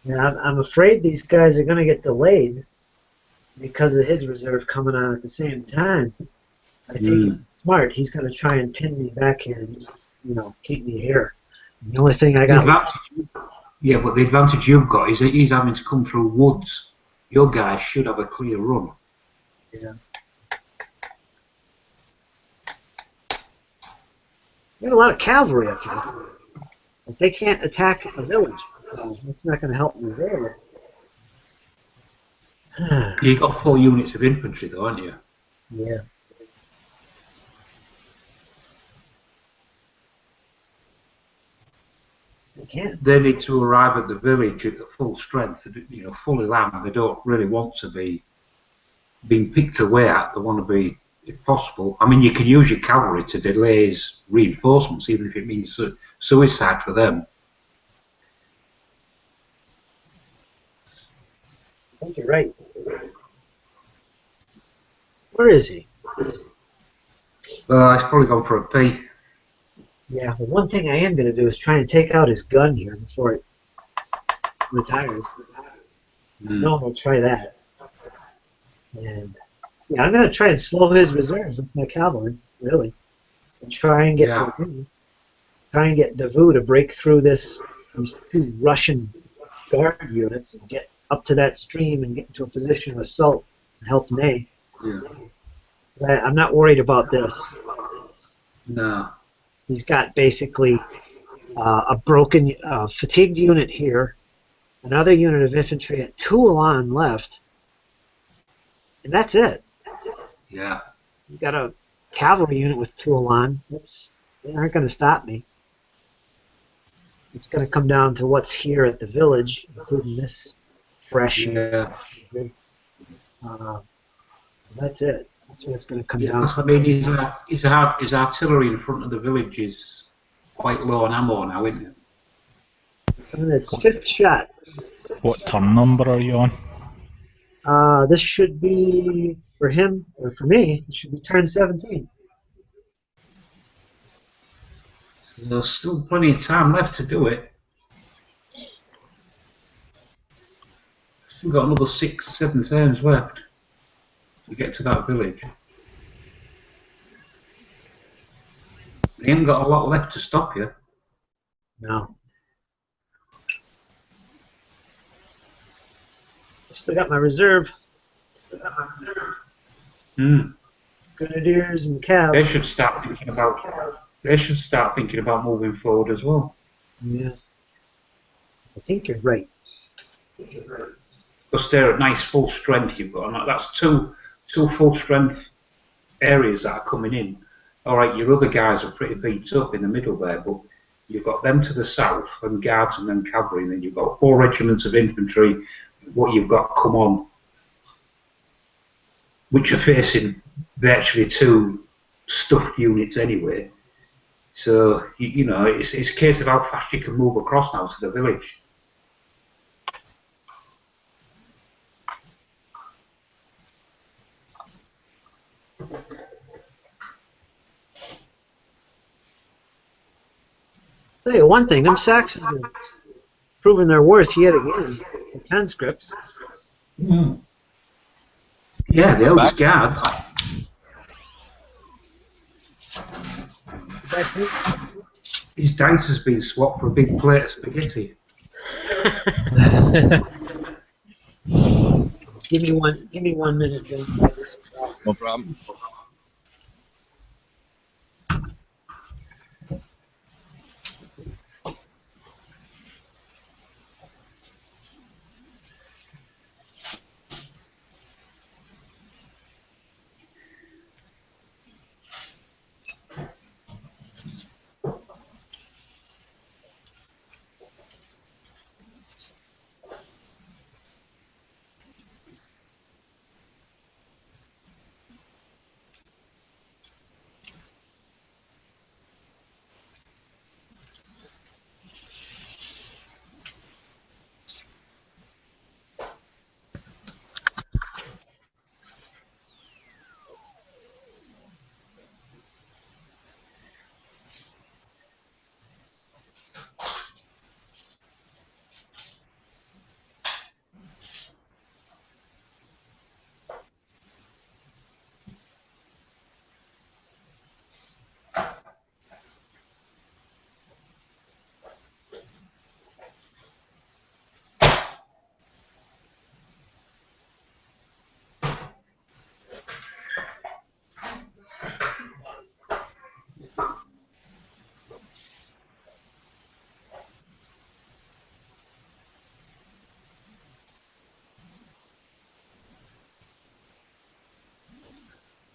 Yeah, I'm afraid these guys are going to get delayed because of his reserve coming on at the same time. I think he's smart. He's going to try and pin me back here and just, keep me here. And the only thing I got. Yeah, but the advantage you've got is that he's having to come through woods. Your guys should have a clear run. Yeah. We got a lot of cavalry up here. But they can't attack a village. That's not going to help me there. You got 4 units of infantry, though, haven't you? Yeah. They can't. They need to arrive at the village at full strength, fully armed. They don't really want to be being picked away at. They want to be, if possible. I mean, you can use your cavalry to delay his reinforcements, even if it means suicide for them. I think you're right. Where is he? He's probably gone for a P. Yeah, but one thing I am going to do is try and take out his gun here before it retires. No one will try that. And yeah, I'm going to try and slow his reserves with my cavalry, really, and try and get Davout to break through these 2 Russian guard units and get up to that stream and get into a position of assault and help Ney. Yeah. I'm not worried about this. No. He's got basically a broken, fatigued unit here, another unit of infantry at 2 Elan left, and that's it. Yeah. You got a cavalry unit with 2 Elan. They aren't going to stop me. It's going to come down to what's here at the village, including this fresh. Yeah. That's it. That's what it's going to come down to. I mean, his artillery in front of the village is quite low on ammo now, isn't it? And it's 5th shot. What turn number are you on? This should be, for him, or for me, it should be turn 17. So there's still plenty of time left to do it. Still got another 6, 7 turns left to get to that village. They ain't got a lot left to stop you. No. Still got my reserve. Grenadiers and cav. They should start thinking about moving forward as well. Yeah. I think you're right. Because they're at nice full strength you've got, and that's two full strength areas that are coming in. Alright, your other guys are pretty beat up in the middle there, but you've got them to the south, and guards and then cavalry, and then you've got 4 regiments of infantry, what you've got come on, which are facing virtually 2 stuffed units anyway. So, it's a case of how fast you can move across now to the village. Tell you one thing, them Saxons are proving their worth yet again. The conscripts. Mm. Yeah, the I'm back. oldest guard. That is- His dice has been swapped for a big plate of spaghetti. Give me 1 minute, Vince. No problem.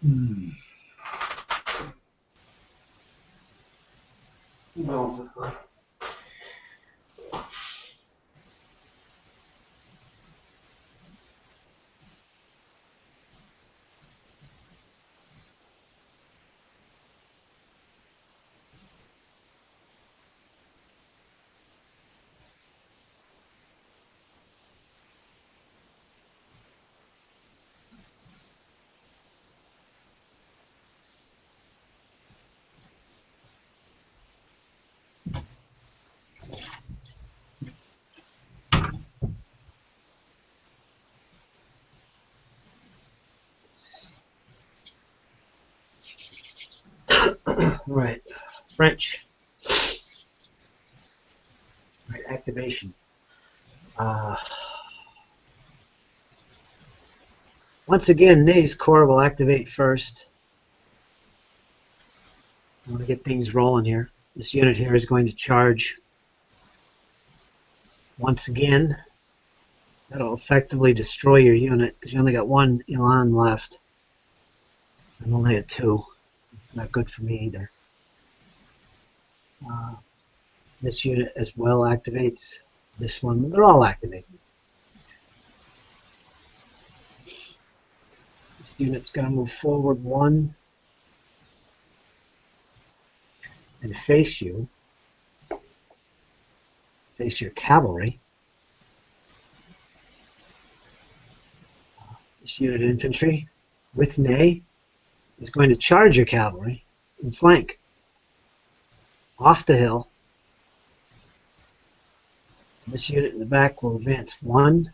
Mm. Right. French. Right. Activation. Once again, Nay's Corps will activate first. I want to get things rolling here. This unit here is going to charge once again. That'll effectively destroy your unit because you only got one Elan left. I'm only at 2. It's not good for me either. This unit as well activates. This one, they're all activating. This unit's going to move forward 1 and face you. Face your cavalry. This unit of infantry with Ney is going to charge your cavalry in flank off the hill. This unit in the back will advance 1.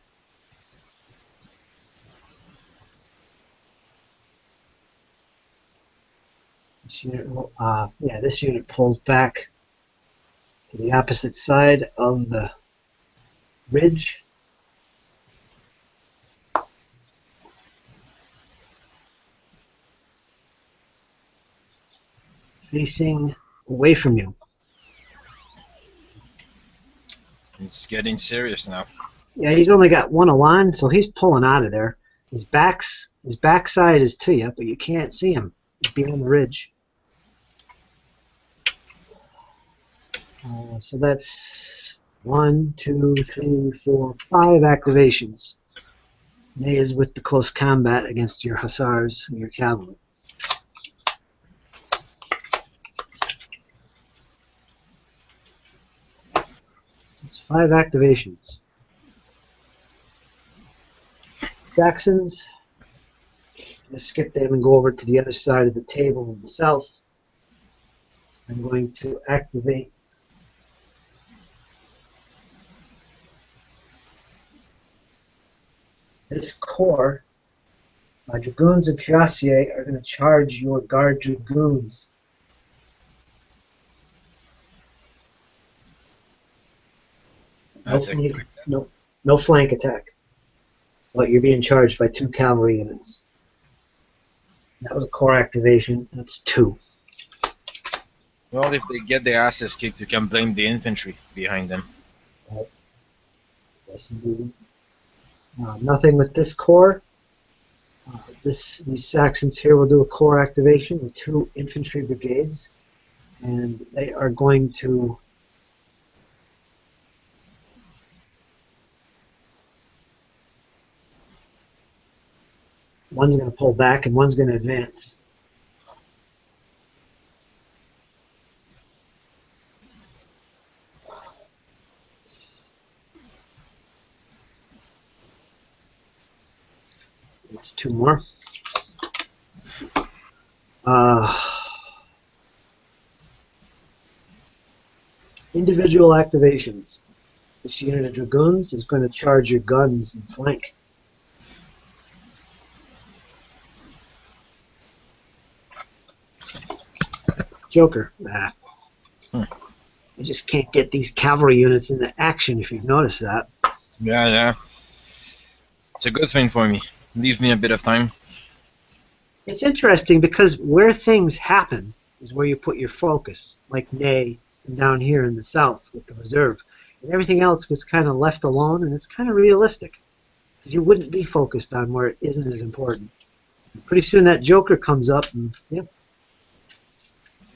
This unit will, this unit pulls back to the opposite side of the ridge. Facing away from you. It's getting serious now. Yeah, he's only got 1 Elan, so he's pulling out of there. His backside is to you, but you can't see him. He's beyond the ridge. So that's 1, 2, 3, 4, 5 activations. Ney is with the close combat against your hussars and your cavalry. It's 5 activations. Saxons, I'm going to skip them and go over to the other side of the table in the south. I'm going to activate this corps, dragoons and cuirassiers are going to charge your guard dragoons. No flank attack. But you're being charged by 2 cavalry units. That was a corps activation. That's 2. Well, if they get their asses kicked, you can blame the infantry behind them. Right. Yes, indeed. Nothing with this corps. These Saxons here will do a corps activation with 2 infantry brigades, and they are going to one's going to pull back and one's going to advance. It's 2 more. Individual activations. This unit of dragoons is going to charge your guns and flank. Joker. You just can't get these cavalry units into action if you've noticed that. Yeah. It's a good thing for me. Leaves me a bit of time. It's interesting because where things happen is where you put your focus, like Ney and down here in the south with the reserve. And everything else gets kind of left alone, and it's kind of realistic because you wouldn't be focused on where it isn't as important. And pretty soon that Joker comes up, and yep,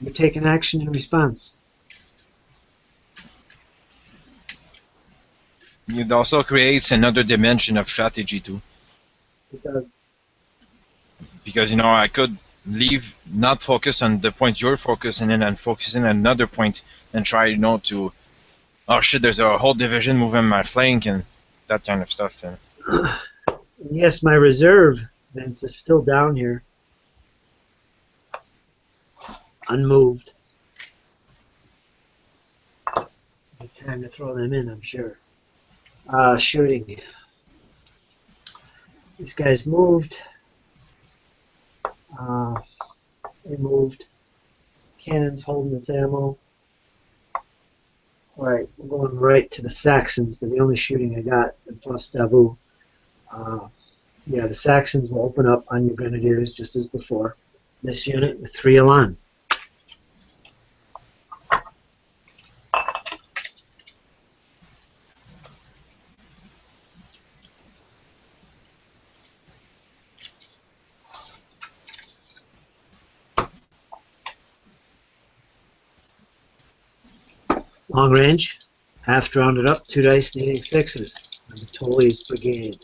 you're taking action in response. It also creates another dimension of strategy too. It does. Because, I could leave, not focus on the point you're focusing in and focusing on another point and try, to, oh shit, there's a whole division moving my flank and that kind of stuff. And yes, my reserve, Vince, is still down here. Unmoved. Good time to throw them in, I'm sure. Shooting. These guys moved. They moved. Cannon's holding its ammo. Alright, we're going right to the Saxons. They're the only shooting I got, and plus Davu. Yeah, the Saxons will open up on your Grenadiers just as before. This unit with 3 Elan. Long range, half rounded up, 2 dice needing 6s. On the Tully's brigade.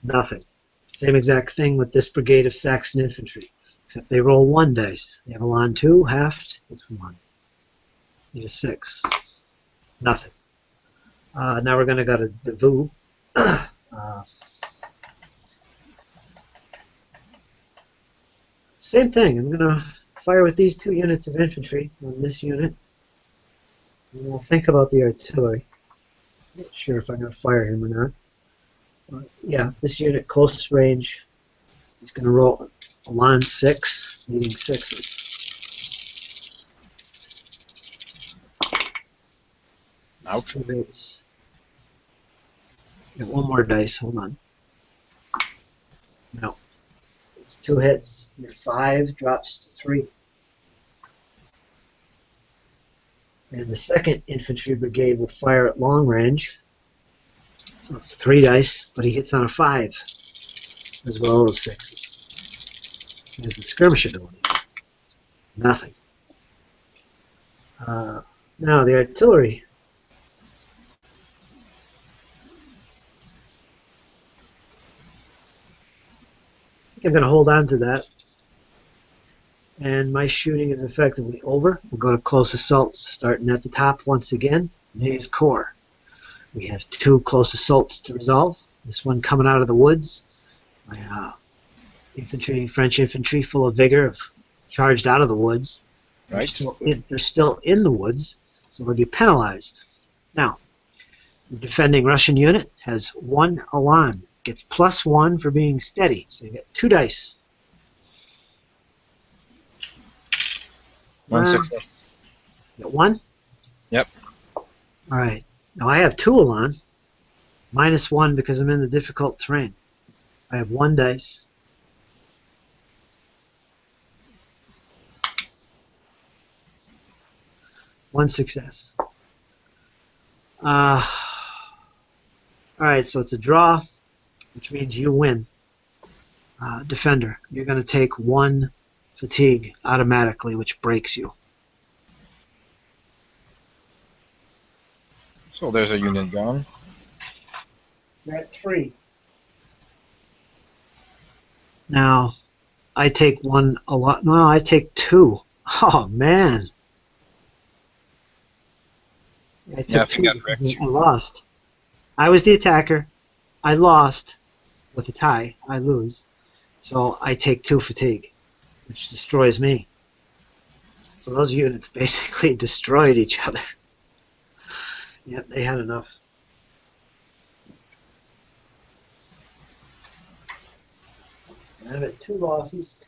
Nothing. Same exact thing with this brigade of Saxon infantry, except they roll 1 dice. They have Elan 2, halved, it's 1. Need a 6. Nothing. Now we're going to go to Davu. Same thing. I'm going to fire with these 2 units of infantry on this unit. And we'll think about the artillery. Not sure if I'm going to fire him or not. But yeah, this unit close range. He's going to roll Elan 6, needing 6s. Ouch. Got 1 more dice. Hold on. No. It's 2 hits. Your 5 drops to 3. And the 2nd Infantry Brigade will fire at long range. So it's 3 dice, but he hits on a 5, as well as 6s. He has the skirmish ability. Nothing. Now the artillery. I think I'm going to hold on to that. And my shooting is effectively over. We'll go to close assaults, starting at the top once again. Ney's Corps. We have 2 close assaults to resolve. This one coming out of the woods. My infantry, French infantry, full of vigor, have charged out of the woods. Right. They're still in the woods, so they'll be penalized. Now, The defending Russian unit has 1 elan. Gets +1 for being steady. So you get 2 dice. One success. You got 1? Yep. Alright. Now I have 2 elan. -1 because I'm in the difficult terrain. I have 1 dice. One success. Alright, so it's a draw, which means you win. Defender, you're going to take 1 fatigue automatically, which breaks you. So there's a unit gone. You're at 3. Now, I take 1 a lot. No, I take 2. Oh, man. I took Yeah, I think 2 I correct because you. I lost. I was the attacker. I lost with a tie. I lose. So I take 2 fatigue, which destroys me. So those units basically destroyed each other. Yep, they had enough. I'm at 2 losses.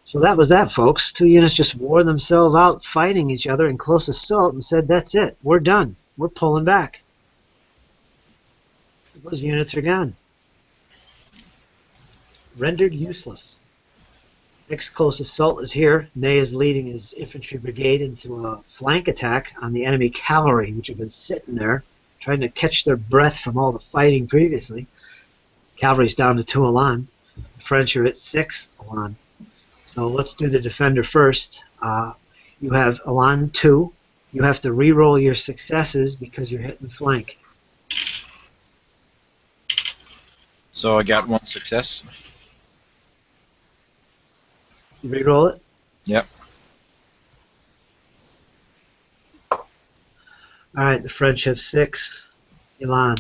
So that was that, folks. 2 units just wore themselves out fighting each other in close assault and said, that's it. We're done. We're pulling back. So those units are gone. Rendered useless. Next close assault is here. Ney is leading his infantry brigade into a flank attack on the enemy cavalry, which have been sitting there, trying to catch their breath from all the fighting previously. Cavalry's down to 2 elan. The French are at 6 elan. So let's do the defender first. You have elan 2. You have to re-roll your successes because you're hitting flank. So I got 1 success. You re-roll it? Yep. Alright, the French have 6 elan.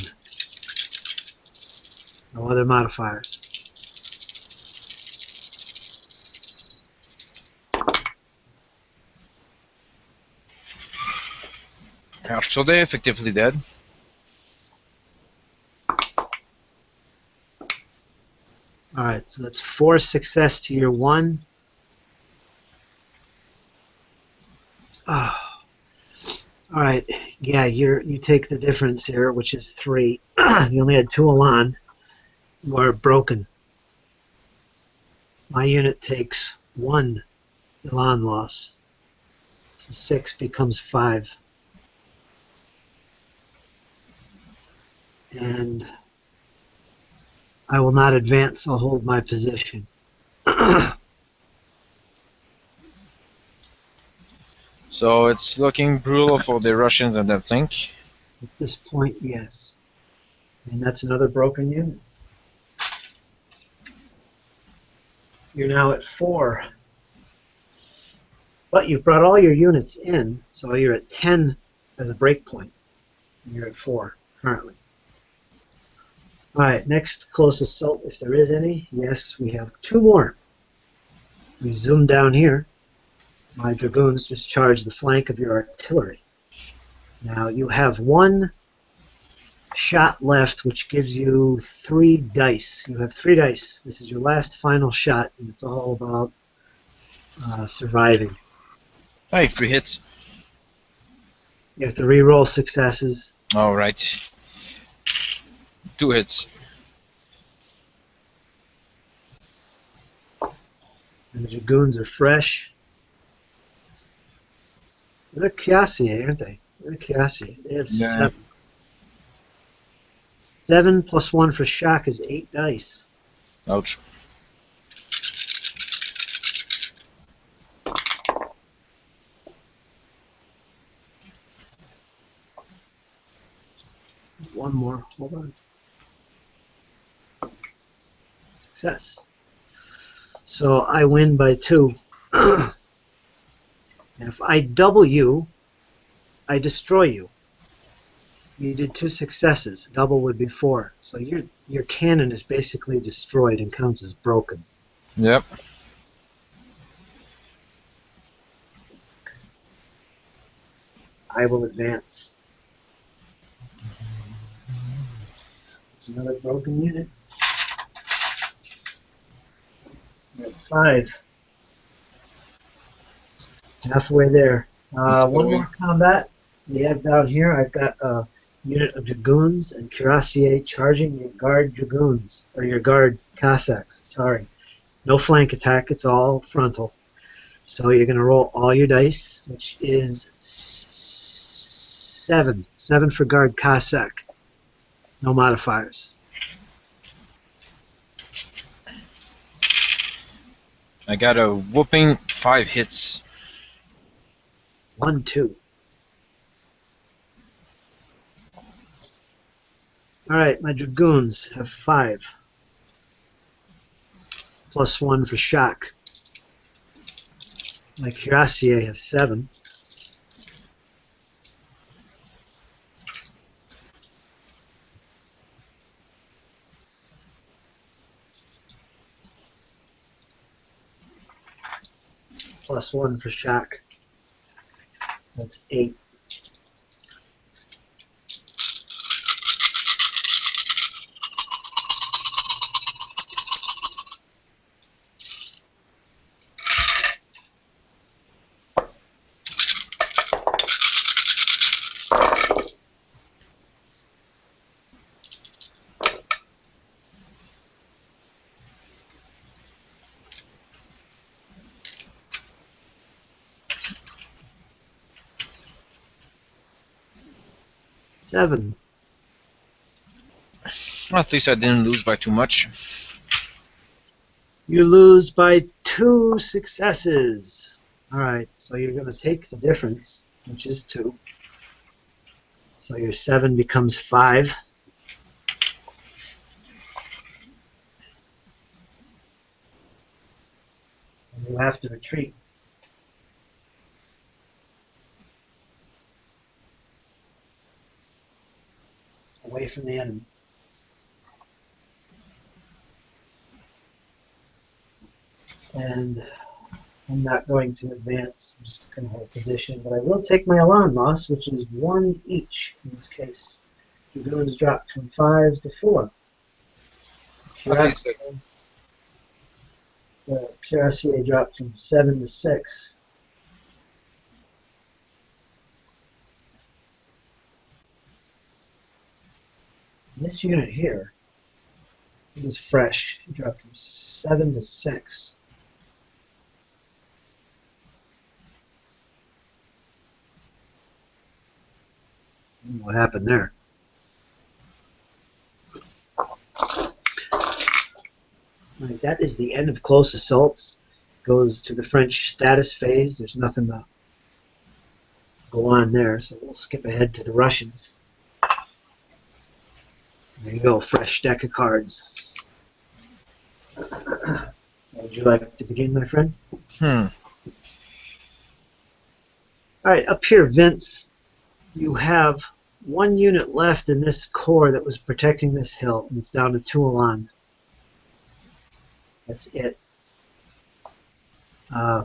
No other modifiers. So they're effectively dead. Alright, so that's 4 success to your 1. Alright, yeah, you take the difference here, which is 3. You only had 2 elan. You are broken. My unit takes 1 elan loss. So 6 becomes 5. And I will not advance. I'll hold my position. So it's looking brutal for the Russians at that flank. At this point, yes. And that's another broken unit. You're now at 4. But you've brought all your units in, so you're at 10 as a break point. You're at 4 currently. Alright, next close assault, if there is any. Yes, we have 2 more. We zoom down here. My dragoons just charge the flank of your artillery. Now you have 1 shot left, which gives you 3 dice. You have 3 dice. This is your last final shot, and it's all about surviving. Hey, 3 hits. You have to re-roll successes. All right. 2 hits. And the dragoons are fresh. They're Chiassier, aren't they? They're Chiassier. They have Yeah. 7. 7 plus 1 for shock is 8 dice. Ouch. One more. Hold on. Success. So I win by 2. And if I double you, I destroy you. You did 2 successes. Double would be 4. So your cannon is basically destroyed and counts as broken. Yep. I will advance. That's another broken unit. We're at 5. Halfway there. One more combat. We have down here, I've got a unit of dragoons and cuirassier charging your guard dragoons, or your guard Cossacks, sorry. No flank attack, it's all frontal. So you're going to roll all your dice, which is 7. 7 for guard Cossack. No modifiers. I got a whooping 5 hits. 1, 2. Alright, my dragoons have 5. Plus 1 for shock. My cuirassier have 7. Plus 1 for shock. That's 8. Seven. Well, at least I didn't lose by too much. You lose by 2 successes. Alright, so you're going to take the difference, which is 2. So your 7 becomes 5. And you have to retreat. Away from the enemy. And I'm not going to advance. I'm just going to hold position, but I will take my alarm loss, which is 1 each in this case. Dragoons dropped from 5 to 4. The cuirassier dropped from 7 to 6. This unit here is fresh. It dropped from 7 to 6. What happened there? Right, that is the end of close assaults. Goes to the French status phase. There's nothing to go on there, so we'll skip ahead to the Russians. There you go, fresh deck of cards. Would you like to begin, my friend? Alright, up here, Vince, you have 1 unit left in this core that was protecting this hill, and it's down to 2 Elan. That's it. Yeah,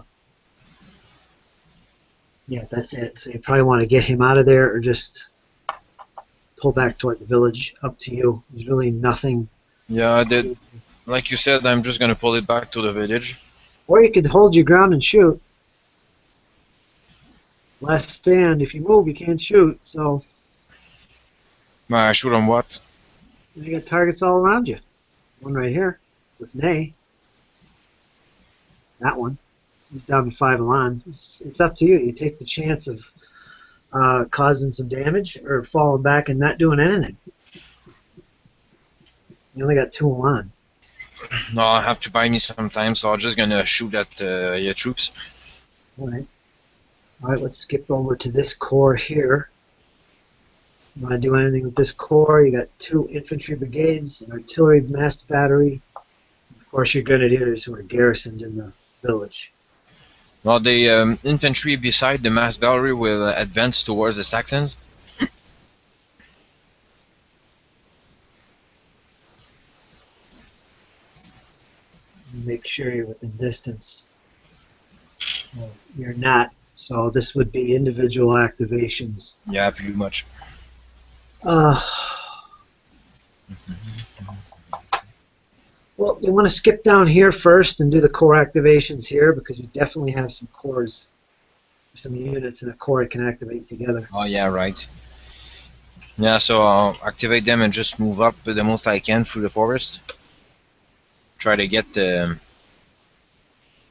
that's it. So you probably want to get him out of there or just pull back toward the village. Up to you. There's really nothing. Yeah, I did. Like you said, I'm just going to pull it back to the village. Or you could hold your ground and shoot. Last stand. If you move, you can't shoot. So Shoot on what? you got targets all around you. One right here with Nay. That one. He's down to 5 Elan. It's up to you. You take the chance of causing some damage or falling back and not doing anything. You only got 2 Elan. No, I'll have to buy me some time, so I'm just going to shoot at your troops. Alright. Alright, let's skip over to this core here. You want to do anything with this core? You got 2 infantry brigades, an artillery massed battery, of course your grenadiers who are garrisoned in the village. Well, the infantry beside the mass battery will advance towards the Saxons. Make sure you're within distance. Well, you're not, so this would be individual activations. Yeah, pretty much. Well, you want to skip down here first and do the core activations here because you definitely have some cores, some units in a core that can activate together. Oh yeah, right. Yeah, so I'll activate them and just move up the most I can through the forest. Try to get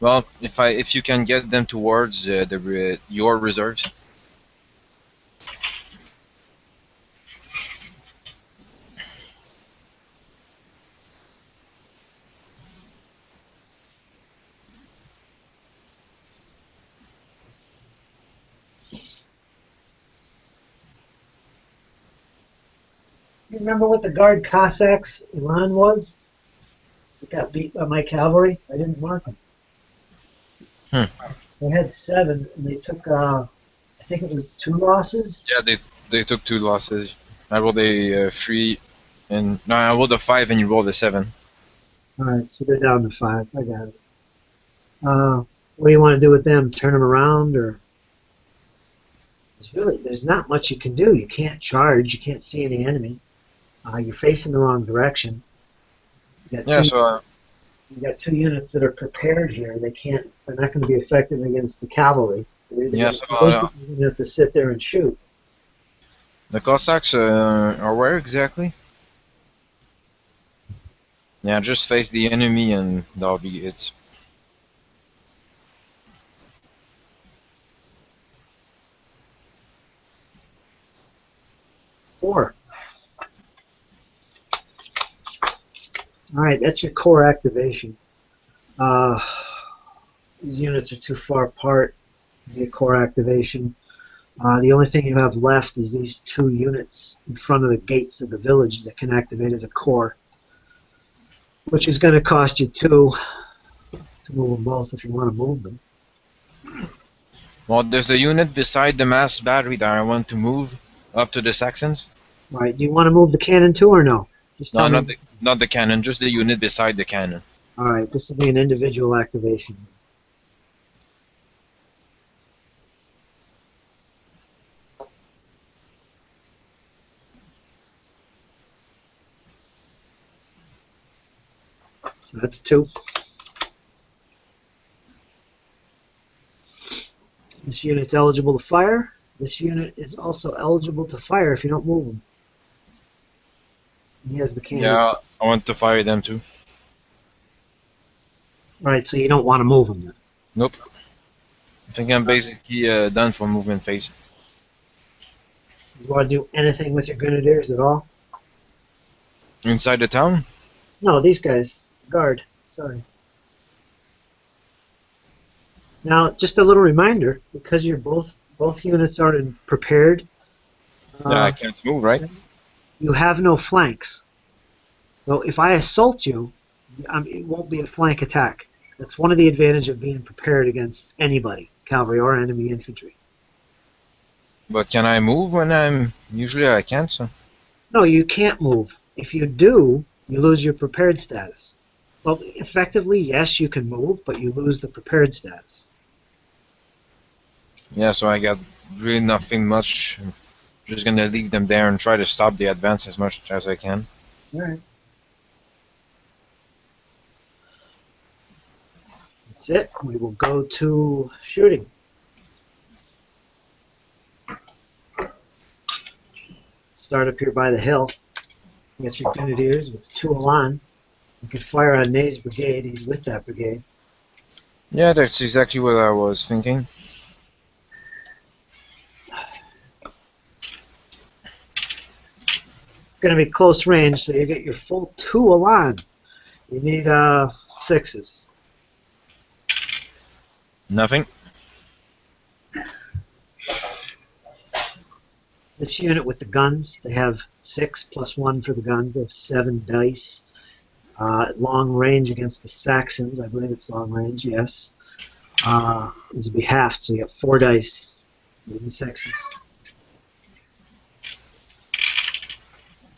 well, if you can get them towards your reserves. You remember what the Guard Cossacks Elan was? It got beat by my cavalry. I didn't mark them. They had 7, and they took, I think it was 2 losses. Yeah, they took 2 losses. I rolled a 3, and no, I rolled a 5, and you rolled a 7. All right, so they're down to 5. I got it. What do you want to do with them? Turn them around, or there's not much you can do. You can't charge. You can't see any enemy. You're facing the wrong direction. You got Yeah, you got 2 units that are prepared here. They're not going to be effective against the cavalry. yeah, so You're going to have to sit there and shoot. the Cossacks are where exactly? Yeah, just face the enemy and that'll be it. Four. All right, that's your core activation. These units are too far apart to be a core activation. The only thing you have left is these 2 units in front of the gates of the village that can activate as a core, which is going to cost you 2 to move them both if you want to move them. Well, there's the unit beside the mass battery that I want to move up to the Saxons. All right, do you want to move the cannon too or no? Just No, tell me. not the cannon, just the unit beside the cannon. All right, this will be an individual activation. So that's 2. This unit's eligible to fire. This unit is also eligible to fire if you don't move him. He has the cannon. Yeah, I want to fire them too. Right, so you don't want to move him then. Nope. I think I'm basically done for movement phase. You want to do anything with your grenadiers at all? Inside the town? No, these guys. Guard. Sorry. Now, just a little reminder, because you're both units are prepared. Yeah, I can't move, right? You have no flanks. So if I assault you, it won't be a flank attack. That's one of the advantages of being prepared against anybody, cavalry or enemy infantry. But can I move when I'm... Usually I can't, so... No, you can't move. If you do, you lose your prepared status. Well, effectively, yes, you can move, but you lose the prepared status. Yeah, so I got really nothing much. I'm just gonna leave them there and try to stop the advance as much as I can. All right. That's it. We will go to shooting. Start up here by the hill. You got your grenadiers with 2 Elan. You can fire on Ney's brigade. He's with that brigade. Yeah, that's exactly what I was thinking. Going to be close range, so you get your full 2 Elan. You need 6s. Nothing. This unit with the guns, they have 6 plus 1 for the guns. They have 7 dice. Long range against the Saxons. I believe it's long range, yes. This will be halved, so you get 4 dice using 6s.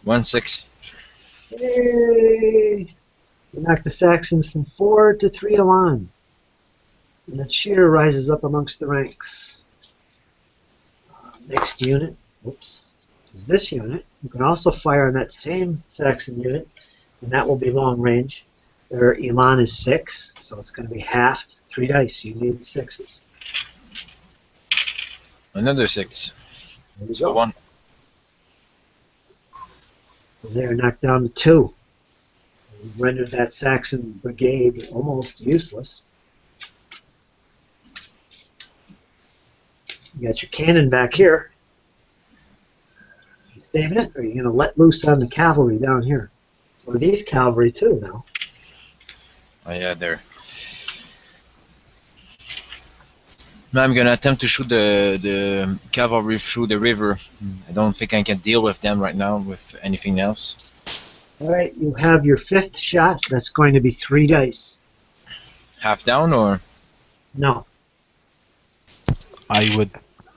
1-6. Yay! You knock the Saxons from 4 to 3 Elan. And the cheer rises up amongst the ranks. Next unit. Oops. is this unit. You can also fire on that same Saxon unit, and that will be long range. Their elan is 6, so it's going to be halved. 3 dice. You need 6s. Another 6. There you So go. 1. They're knocked down to 2. You've rendered that Saxon brigade almost useless. You got your cannon back here. You saving it, or are you going to let loose on the cavalry down here? Or these cavalry too now. Oh yeah, there. Now I'm gonna attempt to shoot the cavalry through the river. I don't think I can deal with them right now with anything else. All right, you have your 5th shot. That's going to be 3 dice. Half down or? No. I would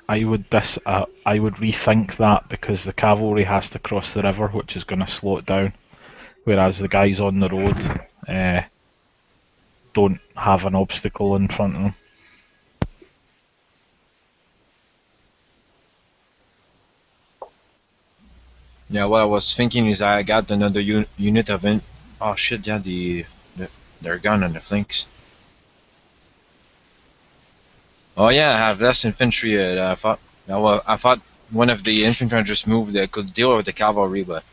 rethink that because the cavalry has to cross the river, which is going to slow it down, whereas the guys on the road don't have an obstacle in front of them. Yeah, what I was thinking is I got another unit of in. Oh shit! Yeah, their gun on the flanks. Oh yeah, I have less infantry. I thought. Well, I thought one of the infantry just moved that could deal with the cavalry, but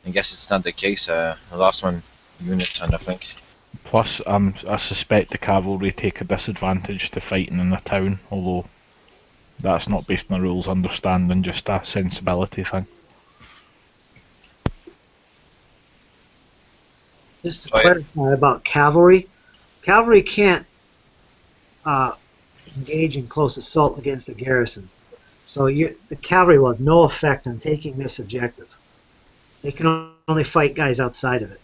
I guess it's not the case. I lost 1 unit on the flank. Plus, I suspect the cavalry take a disadvantage to fighting in the town, although that's not based on the rules understanding, just a sensibility thing. Just to Oh yeah. clarify about cavalry, cavalry can't engage in close assault against a garrison. So the cavalry will have no effect on taking this objective. They can only fight guys outside of it.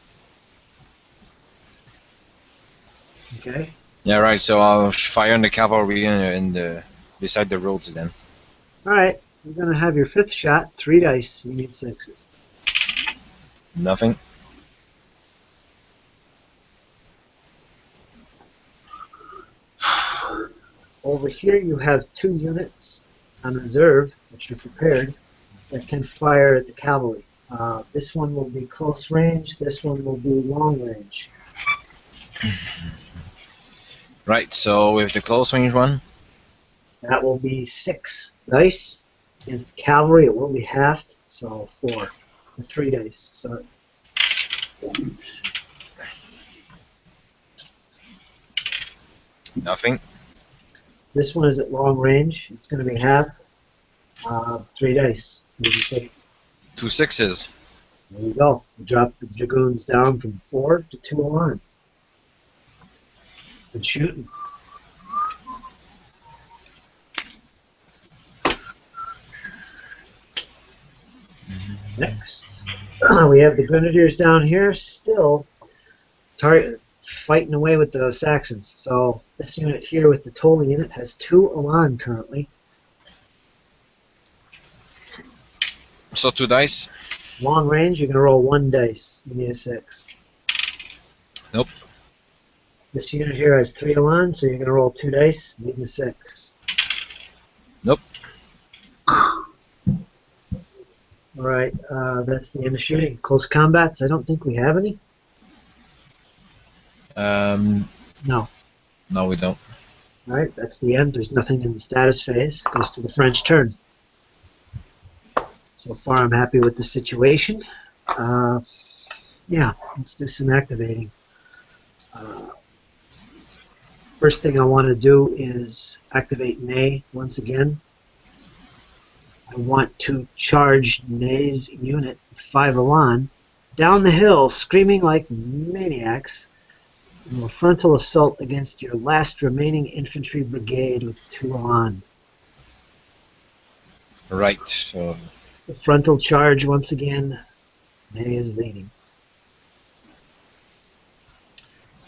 Okay? Yeah, right. So I'll fire on the cavalry in the beside the roads then. All right. You're going to have your 5th shot. 3 dice. You need 6s. Nothing. Over here you have 2 units on reserve, which are prepared, that can fire at the cavalry. This one will be close range. This one will be long range. Right. So with the close range one. That will be 6 dice. Against cavalry, it will be halved, so 4. The 3 dice. So Nothing. this one is at long range. It's going to be halved. 3 dice. Maybe 6. 2 6s. There you go. You drop the dragoons down from 4 to 2 alarm. Good shooting. Next, we have the grenadiers down here still fighting away with the Saxons. So this unit here with the Tolly in it has 2 Elan currently. So 2 dice. Long range, you're going to roll 1 dice. You need a 6. Nope. This unit here has 3 Elan, so you're going to roll 2 dice. You need a 6. Nope. All right, that's the end of shooting. Close combats, I don't think we have any. No. No, we don't. All right, that's the end. There's nothing in the status phase. Goes to the French turn. So far, I'm happy with the situation. Yeah, let's do some activating. First thing I want to do is activate Ney once again. I want to charge Ney's unit, 5 Elan, down the hill, screaming like maniacs, in a frontal assault against your last remaining infantry brigade with 2 Elan. Right. So The frontal charge once again. Ney is leading.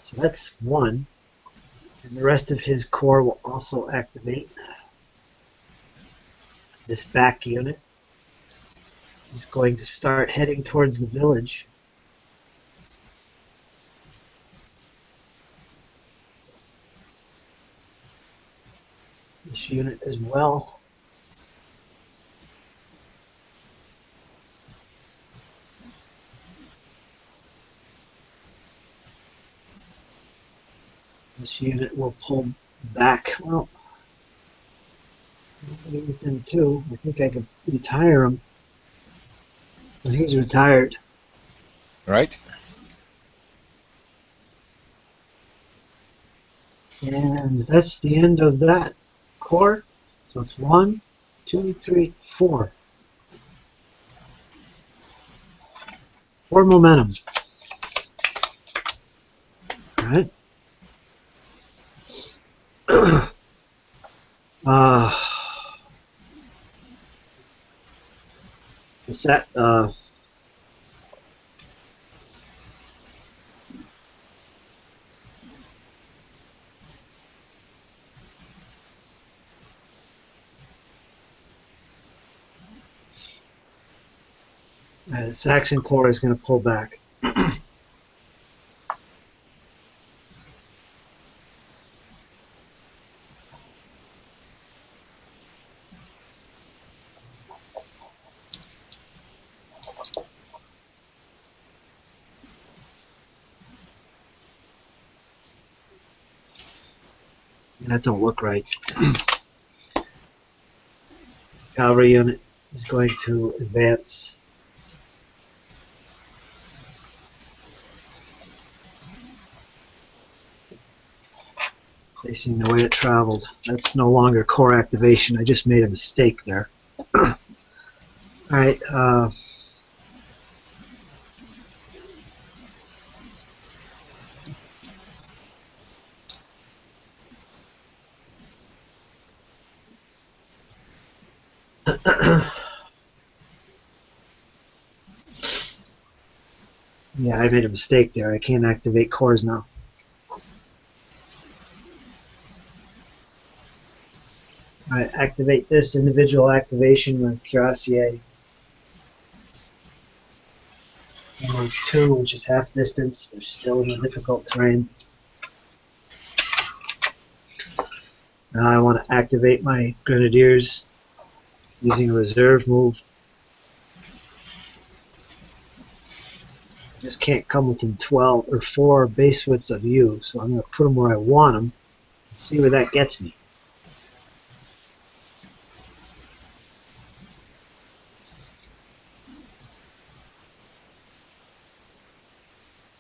So that's 1. And the rest of his corps will also activate. This back unit is going to start heading towards the village. This unit as well. This unit will pull back. Well, within 2. I think I could retire him. But he's retired. Right? And that's the end of that core. So it's 1, 2, 3, 4. 4 momentum. Alright. Is that the Saxon Corps is going to pull back. That don't look right. Cavalry unit is going to advance. Facing the way it traveled. That's no longer core activation. I just made a mistake there. Alright, yeah, I made a mistake there. I can't activate cores now. Alright, activate this individual activation with Cuirassier. Number 2, which is half distance. They're still in a difficult terrain. Now I want to activate my Grenadiers using a reserve move. Just can't come within 12 or 4 base widths of you, so I'm going to put them where I want them and see where that gets me.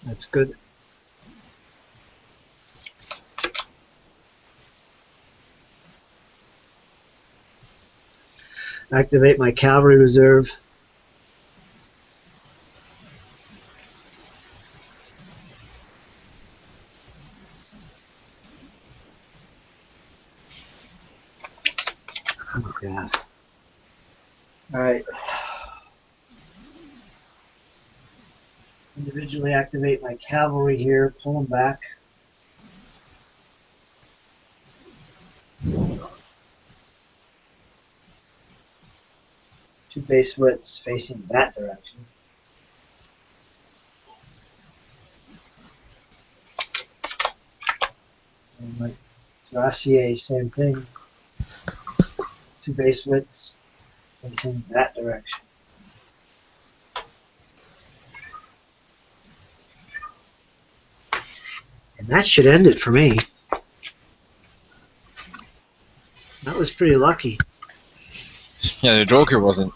That's good. Activate my cavalry reserve. Oh God. Alright. Individually activate my cavalry here, pull them back. Two base widths facing that direction. And my Cuirassier, same thing. Two base widths facing that direction. And that should end it for me. That was pretty lucky. Yeah, the Joker wasn't.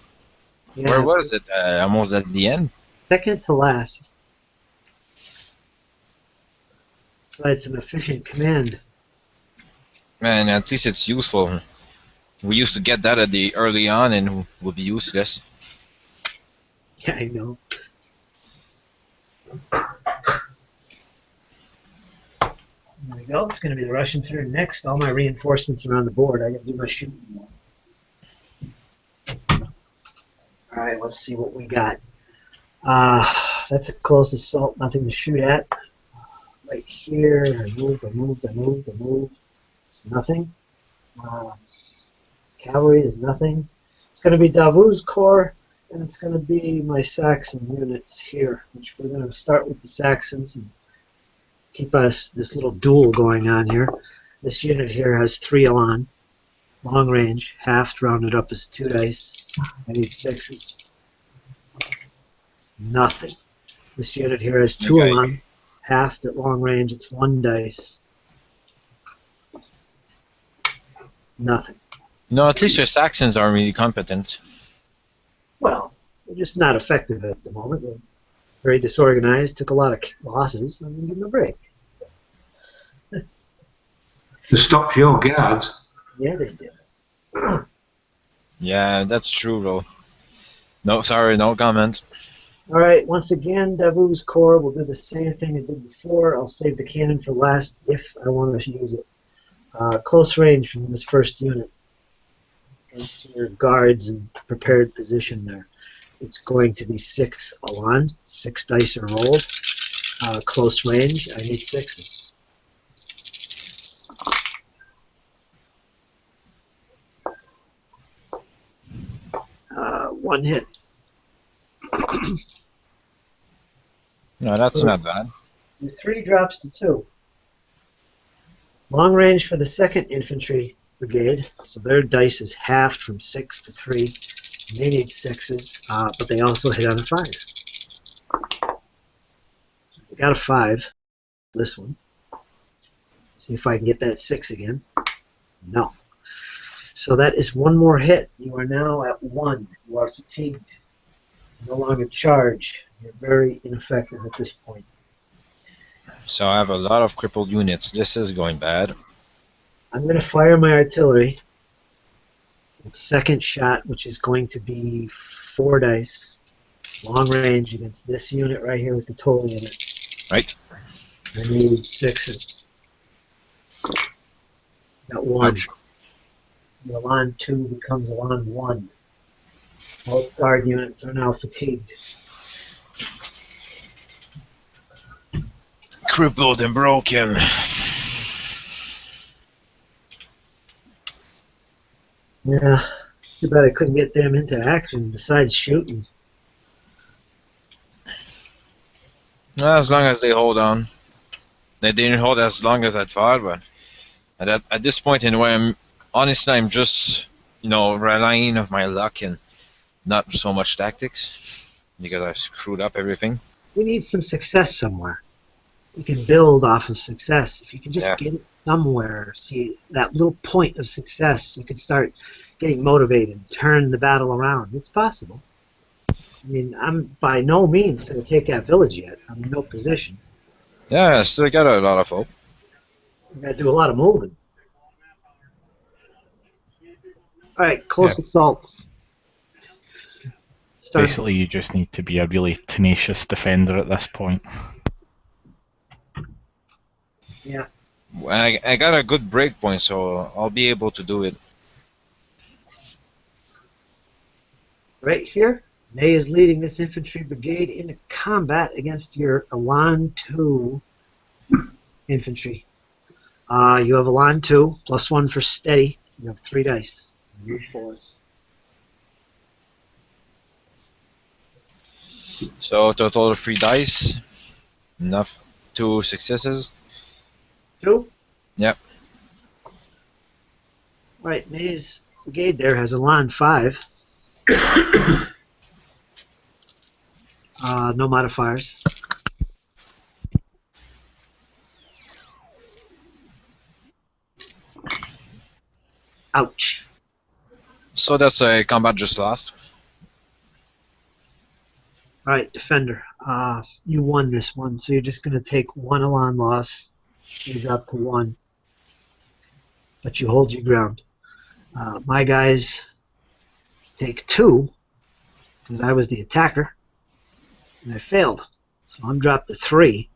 Yeah, Where was it? Almost at the end? second to last. So I had some efficient command. Man, at least it's useful. We used to get that at the early on and would be useless. Yeah, I know. There we go. It's going to be the Russian turn next. All my reinforcements are on the board. I got to do my shooting now. All right, let's see what we got. That's a close assault. Nothing to shoot at. Right here, I moved. It's nothing. Cavalry is nothing. It's going to be Davout's Corps, and it's going to be my Saxon units here, which we're going to start with the Saxons and keep us this little duel going on here. This unit here has 3 elan, long range, halved, rounded up as 2 dice. I need 6s. Nothing. This unit here has 2 elan, halved at long range, it's 1 dice. Nothing. No, at least your Saxons are really competent. Well, they're just not effective at the moment. They're very disorganized, took a lot of losses. I'm going to give them a break. To stop your guards. Yeah, they did. Yeah, that's true, though. No, sorry, no comment. All right, once again, Davu's Corps will do the same thing it did before. I'll save the cannon for last if I want to use it. Close range from this first unit into your guards and prepared position there. It's going to be 6 Elan. 6 dice are rolled. Close range, I need 6s. One hit. No, that's not bad. Your 3 drops to 2. Long range for the 2nd Infantry Brigade, so their dice is halved from 6 to 3. They need 6s, but they also hit on a 5. They got a 5, this one. See if I can get that 6 again. No. So that is one more hit. You are now at 1. You are fatigued. No longer charge. You're very ineffective at this point. So I have a lot of crippled units. This is going bad. I'm going to fire my artillery. Second shot, which is going to be 4 dice. Long range against this unit right here with the total unit. Right. I need 6s. Got 1. Ouch. Elan 2 becomes Elan 1. Both guard units are now fatigued. Crippled and broken. Yeah, too bad I couldn't get them into action besides shooting. Well, as long as they hold on. They didn't hold as long as I thought, but at this point anyway, I'm just, relying on my luck and not so much tactics because I screwed up everything. We need some success somewhere. We can build off of success. If you can just get it somewhere, see that little point of success, you can start getting motivated, turn the battle around. It's possible. I mean, I'm by no means going to take that village yet. I'm in no position. Yeah, I still got a lot of hope. We've got to do a lot of moving. All right, close assaults. Basically, you just need to be a really tenacious defender at this point. Yeah. I got a good break point, so I'll be able to do it. Right here, Ney is leading this infantry brigade into combat against your Elan 2 infantry. You have Elan 2, +1 for steady. You have 3 dice. You need 4s. So total of 3 dice. Enough. 2 successes. 2? Yep. Right, Ney's brigade there has Elan 5. No modifiers. Ouch. So that's a combat just lost. Alright, defender. You won this one, so you're just going to take 1 Elan loss. You drop to 1. But you hold your ground. My guys take 2, because I was the attacker, and I failed. So I'm dropped to 3,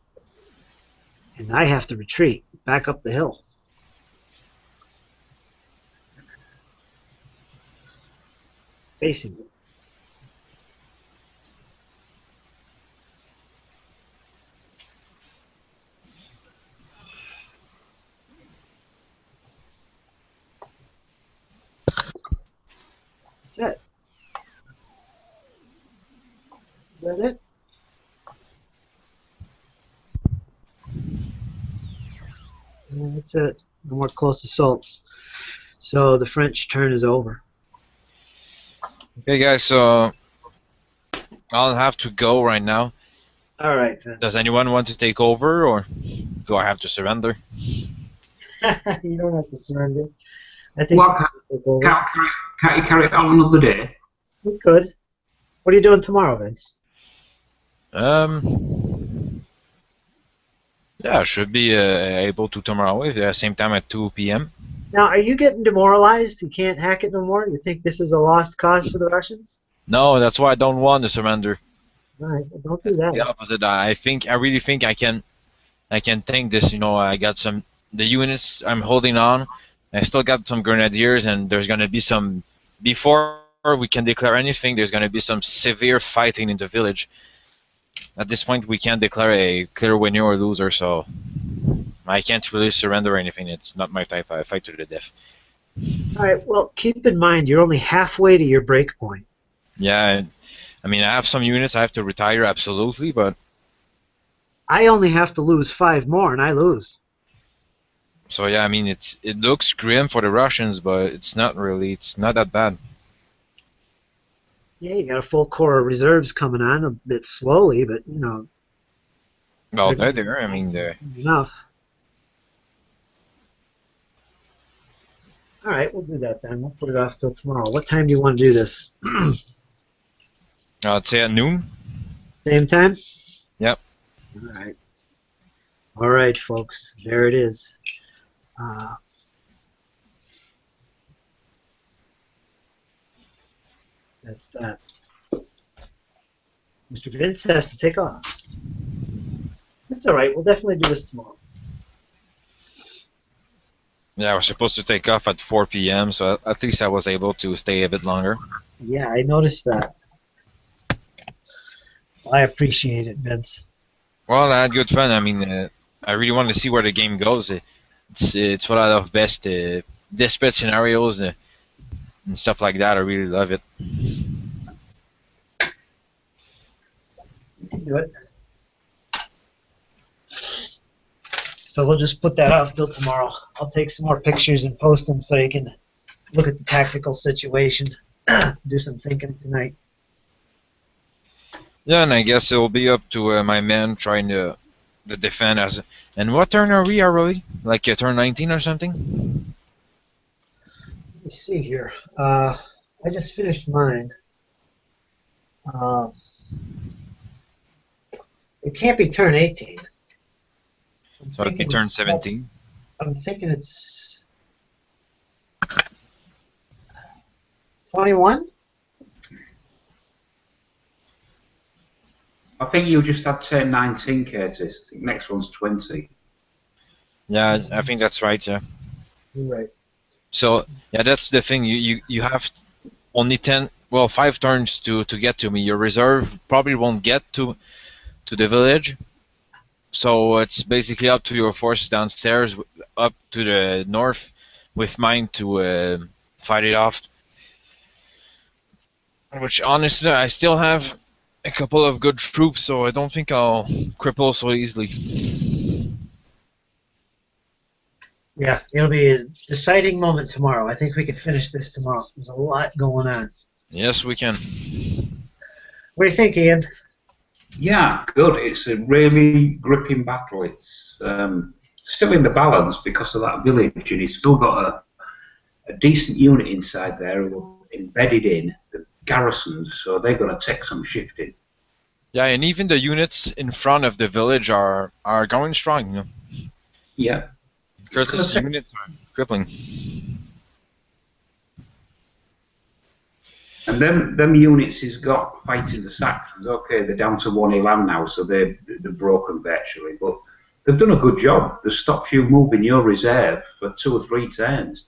and I have to retreat back up the hill. Facing it. That's it. Is that it? Yeah, that's it. No more close assaults. So the French turn is over. Okay, guys, so I'll have to go right now. All right, Vince. Does anyone want to take over, or do I have to surrender? You don't have to surrender. I think Well, so. can't you carry it on another day? We could. What are you doing tomorrow, Vince? Yeah, I should be able to tomorrow at the same time at 2 p.m. Now, are you getting demoralized? You can't hack it no more? You think this is a lost cause for the Russians? No, that's why I don't want to surrender. All right, well, don't do That's the that. opposite. I really think I can tank this. I got the units I'm holding on. I still got some grenadiers, and there's gonna be some before we can declare anything. There's gonna be some severe fighting in the village. At this point, we can't declare a clear winner or loser, so I can't really surrender or anything. It's not my type. I fight to the death. All right, well, keep in mind you're only halfway to your break point. Yeah, I mean, I have some units I have to retire, absolutely, but I only have to lose 5 more, and I lose. so yeah, I mean, it looks grim for the Russians, but it's not really. It's not that bad. Yeah, you got a full core of reserves coming on a bit slowly, but, Well, they're there. I mean, enough. All right, we'll do that then. We'll put it off till tomorrow. What time do you want to do this? I'd say at noon. Same time? Yep. All right. All right, folks. There it is. That's that. Mr. Vince has to take off. That's all right. We'll definitely do this tomorrow. Yeah, I was supposed to take off at 4 p.m., so at least I was able to stay a bit longer. Yeah, I noticed that. I appreciate it, Vince. Well, I had good fun. I mean, I really want to see where the game goes. It's what I love best. Desperate scenarios and stuff like that. I really love it. You can do it. So we'll just put that off till tomorrow. I'll take some more pictures and post them so you can look at the tactical situation. Do some thinking tonight. Yeah, and I guess it'll be up to my men trying to defend us. And what turn are we already? Like turn 19 or something? Let me see here. I just finished mine. It can't be turn 18. So it'd be turn 17. I'm thinking it's 21? I think you just had turn 19, Curtis. I think next one's 20. Yeah, I think that's right, yeah. You're right. So, yeah, that's the thing. You have only 5 turns to get to me. Your reserve probably won't get to the village. So it's basically up to your forces downstairs, up to the north, with mine to fight it off. Which, honestly, I still have a couple of good troops, so I don't think I'll cripple so easily. Yeah, it'll be a deciding moment tomorrow. I think we can finish this tomorrow. There's a lot going on. Yes, we can. What do you think, Ian? Yeah, good. It's a really gripping battle. It's still in the balance because of that village, and he's still got a decent unit inside there who are embedded in the garrisons, so they're going to take some shifting. Yeah, and even the units in front of the village are going strong. Yeah. Curtis' units are crippling. And them units he's got fighting the Saxons. Okay, they're down to 1 elan now, so they're broken virtually. But they've done a good job. They've stopped you moving your reserve for 2 or 3 turns.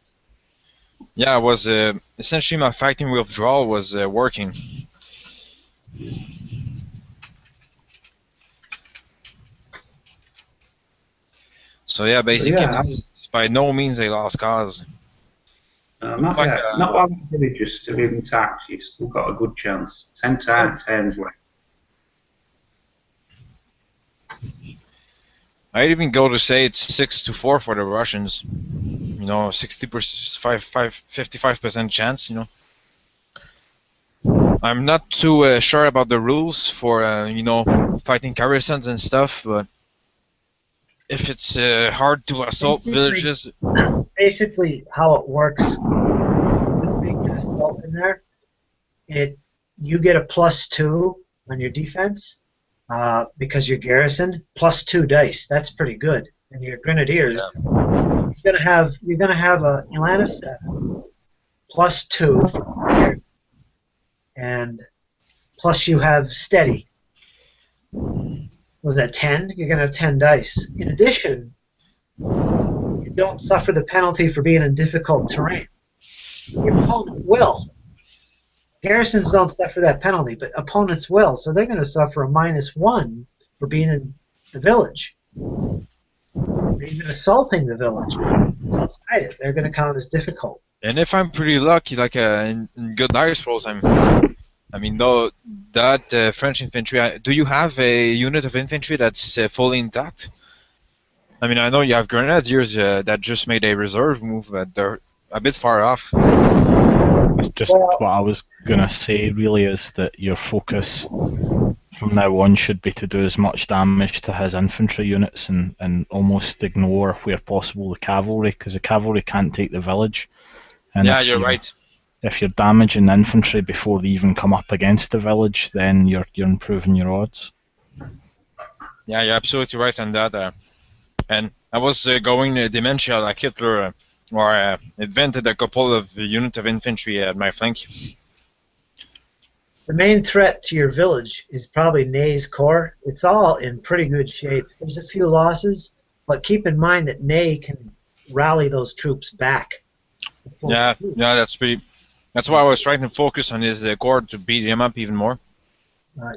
Yeah, it was essentially my fighting withdrawal was working. So yeah, basically, by no means a lost cause. Not like, yet. Not all the villagers still intact. You've still got a good chance. 10 turns left. I'd even go to say it's 6-4 for the Russians. 55% chance. I'm not too sure about the rules for fighting garrisons and stuff, but if it's hard to assault villages, I basically how it works. With being assault in there, you get a +2 on your defense because you're garrisoned. +2 dice. That's pretty good. And your grenadiers, you're gonna have a Elan of 7 +2 for and plus you have steady. Was that 10? You're gonna have 10 dice. In addition, you don't suffer the penalty for being in difficult terrain. Your opponent will. Garrisons don't suffer that penalty, but opponents will, so they're going to suffer a -1 for being in the village. Or even assaulting the village. Outside it, they're going to count as difficult. And if I'm pretty lucky, like in good dice rolls, though that French infantry, do you have a unit of infantry that's fully intact? I mean, I know you have grenadiers that just made a reserve move, but they're a bit far off. That's just what I was going to say, really, is that your focus from now on should be to do as much damage to his infantry units and almost ignore, where possible, the cavalry, because the cavalry can't take the village. And yeah, you're right. If you're damaging the infantry before they even come up against the village, then you're improving your odds. Yeah, you're absolutely right on that. And I was going dementia like Hitler, or invented a couple of units of infantry at my flank. The main threat to your village is probably Ney's corps. It's all in pretty good shape. There's a few losses, but keep in mind that Ney can rally those troops back. Yeah, that's why I was trying to focus on his corps to beat him up even more.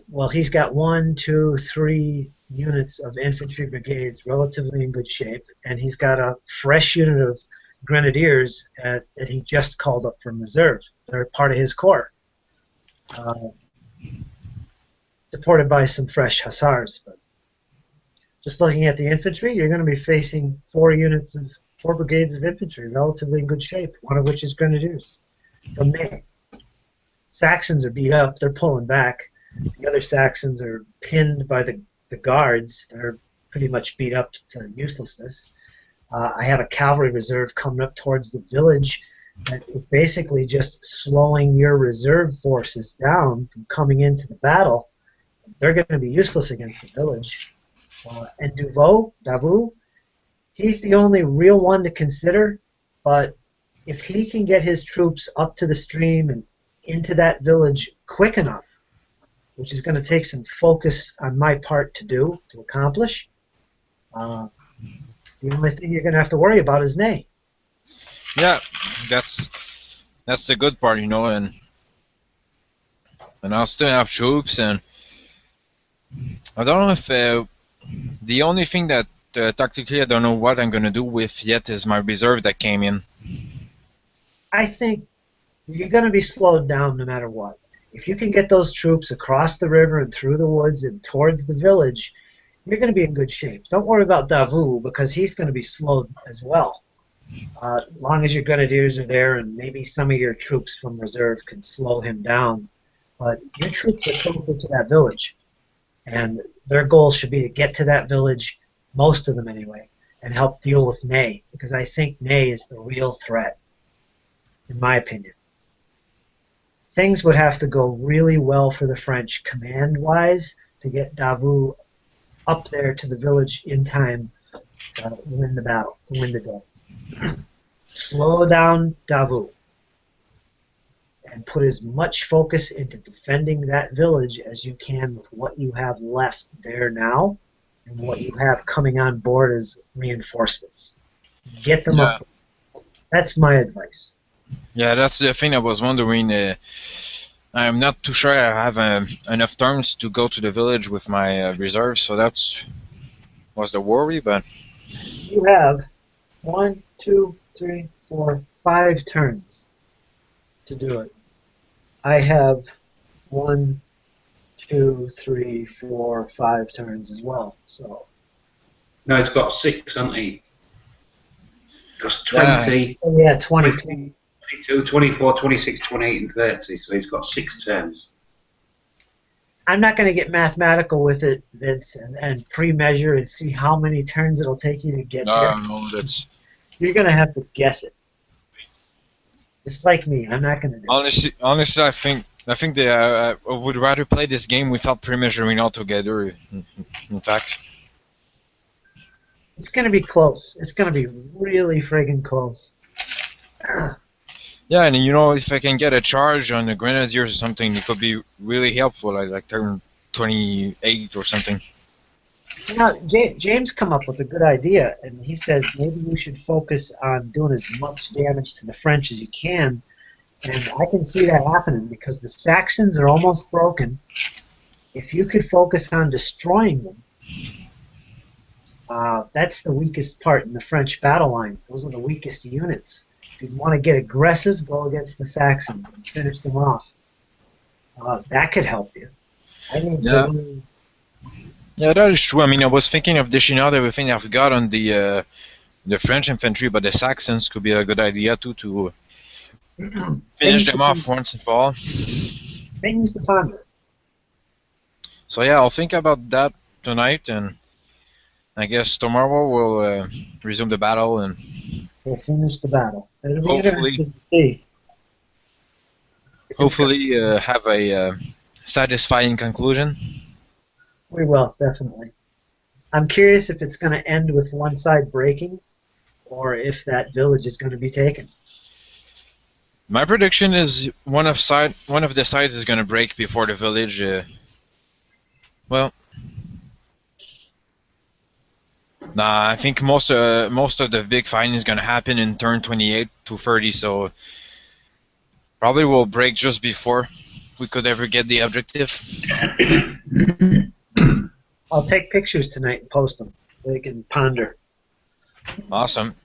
Well, he's got 1, 2, 3 units of infantry brigades relatively in good shape, and he's got a fresh unit of grenadiers that he just called up from reserve. They're part of his corps, supported by some fresh hussars. But just looking at the infantry, you're going to be facing 4 brigades of infantry, relatively in good shape, one of which is grenadiers from Ney. Saxons are beat up; they're pulling back. The other Saxons are pinned by the guards. They're pretty much beat up to uselessness. I have a cavalry reserve coming up towards the village that is basically just slowing your reserve forces down from coming into the battle. They're going to be useless against the village. And Davout, he's the only real one to consider, but if he can get his troops up to the stream and into that village quick enough, which is going to take some focus on my part to accomplish, the only thing you're going to have to worry about is Ney. Yeah, that's the good part, and I'll still have troops, and I don't know if the only thing that tactically I don't know what I'm going to do with yet is my reserve that came in. I think you're going to be slowed down no matter what. If you can get those troops across the river and through the woods and towards the village, you're going to be in good shape. Don't worry about Davout, because he's going to be slowed as well. As long as your grenadiers are there and maybe some of your troops from reserve can slow him down. But your troops are closer to that village, and their goal should be to get to that village, most of them anyway, and help deal with Ney, because I think Ney is the real threat, in my opinion. Things would have to go really well for the French command-wise to get Davout up there to the village in time to win the battle, to win the day. Slow down Davout and put as much focus into defending that village as you can with what you have left there now and what you have coming on board as reinforcements. Get them up. That's my advice. Yeah, that's the thing I was wondering. I'm not too sure I have enough turns to go to the village with my reserves, so was the worry. But you have 1, 2, 3, 4, 5 turns to do it. I have 1, 2, 3, 4, 5 turns as well. So. No, it's got 6, hasn't he? Because 20. Yeah, 20. 22, 24, 26, 28, and 30. So he's got 6 turns. I'm not going to get mathematical with it, Vince, and pre-measure and see how many turns it'll take you to get there. No, You're going to have to guess it. Just like me, I'm not going to do it. Honestly, I think they would rather play this game without pre-measuring altogether. In fact, It's going to be close. It's going to be really friggin' close. yeah, and you know, if I can get a charge on the Grenadiers or something, it could be really helpful, like turn 28 or something. You know, James come up with a good idea, and he says maybe you should focus on doing as much damage to the French as you can, and I can see that happening because the Saxons are almost broken. If you could focus on destroying them, that's the weakest part in the French battle line. Those are the weakest units. If you want to get aggressive, go against the Saxons and finish them off. That could help you. I think Yeah. Yeah, that is true. I mean, I was thinking of dishing out everything I've got on the French infantry, but the Saxons could be a good idea too to finish them off once and for all. Things to ponder. So yeah, I'll think about that tonight, and I guess tomorrow we'll resume the battle, and We'll finish the battle. It'll be Hopefully. interesting to see. hopefully have a satisfying conclusion. We will, definitely. I'm curious if it's going to end with one side breaking or if that village is going to be taken. My prediction is one of the sides is going to break before the village. Well, nah, I think most of the big fighting is going to happen in turn 28 to 30, so probably will break just before we could ever get the objective. I'll take pictures tonight and post them so you can ponder. Awesome.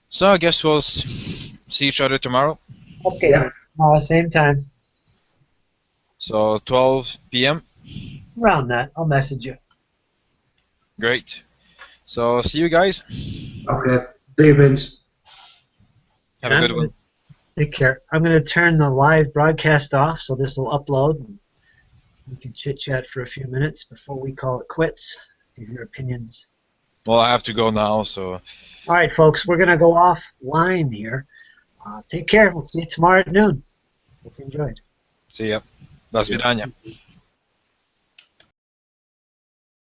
So I guess we'll see each other tomorrow. Okay, Yeah. same time. So 12 p.m. Around that, I'll message you. Great. So see you guys. Okay. See you, Vince. Have a good one. Take care. I'm going to turn the live broadcast off so this will upload. And we can chit-chat for a few minutes before we call it quits. Give your opinions. Well, I have to go now, so All right, folks, we're going to go offline here. Take care. We'll see you tomorrow at noon. Hope you enjoyed. see ya. До свидания.